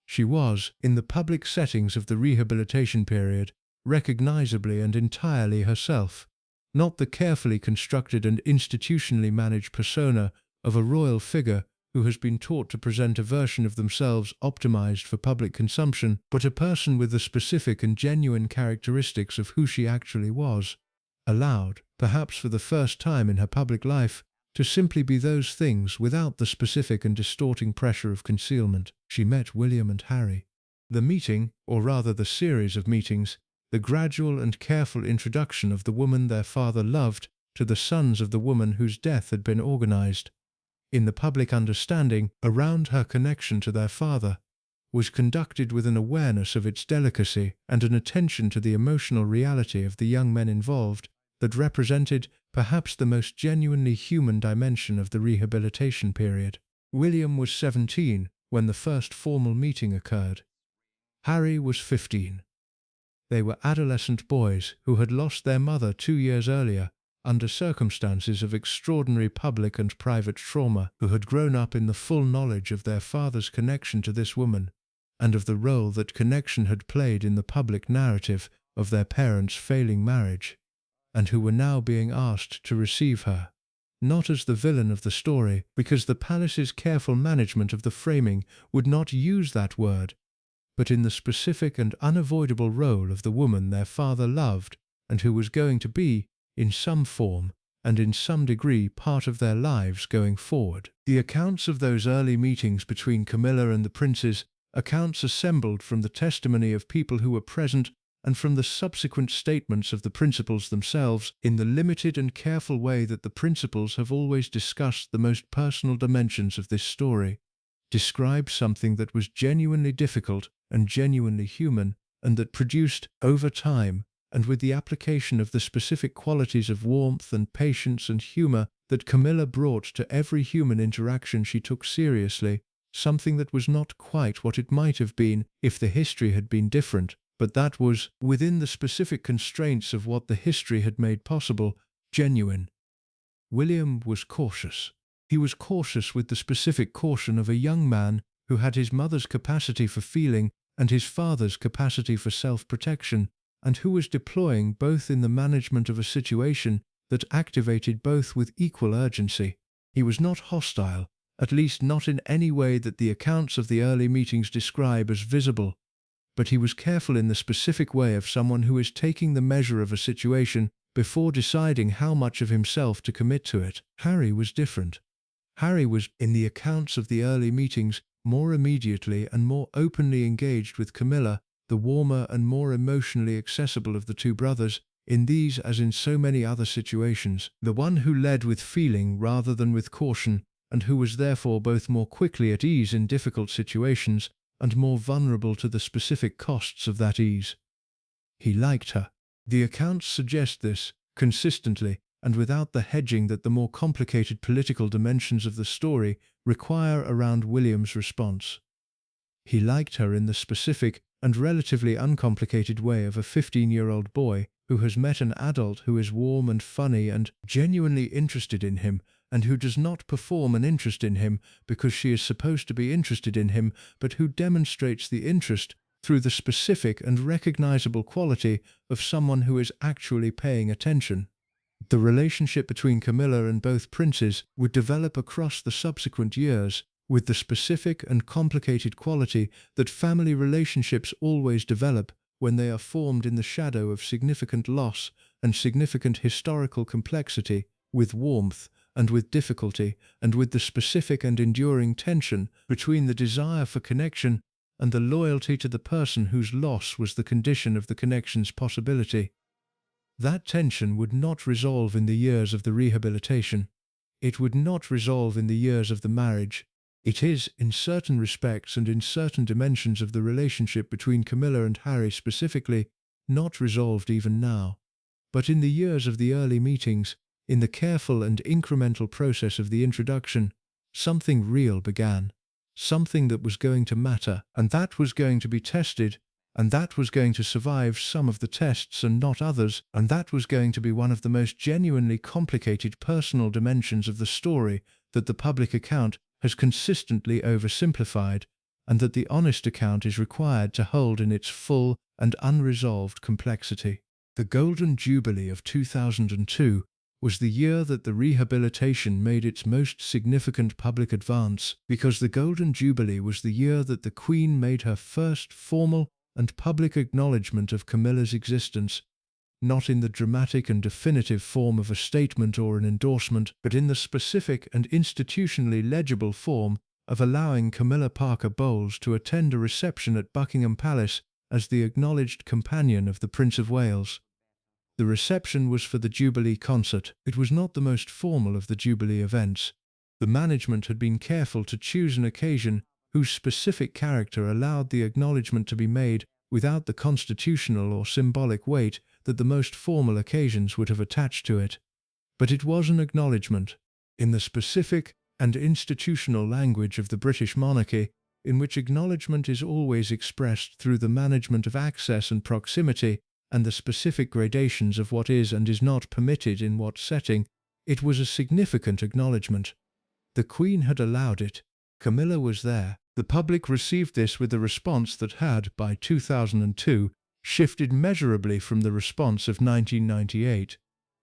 She was, in the public settings of the rehabilitation period, recognizably and entirely herself, not the carefully constructed and institutionally managed persona of a royal figure who has been taught to present a version of themselves optimized for public consumption, but a person with the specific and genuine characteristics of who she actually was, allowed, perhaps for the first time in her public life, to simply be those things without the specific and distorting pressure of concealment. She met William and Harry. The meeting, or rather the series of meetings, the gradual and careful introduction of the woman their father loved to the sons of the woman whose death had been organized, in the public understanding around her connection to their father, was conducted with an awareness of its delicacy and an attention to the emotional reality of the young men involved that represented perhaps the most genuinely human dimension of the rehabilitation period. William was 17 when the first formal meeting occurred. Harry was 15. They were adolescent boys who had lost their mother 2 years earlier under circumstances of extraordinary public and private trauma, who had grown up in the full knowledge of their father's connection to this woman and of the role that connection had played in the public narrative of their parents' failing marriage, and who were now being asked to receive her, not as the villain of the story, because the palace's careful management of the framing would not use that word, but in the specific and unavoidable role of the woman their father loved and who was going to be, in some form and in some degree, part of their lives going forward. The accounts of those early meetings between Camilla and the princes, accounts assembled from the testimony of people who were present and from the subsequent statements of the principals themselves, in the limited and careful way that the principals have always discussed the most personal dimensions of this story, describe something that was genuinely difficult and genuinely human, and that produced, over time, and with the application of the specific qualities of warmth and patience and humour that Camilla brought to every human interaction she took seriously, something that was not quite what it might have been if the history had been different, but that was, within the specific constraints of what the history had made possible, genuine. William was cautious. He was cautious with the specific caution of a young man who had his mother's capacity for feeling and his father's capacity for self-protection, and who was deploying both in the management of a situation that activated both with equal urgency. He was not hostile, at least not in any way that the accounts of the early meetings describe as visible, but he was careful in the specific way of someone who is taking the measure of a situation before deciding how much of himself to commit to it. Harry was different. Harry was, in the accounts of the early meetings, more immediately and more openly engaged with Camilla, the warmer and more emotionally accessible of the two brothers, in these as in so many other situations, the one who led with feeling rather than with caution, and who was therefore both more quickly at ease in difficult situations and more vulnerable to the specific costs of that ease. He liked her. The accounts suggest this, consistently, and without the hedging that the more complicated political dimensions of the story require around William's response. He liked her in the specific and relatively uncomplicated way of a 15-year-old boy who has met an adult who is warm and funny and genuinely interested in him, and who does not perform an interest in him because she is supposed to be interested in him, but who demonstrates the interest through the specific and recognizable quality of someone who is actually paying attention. The relationship between Camilla and both princes would develop across the subsequent years with the specific and complicated quality that family relationships always develop when they are formed in the shadow of significant loss and significant historical complexity, with warmth and with difficulty, and with the specific and enduring tension between the desire for connection and the loyalty to the person whose loss was the condition of the connection's possibility. That tension would not resolve in the years of the rehabilitation. It would not resolve in the years of the marriage. It is, in certain respects and in certain dimensions of the relationship between Camilla and Harry specifically, not resolved even now. But in the years of the early meetings, in the careful and incremental process of the introduction, something real began. Something that was going to matter, and that was going to be tested, and that was going to survive some of the tests and not others, and that was going to be one of the most genuinely complicated personal dimensions of the story that the public account has consistently oversimplified, and that the honest account is required to hold in its full and unresolved complexity. The Golden Jubilee of 2002 was the year that the rehabilitation made its most significant public advance, because the Golden Jubilee was the year that the Queen made her first formal and public acknowledgement of Camilla's existence, not in the dramatic and definitive form of a statement or an endorsement, but in the specific and institutionally legible form of allowing Camilla Parker Bowles to attend a reception at Buckingham Palace as the acknowledged companion of the Prince of Wales. The reception was for the Jubilee concert. It was not the most formal of the Jubilee events. The management had been careful to choose an occasion whose specific character allowed the acknowledgement to be made without the constitutional or symbolic weight that the most formal occasions would have attached to it. But it was an acknowledgement, in the specific and institutional language of the British monarchy, in which acknowledgement is always expressed through the management of access and proximity, and the specific gradations of what is and is not permitted in what setting. It was a significant acknowledgement. The Queen had allowed it. Camilla was there. The public received this with a response that had, by 2002, shifted measurably from the response of 1998.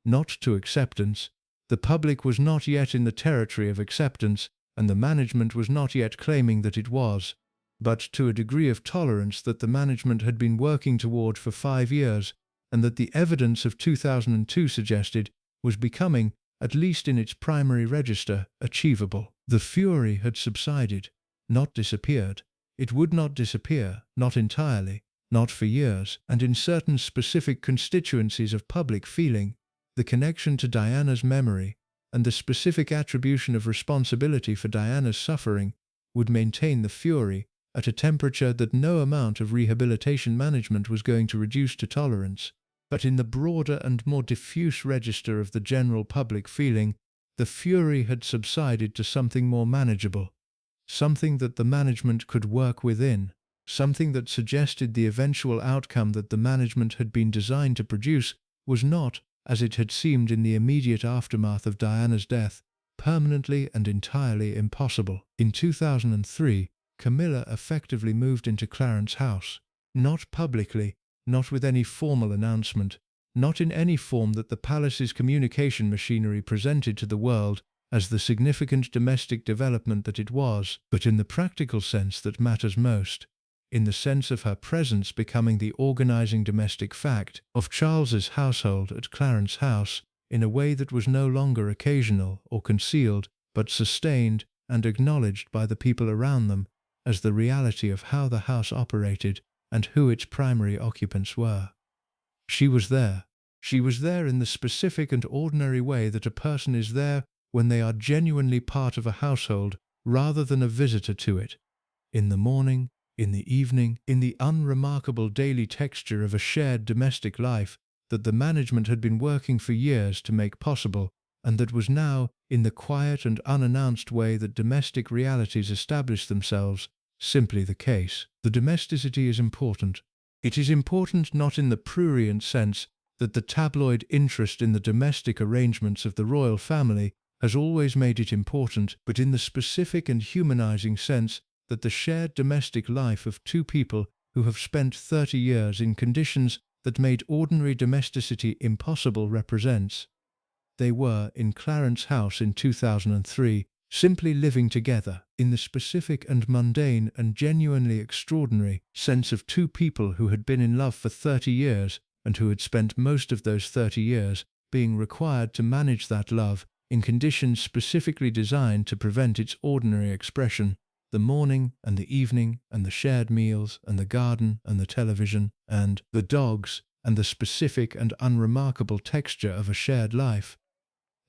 Not to acceptance. The public was not yet in the territory of acceptance, and the management was not yet claiming that it was, but to a degree of tolerance that the management had been working toward for 5 years, and that the evidence of 2002 suggested was becoming, at least in its primary register, achievable. The fury had subsided, not disappeared. It would not disappear, not entirely, not for years, and in certain specific constituencies of public feeling, the connection to Diana's memory and the specific attribution of responsibility for Diana's suffering would maintain the fury at a temperature that no amount of rehabilitation management was going to reduce to tolerance. But in the broader and more diffuse register of the general public feeling, the fury had subsided to something more manageable, something that the management could work within, something that suggested the eventual outcome that the management had been designed to produce was not, as it had seemed in the immediate aftermath of Diana's death, permanently and entirely impossible. In 2003, Camilla effectively moved into Clarence House, not publicly, not with any formal announcement, not in any form that the palace's communication machinery presented to the world as the significant domestic development that it was, but in the practical sense that matters most, in the sense of her presence becoming the organizing domestic fact of Charles's household at Clarence House in a way that was no longer occasional or concealed, but sustained and acknowledged by the people around them as the reality of how the house operated and who its primary occupants were. She was there. She was there in the specific and ordinary way that a person is there when they are genuinely part of a household rather than a visitor to it. In the morning, in the evening, in the unremarkable daily texture of a shared domestic life that the management had been working for years to make possible, and that was now, in the quiet and unannounced way that domestic realities establish themselves, simply the case. The domesticity is important. It is important not in the prurient sense that the tabloid interest in the domestic arrangements of the royal family has always made it important, but in the specific and humanizing sense that the shared domestic life of two people who have spent 30 years in conditions that made ordinary domesticity impossible represents. They were in Clarence House in 2003, simply living together in the specific and mundane and genuinely extraordinary sense of two people who had been in love for 30 years and who had spent most of those 30 years being required to manage that love in conditions specifically designed to prevent its ordinary expression. The morning and the evening and the shared meals and the garden and the television and the dogs and the specific and unremarkable texture of a shared life.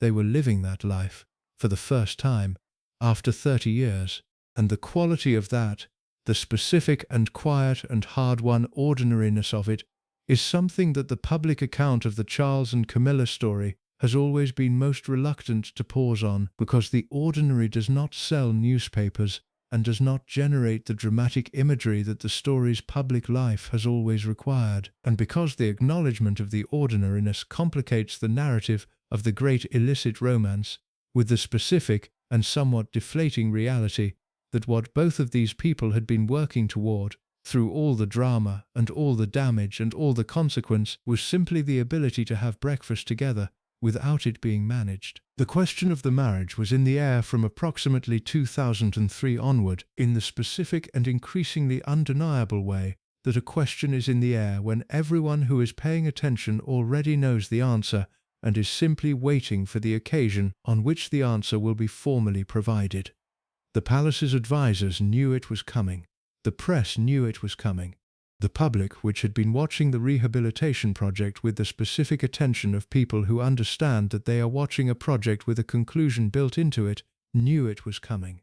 They were living that life for the first time after 30 years, and the quality of that, the specific and quiet and hard-won ordinariness of it, is something that the public account of the Charles and Camilla story has always been most reluctant to pause on, because the ordinary does not sell newspapers and does not generate the dramatic imagery that the story's public life has always required, and because the acknowledgement of the ordinariness complicates the narrative of the great illicit romance with the specific and somewhat deflating reality that what both of these people had been working toward, through all the drama and all the damage and all the consequence, was simply the ability to have breakfast together without it being managed. The question of the marriage was in the air from approximately 2003 onward, in the specific and increasingly undeniable way that a question is in the air when everyone who is paying attention already knows the answer and is simply waiting for the occasion on which the answer will be formally provided. The palace's advisors knew it was coming. The press knew it was coming. The public, which had been watching the rehabilitation project with the specific attention of people who understand that they are watching a project with a conclusion built into it, knew it was coming.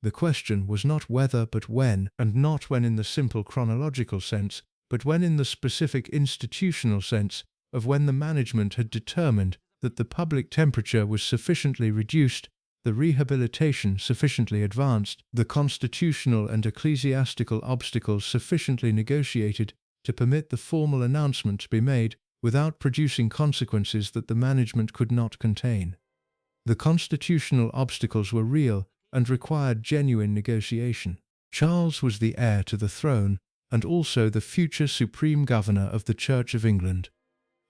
The question was not whether but when, and not when in the simple chronological sense, but when in the specific institutional sense of when the management had determined that the public temperature was sufficiently reduced, the rehabilitation sufficiently advanced, the constitutional and ecclesiastical obstacles sufficiently negotiated to permit the formal announcement to be made without producing consequences that the management could not contain. The constitutional obstacles were real and required genuine negotiation. Charles was the heir to the throne and also the future supreme governor of the Church of England,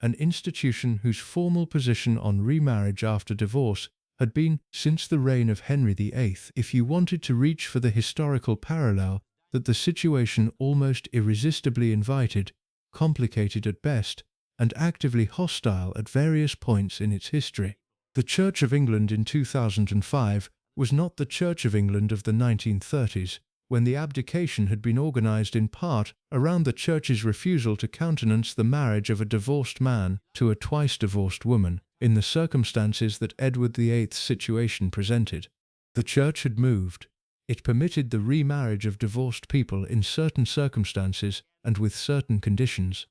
an institution whose formal position on remarriage after divorce had been, since the reign of Henry VIII, if you wanted to reach for the historical parallel that the situation almost irresistibly invited, complicated at best, and actively hostile at various points in its history. The Church of England in 2005 was not the Church of England of the 1930s, when the abdication had been organized in part around the Church's refusal to countenance the marriage of a divorced man to a twice-divorced woman, in the circumstances that Edward VIII's situation presented. The Church had moved. It permitted the remarriage of divorced people in certain circumstances and with certain conditions.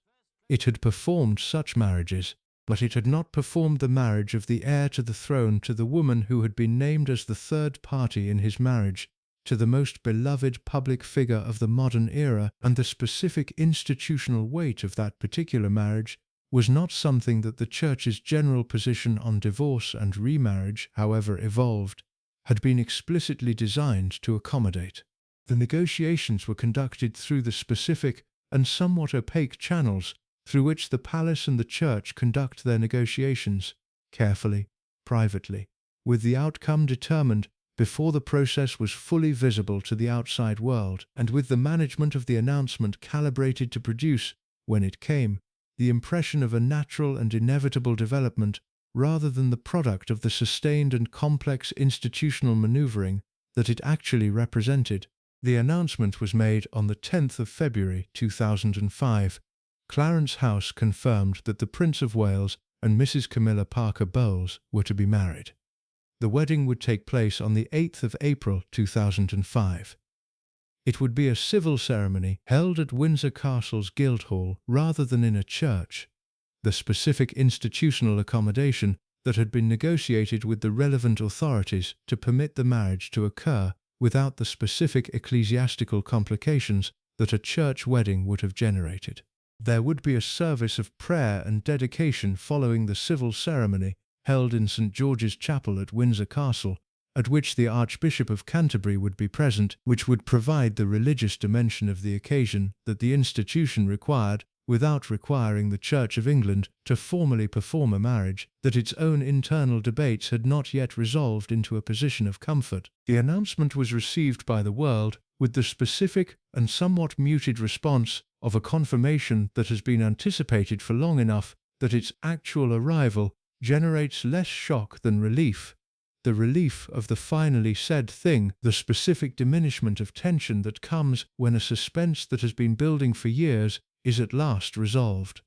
It had performed such marriages, but it had not performed the marriage of the heir to the throne to the woman who had been named as the third party in his marriage, to the most beloved public figure of the modern era, and the specific institutional weight of that particular marriage was not something that the Church's general position on divorce and remarriage, however evolved, had been explicitly designed to accommodate. The negotiations were conducted through the specific and somewhat opaque channels through which the palace and the Church conduct their negotiations, carefully, privately, with the outcome determined before the process was fully visible to the outside world, and with the management of the announcement calibrated to produce, when it came, the impression of a natural and inevitable development rather than the product of the sustained and complex institutional maneuvering that it actually represented. The announcement was made on the 10th of February 2005. Clarence House confirmed that the Prince of Wales and Mrs. Camilla Parker Bowles were to be married. The wedding would take place on the 8th of April 2005. It would be a civil ceremony held at Windsor Castle's Guildhall rather than in a church. The specific institutional accommodation that had been negotiated with the relevant authorities to permit the marriage to occur without the specific ecclesiastical complications that a church wedding would have generated. There would be a service of prayer and dedication following the civil ceremony held in St. George's Chapel at Windsor Castle, at which the Archbishop of Canterbury would be present, which would provide the religious dimension of the occasion that the institution required, without requiring the Church of England to formally perform a marriage that its own internal debates had not yet resolved into a position of comfort. The announcement was received by the world with the specific and somewhat muted response of a confirmation that has been anticipated for long enough that its actual arrival generates less shock than relief. The relief of the finally said thing, the specific diminishment of tension that comes when a suspense that has been building for years is at last resolved.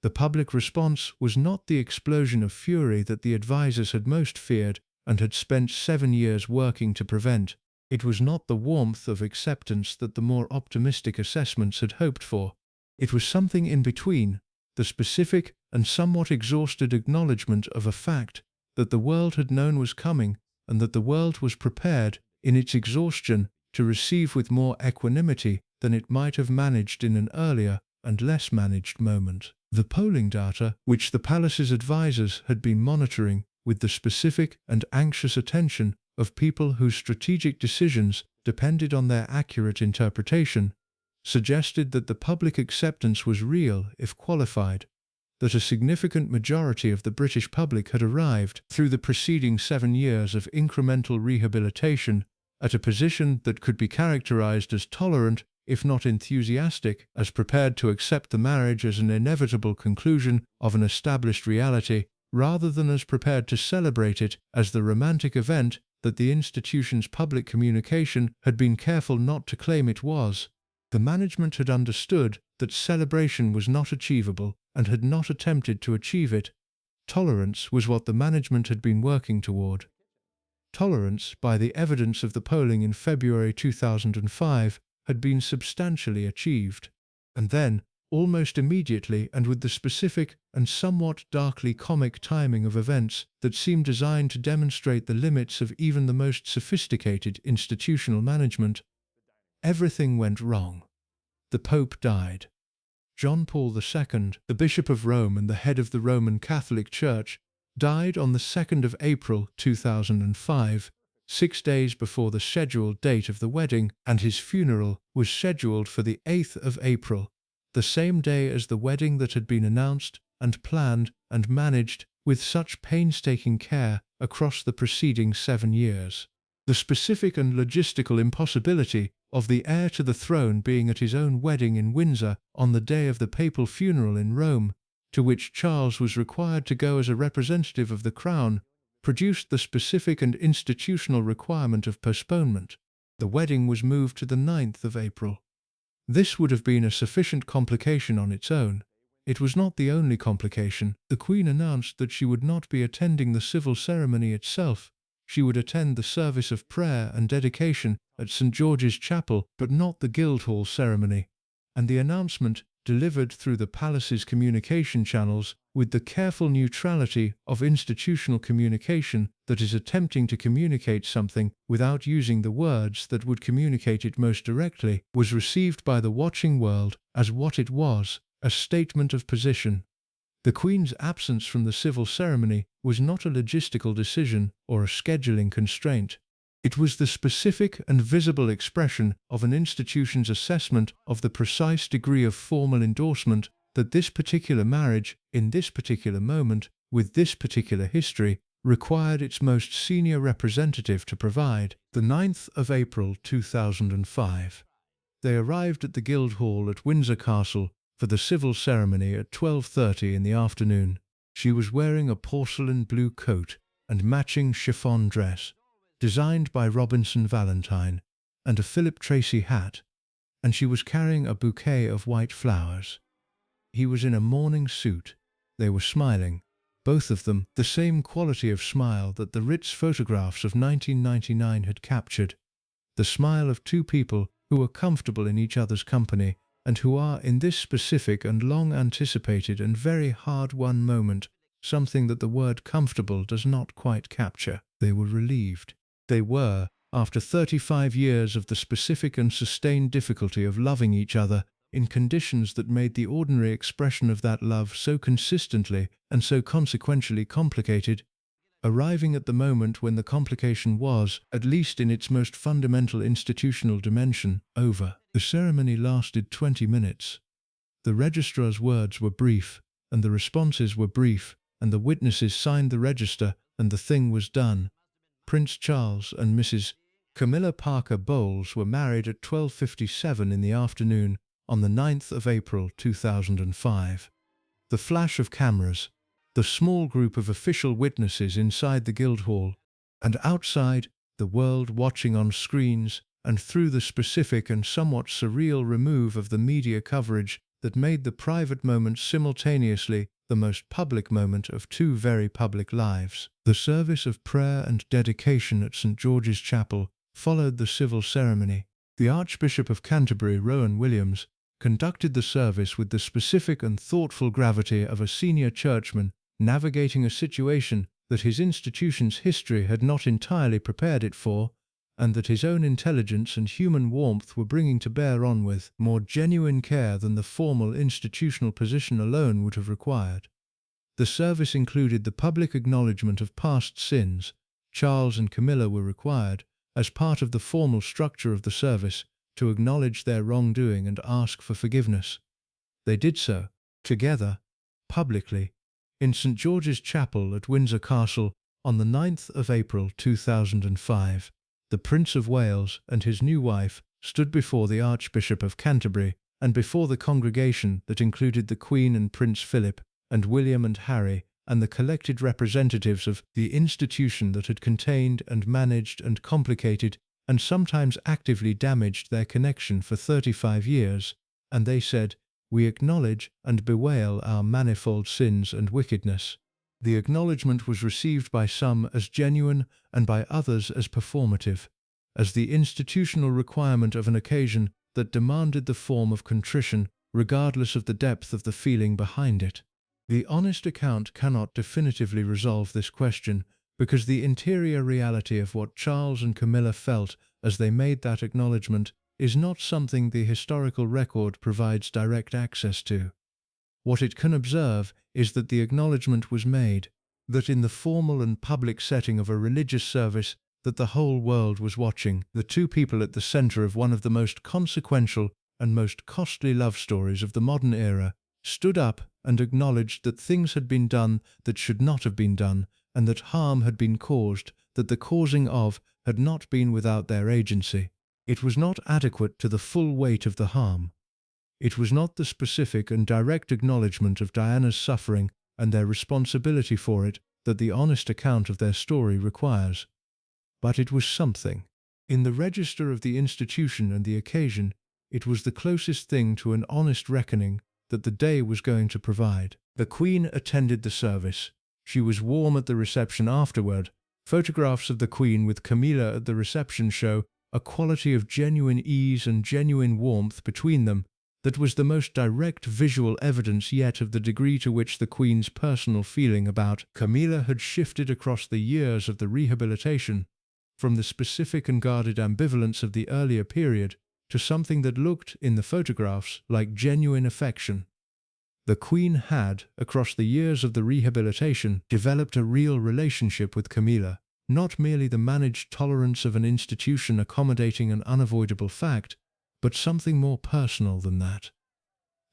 The public response was not the explosion of fury that the advisers had most feared and had spent 7 years working to prevent. It was not the warmth of acceptance that the more optimistic assessments had hoped for. It was something in between, the specific and somewhat exhausted acknowledgement of a fact that the world had known was coming and that the world was prepared, in its exhaustion, to receive with more equanimity than it might have managed in an earlier and less managed moment. The polling data, which the palace's advisers had been monitoring with the specific and anxious attention of people whose strategic decisions depended on their accurate interpretation, suggested that the public acceptance was real if qualified, that a significant majority of the British public had arrived through the preceding 7 years of incremental rehabilitation at a position that could be characterized as tolerant, if not enthusiastic, as prepared to accept the marriage as an inevitable conclusion of an established reality, rather than as prepared to celebrate it as the romantic event that the institution's public communication had been careful not to claim it was. The management had understood that celebration was not achievable and had not attempted to achieve it. Tolerance was what the management had been working toward. Tolerance, by the evidence of the polling in February 2005, had been substantially achieved. And then, almost immediately and with the specific and somewhat darkly comic timing of events that seemed designed to demonstrate the limits of even the most sophisticated institutional management, everything went wrong. The Pope died. John Paul II, the Bishop of Rome and the head of the Roman Catholic Church, died on the 2nd of April 2005, 6 days before the scheduled date of the wedding, and his funeral was scheduled for the 8th of April, the same day as the wedding that had been announced and planned and managed with such painstaking care across the preceding 7 years. The specific and logistical impossibility of the heir to the throne being at his own wedding in Windsor on the day of the papal funeral in Rome, to which Charles was required to go as a representative of the crown, produced the specific and institutional requirement of postponement. The wedding was moved to the 9th of April. This would have been a sufficient complication on its own. It was not the only complication. The Queen announced that she would not be attending the civil ceremony itself. She would attend the service of prayer and dedication at St. George's Chapel, but not the Guildhall ceremony. And the announcement, delivered through the palace's communication channels with the careful neutrality of institutional communication that is attempting to communicate something without using the words that would communicate it most directly, was received by the watching world as what it was, a statement of position. The Queen's absence from the civil ceremony was not a logistical decision or a scheduling constraint. It was the specific and visible expression of an institution's assessment of the precise degree of formal endorsement that this particular marriage, in this particular moment, with this particular history, required its most senior representative to provide. The 9th of April 2005. They arrived at the Guildhall at Windsor Castle for the civil ceremony at 12:30 in the afternoon. She was wearing a porcelain blue coat and matching chiffon dress, designed by Robinson Valentine, and a Philip Tracy hat, and she was carrying a bouquet of white flowers. He was in a morning suit. They were smiling, both of them, the same quality of smile that the Ritz photographs of 1999 had captured, the smile of two people who are comfortable in each other's company and who are, in this specific and long-anticipated and very hard-won moment, something that the word comfortable does not quite capture. They were relieved. They were, after 35 years of the specific and sustained difficulty of loving each other in conditions that made the ordinary expression of that love so consistently and so consequentially complicated, arriving at the moment when the complication was, at least in its most fundamental institutional dimension, over. The ceremony lasted 20 minutes. The registrar's words were brief, and the responses were brief, and the witnesses signed the register, and the thing was done. Prince Charles and Mrs. Camilla Parker Bowles were married at 12:57 in the afternoon on the 9th of April 2005. The flash of cameras, the small group of official witnesses inside the Guildhall, and outside, the world watching on screens, and through the specific and somewhat surreal remove of the media coverage that made the private moment simultaneously the most public moment of two very public lives. The service of prayer and dedication at St. George's Chapel followed the civil ceremony. The Archbishop of Canterbury, Rowan Williams, conducted the service with the specific and thoughtful gravity of a senior churchman navigating a situation that his institution's history had not entirely prepared it for, and that his own intelligence and human warmth were bringing to bear on with more genuine care than the formal institutional position alone would have required. The service included the public acknowledgement of past sins. Charles and Camilla were required, as part of the formal structure of the service, to acknowledge their wrongdoing and ask for forgiveness. They did so, together, publicly, in St. George's Chapel at Windsor Castle on the 9th of April 2005. The Prince of Wales and his new wife stood before the Archbishop of Canterbury and before the congregation that included the Queen and Prince Philip and William and Harry and the collected representatives of the institution that had contained and managed and complicated and sometimes actively damaged their connection for 35 years, and they said, "We acknowledge and bewail our manifold sins and wickedness." The acknowledgement was received by some as genuine and by others as performative, as the institutional requirement of an occasion that demanded the form of contrition regardless of the depth of the feeling behind it. The honest account cannot definitively resolve this question because the interior reality of what Charles and Camilla felt as they made that acknowledgement is not something the historical record provides direct access to. What it can observe is that the acknowledgement was made, that in the formal and public setting of a religious service that the whole world was watching, the two people at the center of one of the most consequential and most costly love stories of the modern era stood up and acknowledged that things had been done that should not have been done, and that harm had been caused, that the causing of had not been without their agency. It was not adequate to the full weight of the harm. It was not the specific and direct acknowledgement of Diana's suffering and their responsibility for it that the honest account of their story requires. But it was something. In the register of the institution and the occasion, it was the closest thing to an honest reckoning that the day was going to provide. The Queen attended the service. She was warm at the reception afterward. Photographs of the Queen with Camilla at the reception show a quality of genuine ease and genuine warmth between them that was the most direct visual evidence yet of the degree to which the Queen's personal feeling about Camilla had shifted across the years of the rehabilitation, from the specific and guarded ambivalence of the earlier period to something that looked, in the photographs, like genuine affection. The Queen had, across the years of the rehabilitation, developed a real relationship with Camilla, not merely the managed tolerance of an institution accommodating an unavoidable fact, but something more personal than that.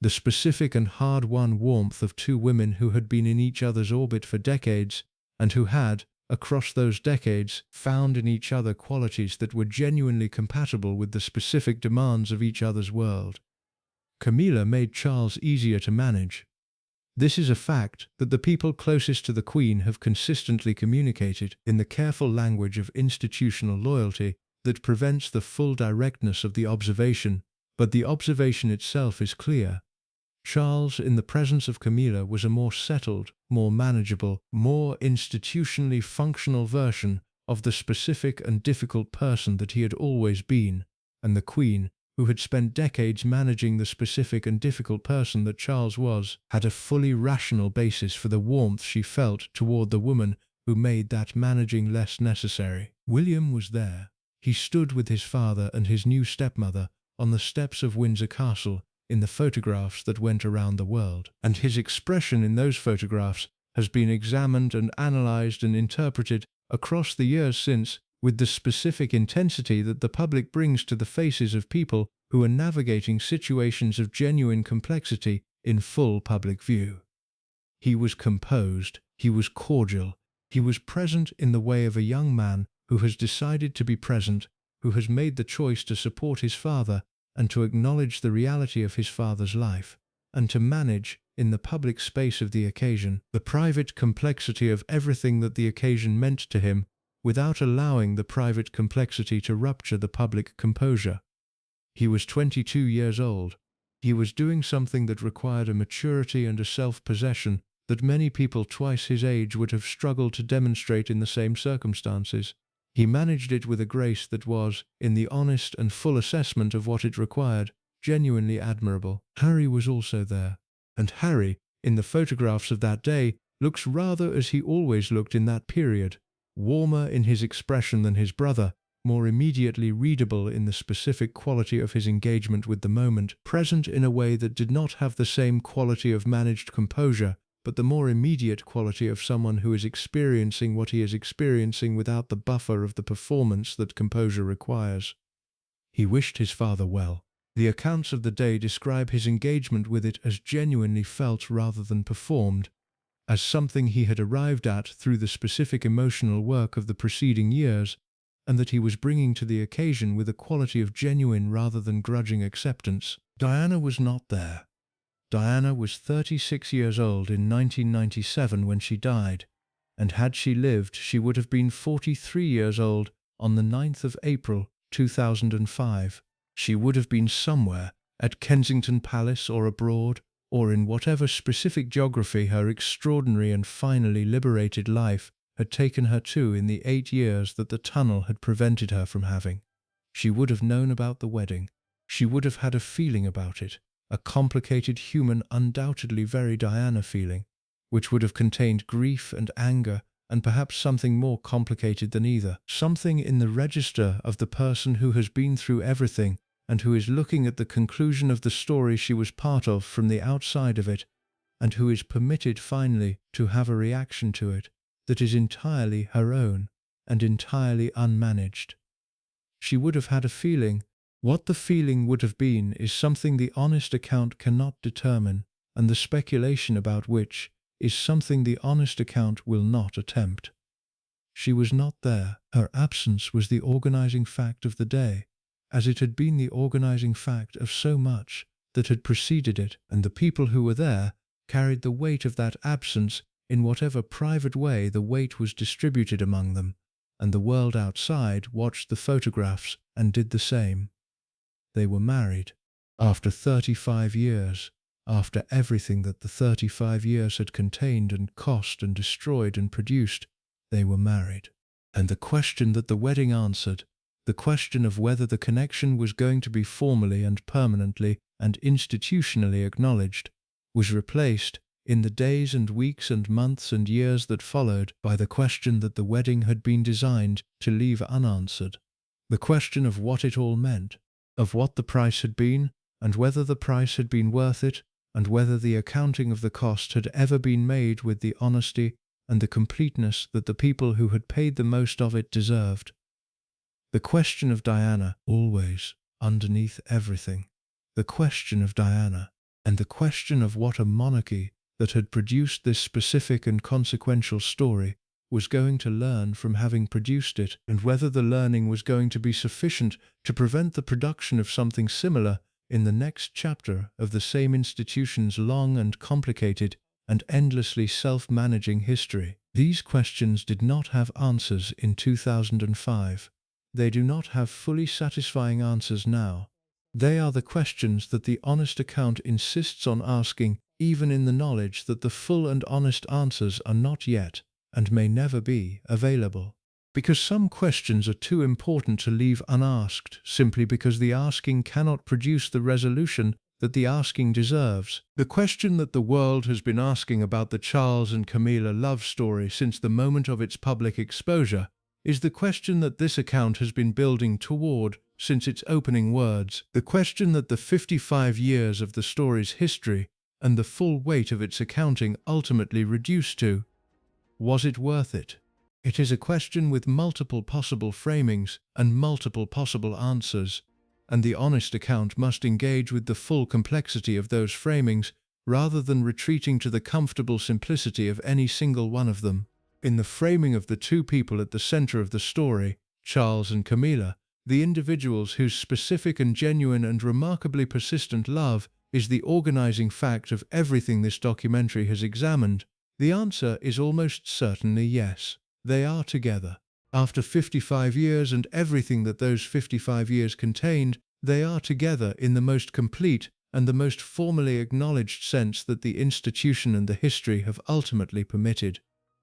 The specific and hard-won warmth of two women who had been in each other's orbit for decades, and who had, across those decades, found in each other qualities that were genuinely compatible with the specific demands of each other's world. Camilla made Charles easier to manage. This is a fact that the people closest to the Queen have consistently communicated in the careful language of institutional loyalty that prevents the full directness of the observation, but the observation itself is clear. Charles, in the presence of Camilla, was a more settled, more manageable, more institutionally functional version of the specific and difficult person that he had always been, and the Queen, who had spent decades managing the specific and difficult person that Charles was, had a fully rational basis for the warmth she felt toward the woman who made that managing less necessary. William was there. He stood with his father and his new stepmother on the steps of Windsor Castle in the photographs that went around the world, and his expression in those photographs has been examined and analyzed and interpreted across the years since, with the specific intensity that the public brings to the faces of people who are navigating situations of genuine complexity in full public view. He was composed, he was cordial, he was present in the way of a young man who has decided to be present, who has made the choice to support his father and to acknowledge the reality of his father's life, and to manage, in the public space of the occasion, the private complexity of everything that the occasion meant to him, without allowing the private complexity to rupture the public composure. He was 22 years old. He was doing something that required a maturity and a self-possession that many people twice his age would have struggled to demonstrate in the same circumstances. He managed it with a grace that was, in the honest and full assessment of what it required, genuinely admirable. Harry was also there, and Harry, in the photographs of that day, looks rather as he always looked in that period, warmer in his expression than his brother, more immediately readable in the specific quality of his engagement with the moment, present in a way that did not have the same quality of managed composure, but the more immediate quality of someone who is experiencing what he is experiencing without the buffer of the performance that composure requires. He wished his father well. The accounts of the day describe his engagement with it as genuinely felt rather than performed, as something he had arrived at through the specific emotional work of the preceding years, and that he was bringing to the occasion with a quality of genuine rather than grudging acceptance. Diana was not there. Diana was 36 years old in 1997 when she died, and had she lived, she would have been 43 years old on the 9th of April, 2005. She would have been somewhere, at Kensington Palace or abroad, or in whatever specific geography her extraordinary and finally liberated life had taken her to in the 8 years that the tunnel had prevented her from having. She would have known about the wedding. She would have had a feeling about it, a complicated human, undoubtedly very Diana feeling, which would have contained grief and anger and perhaps something more complicated than either, something in the register of the person who has been through everything and who is looking at the conclusion of the story she was part of from the outside of it, and who is permitted finally to have a reaction to it that is entirely her own and entirely unmanaged. She would have had a feeling. What the feeling would have been is something the honest account cannot determine, and the speculation about which is something the honest account will not attempt. She was not there. Her absence was the organizing fact of the day, as it had been the organizing fact of so much that had preceded it, and the people who were there carried the weight of that absence in whatever private way the weight was distributed among them, and the world outside watched the photographs and did the same. They were married. After 35 years, after everything that the 35 years had contained and cost and destroyed and produced, they were married. And the question that the wedding answered, the question of whether the connection was going to be formally and permanently and institutionally acknowledged, was replaced, in the days and weeks and months and years that followed, by the question that the wedding had been designed to leave unanswered. The question of what it all meant, of what the price had been, and whether the price had been worth it, and whether the accounting of the cost had ever been made with the honesty and the completeness that the people who had paid the most of it deserved. The question of Diana, always, underneath everything. The question of Diana, and the question of what a monarchy that had produced this specific and consequential story was going to learn from having produced it, and whether the learning was going to be sufficient to prevent the production of something similar in the next chapter of the same institution's long and complicated and endlessly self-managing history. These questions did not have answers in 2005. They do not have fully satisfying answers now. They are the questions that the honest account insists on asking, even in the knowledge that the full and honest answers are not yet, and may never be, available. Because some questions are too important to leave unasked, simply because the asking cannot produce the resolution that the asking deserves. The question that the world has been asking about the Charles and Camilla love story since the moment of its public exposure is the question that this account has been building toward since its opening words, the question that the 55 years of the story's history and the full weight of its accounting ultimately reduced to, was it worth it? It is a question with multiple possible framings and multiple possible answers, and the honest account must engage with the full complexity of those framings rather than retreating to the comfortable simplicity of any single one of them. In the framing of the two people at the center of the story, Charles and Camilla, the individuals whose specific and genuine and remarkably persistent love is the organizing fact of everything this documentary has examined, the answer is almost certainly yes. They are together. After 55 years and everything that those 55 years contained, they are together in the most complete and the most formally acknowledged sense that the institution and the history have ultimately permitted.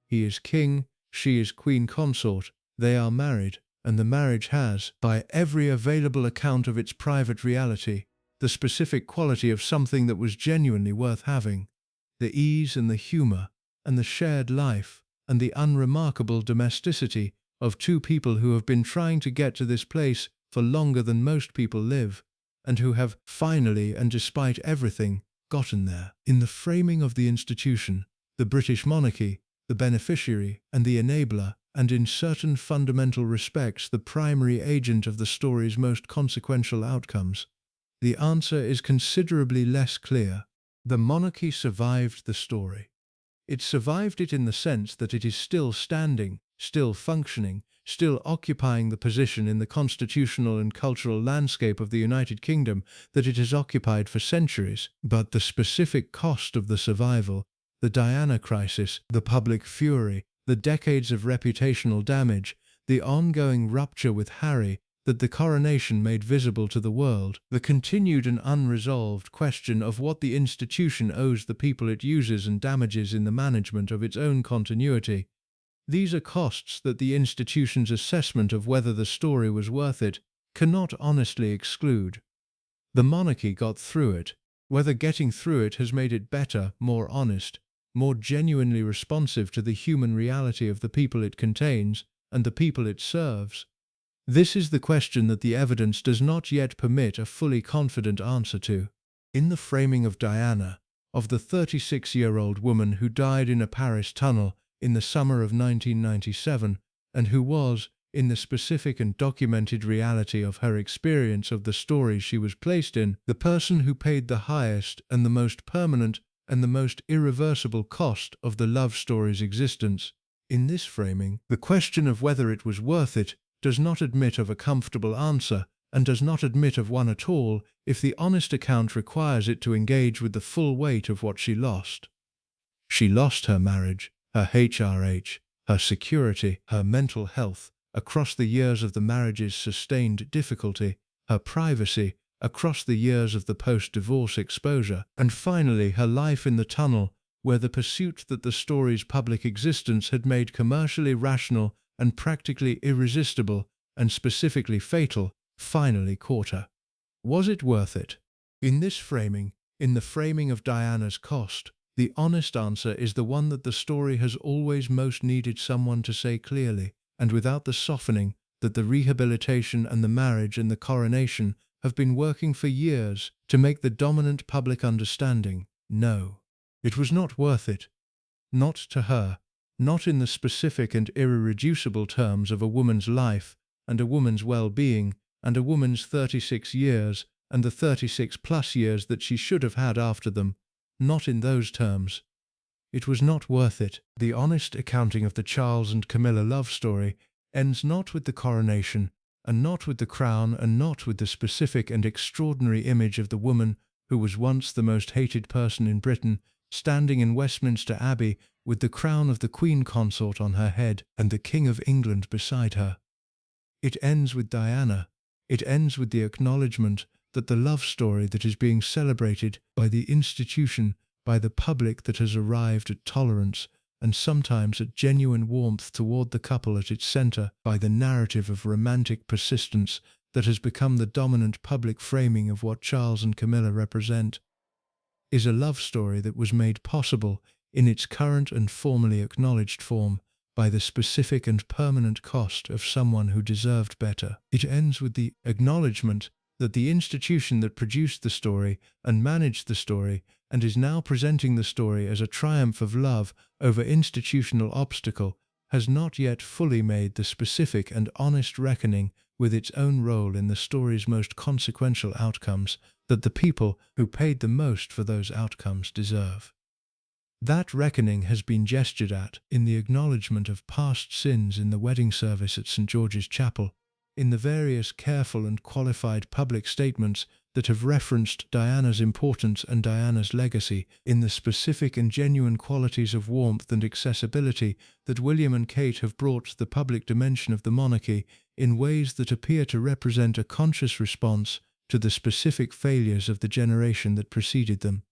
He is king, she is queen consort, they are married, and the marriage has, by every available account of its private reality, the specific quality of something that was genuinely worth having. The ease and the humor, and the shared life, and the unremarkable domesticity of two people who have been trying to get to this place for longer than most people live, and who have finally, and despite everything, gotten there. In the framing of the institution, the British monarchy, the beneficiary and the enabler, and in certain fundamental respects the primary agent of the story's most consequential outcomes, the answer is considerably less clear. The monarchy survived the story. It survived it in the sense that it is still standing, still functioning, still occupying the position in the constitutional and cultural landscape of the United Kingdom that it has occupied for centuries. But the specific cost of the survival, the Diana crisis, the public fury, the decades of reputational damage, the ongoing rupture with Harry that the coronation made visible to the world, the continued and unresolved question of what the institution owes the people it uses and damages in the management of its own continuity. These are costs that the institution's assessment of whether the story was worth it cannot honestly exclude. The monarchy got through it. Whether getting through it has made it better, more honest, more genuinely responsive to the human reality of the people it contains and the people it serves. This is the question that the evidence does not yet permit a fully confident answer to. In the framing of Diana, of the 36-year-old woman who died in a Paris tunnel in the summer of 1997, and who was, in the specific and documented reality of her experience of the stories she was placed in, the person who paid the highest and the most permanent and the most irreversible cost of the love story's existence. In this framing, the question of whether it was worth it does not admit of a comfortable answer, and does not admit of one at all if the honest account requires it to engage with the full weight of what she lost. She lost her marriage, her HRH, her security, her mental health, across the years of the marriage's sustained difficulty, her privacy, across the years of the post-divorce exposure, and finally her life in the tunnel, where the pursuit that the story's public existence had made commercially rational and practically irresistible, and specifically fatal, finally caught her. Was it worth it? In this framing, in the framing of Diana's cost, the honest answer is the one that the story has always most needed someone to say clearly, and without the softening that the rehabilitation and the marriage and the coronation have been working for years to make the dominant public understanding. No, it was not worth it. Not to her. Not in the specific and irreducible terms of a woman's life and a woman's well-being and a woman's 36 years and the 36-plus years that she should have had after them. Not in those terms. It was not worth it. The honest accounting of the Charles and Camilla love story ends not with the coronation, and not with the crown, and not with the specific and extraordinary image of the woman who was once the most hated person in Britain, standing in Westminster Abbey with the crown of the Queen Consort on her head and the King of England beside her. It ends with Diana. It ends with the acknowledgement that the love story that is being celebrated by the institution, by the public that has arrived at tolerance and sometimes at genuine warmth toward the couple at its center, by the narrative of romantic persistence that has become the dominant public framing of what Charles and Camilla represent, is a love story that was made possible in its current and formally acknowledged form by the specific and permanent cost of someone who deserved better. It ends with the acknowledgement that the institution that produced the story and managed the story and is now presenting the story as a triumph of love over institutional obstacle has not yet fully made the specific and honest reckoning with its own role in the story's most consequential outcomes that the people who paid the most for those outcomes deserve. That reckoning has been gestured at in the acknowledgement of past sins in the wedding service at St. George's Chapel, in the various careful and qualified public statements that have referenced Diana's importance and Diana's legacy, in the specific and genuine qualities of warmth and accessibility that William and Kate have brought to the public dimension of the monarchy in ways that appear to represent a conscious response to the specific failures of the generation that preceded them.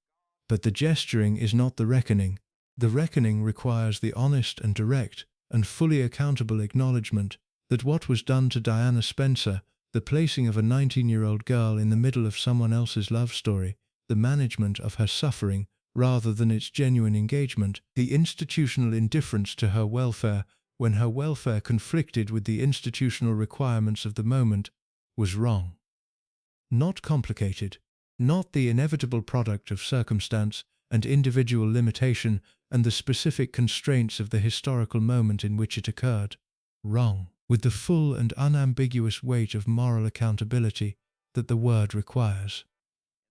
But the gesturing is not the reckoning. The reckoning requires the honest and direct and fully accountable acknowledgement that what was done to Diana Spencer, the placing of a 19-year-old girl in the middle of someone else's love story, the management of her suffering rather than its genuine engagement, the institutional indifference to her welfare when her welfare conflicted with the institutional requirements of the moment, was wrong. Not complicated, not the inevitable product of circumstance and individual limitation and the specific constraints of the historical moment in which it occurred. Wrong, with the full and unambiguous weight of moral accountability that the word requires.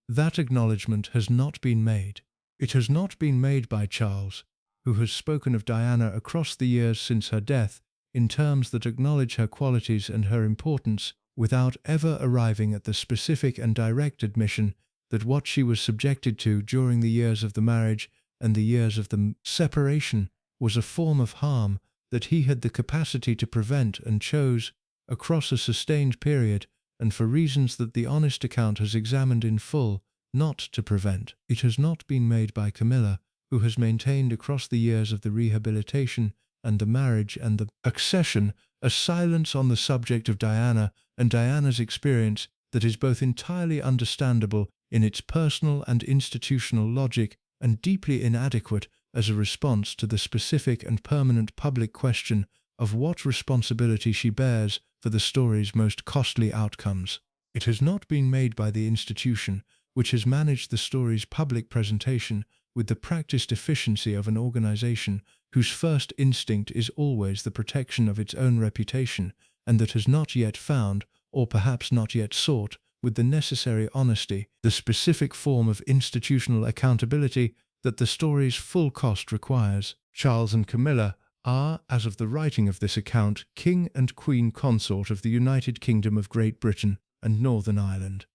That acknowledgement has not been made. It has not been made by Charles, who has spoken of Diana across the years since her death in terms that acknowledge her qualities and her importance, without ever arriving at the specific and direct admission that what she was subjected to during the years of the marriage and the years of the separation was a form of harm that he had the capacity to prevent and chose, across a sustained period, and for reasons that the honest account has examined in full, not to prevent. It has not been made by Camilla, who has maintained across the years of the rehabilitation and the marriage and the accession a silence on the subject of Diana and Diana's experience that is both entirely understandable in its personal and institutional logic and deeply inadequate as a response to the specific and permanent public question of what responsibility she bears for the story's most costly outcomes. It has not been made by the institution, which has managed the story's public presentation with the practiced efficiency of an organization whose first instinct is always the protection of its own reputation, and that has not yet found, or perhaps not yet sought, with the necessary honesty, the specific form of institutional accountability that the story's full cost requires. Charles and Camilla are, as of the writing of this account, King and Queen Consort of the United Kingdom of Great Britain and Northern Ireland.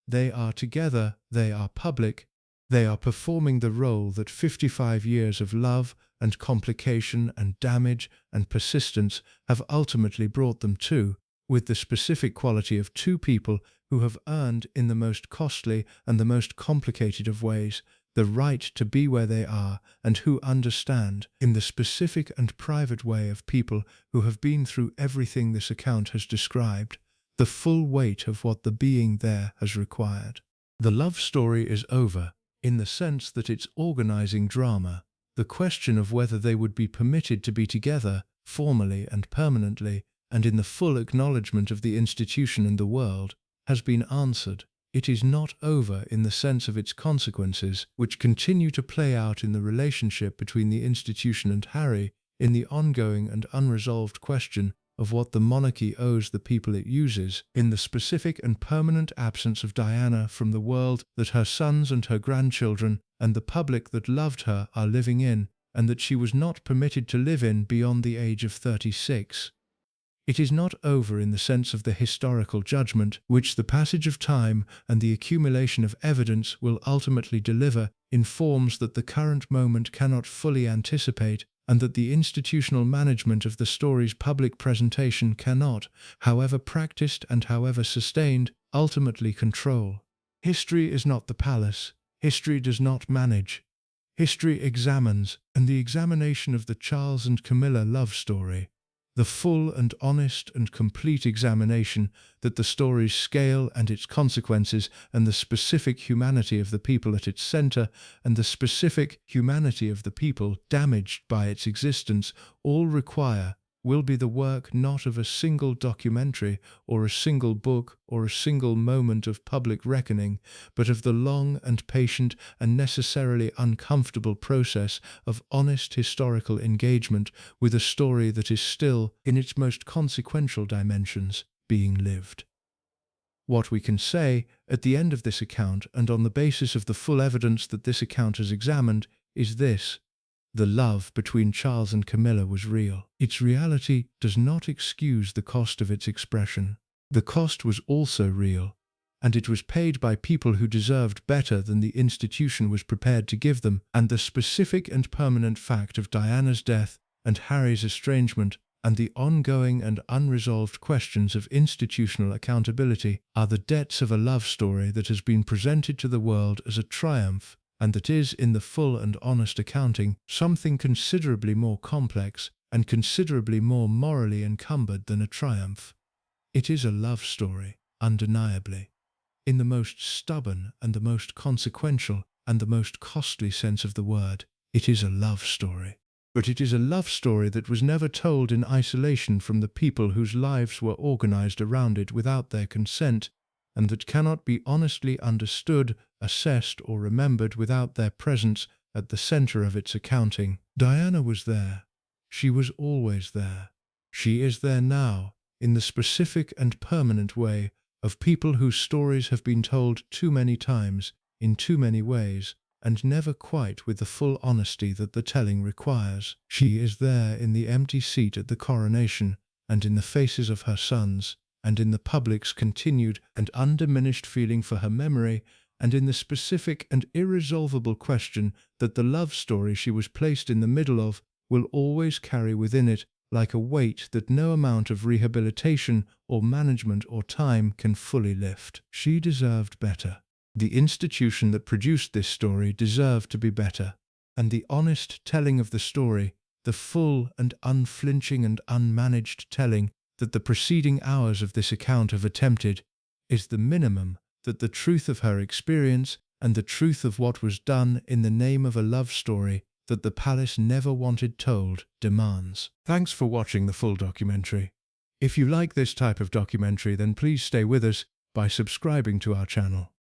They are together, they are public, they are performing the role that 55 years of love and complication and damage and persistence have ultimately brought them to, with the specific quality of two people who have earned in the most costly and the most complicated of ways the right to be where they are, and who understand, in the specific and private way of people who have been through everything this account has described, the full weight of what the being there has required. The love story is over, in the sense that its organizing drama, the question of whether they would be permitted to be together, formally and permanently, and in the full acknowledgement of the institution and the world, has been answered. It is not over in the sense of its consequences, which continue to play out in the relationship between the institution and Harry, in the ongoing and unresolved question of what the monarchy owes the people it uses, in the specific and permanent absence of Diana from the world that her sons and her grandchildren and the public that loved her are living in, and that she was not permitted to live in beyond the age of 36. It is not over in the sense of the historical judgment which the passage of time and the accumulation of evidence will ultimately deliver in forms that the current moment cannot fully anticipate, and that the institutional management of the story's public presentation cannot, however practiced and however sustained, ultimately control. History is not the palace. History does not manage. History examines, and the examination of the Charles and Camilla love story, the full and honest and complete examination that the story's scale and its consequences and the specific humanity of the people at its center and the specific humanity of the people damaged by its existence all require, will be the work not of a single documentary or a single book or a single moment of public reckoning, but of the long and patient and necessarily uncomfortable process of honest historical engagement with a story that is still, in its most consequential dimensions, being lived. What we can say, at the end of this account and on the basis of the full evidence that this account has examined, is this: the love between Charles and Camilla was real. Its reality does not excuse the cost of its expression. The cost was also real, and it was paid by people who deserved better than the institution was prepared to give them, and the specific and permanent fact of Diana's death and Harry's estrangement and the ongoing and unresolved questions of institutional accountability are the debts of a love story that has been presented to the world as a triumph, and that is, in the full and honest accounting, something considerably more complex and considerably more morally encumbered than a triumph. It is a love story, undeniably. In the most stubborn and the most consequential and the most costly sense of the word, it is a love story. But it is a love story that was never told in isolation from the people whose lives were organized around it without their consent, and that cannot be honestly understood, assessed, or remembered without their presence at the center of its accounting. Diana was there. She was always there. She is there now, in the specific and permanent way of people whose stories have been told too many times, in too many ways, and never quite with the full honesty that the telling requires. She is there in the empty seat at the coronation, and in the faces of her sons, and in the public's continued and undiminished feeling for her memory, and in the specific and irresolvable question that the love story she was placed in the middle of will always carry within it like a weight that no amount of rehabilitation or management or time can fully lift. She deserved better. The institution that produced this story deserved to be better, and the honest telling of the story, the full and unflinching and unmanaged telling that the preceding hours of this account have attempted, is the minimum that the truth of her experience and the truth of what was done in the name of a love story that the palace never wanted told demands. Thanks for watching the full documentary. If you like this type of documentary, then please stay with us by subscribing to our channel.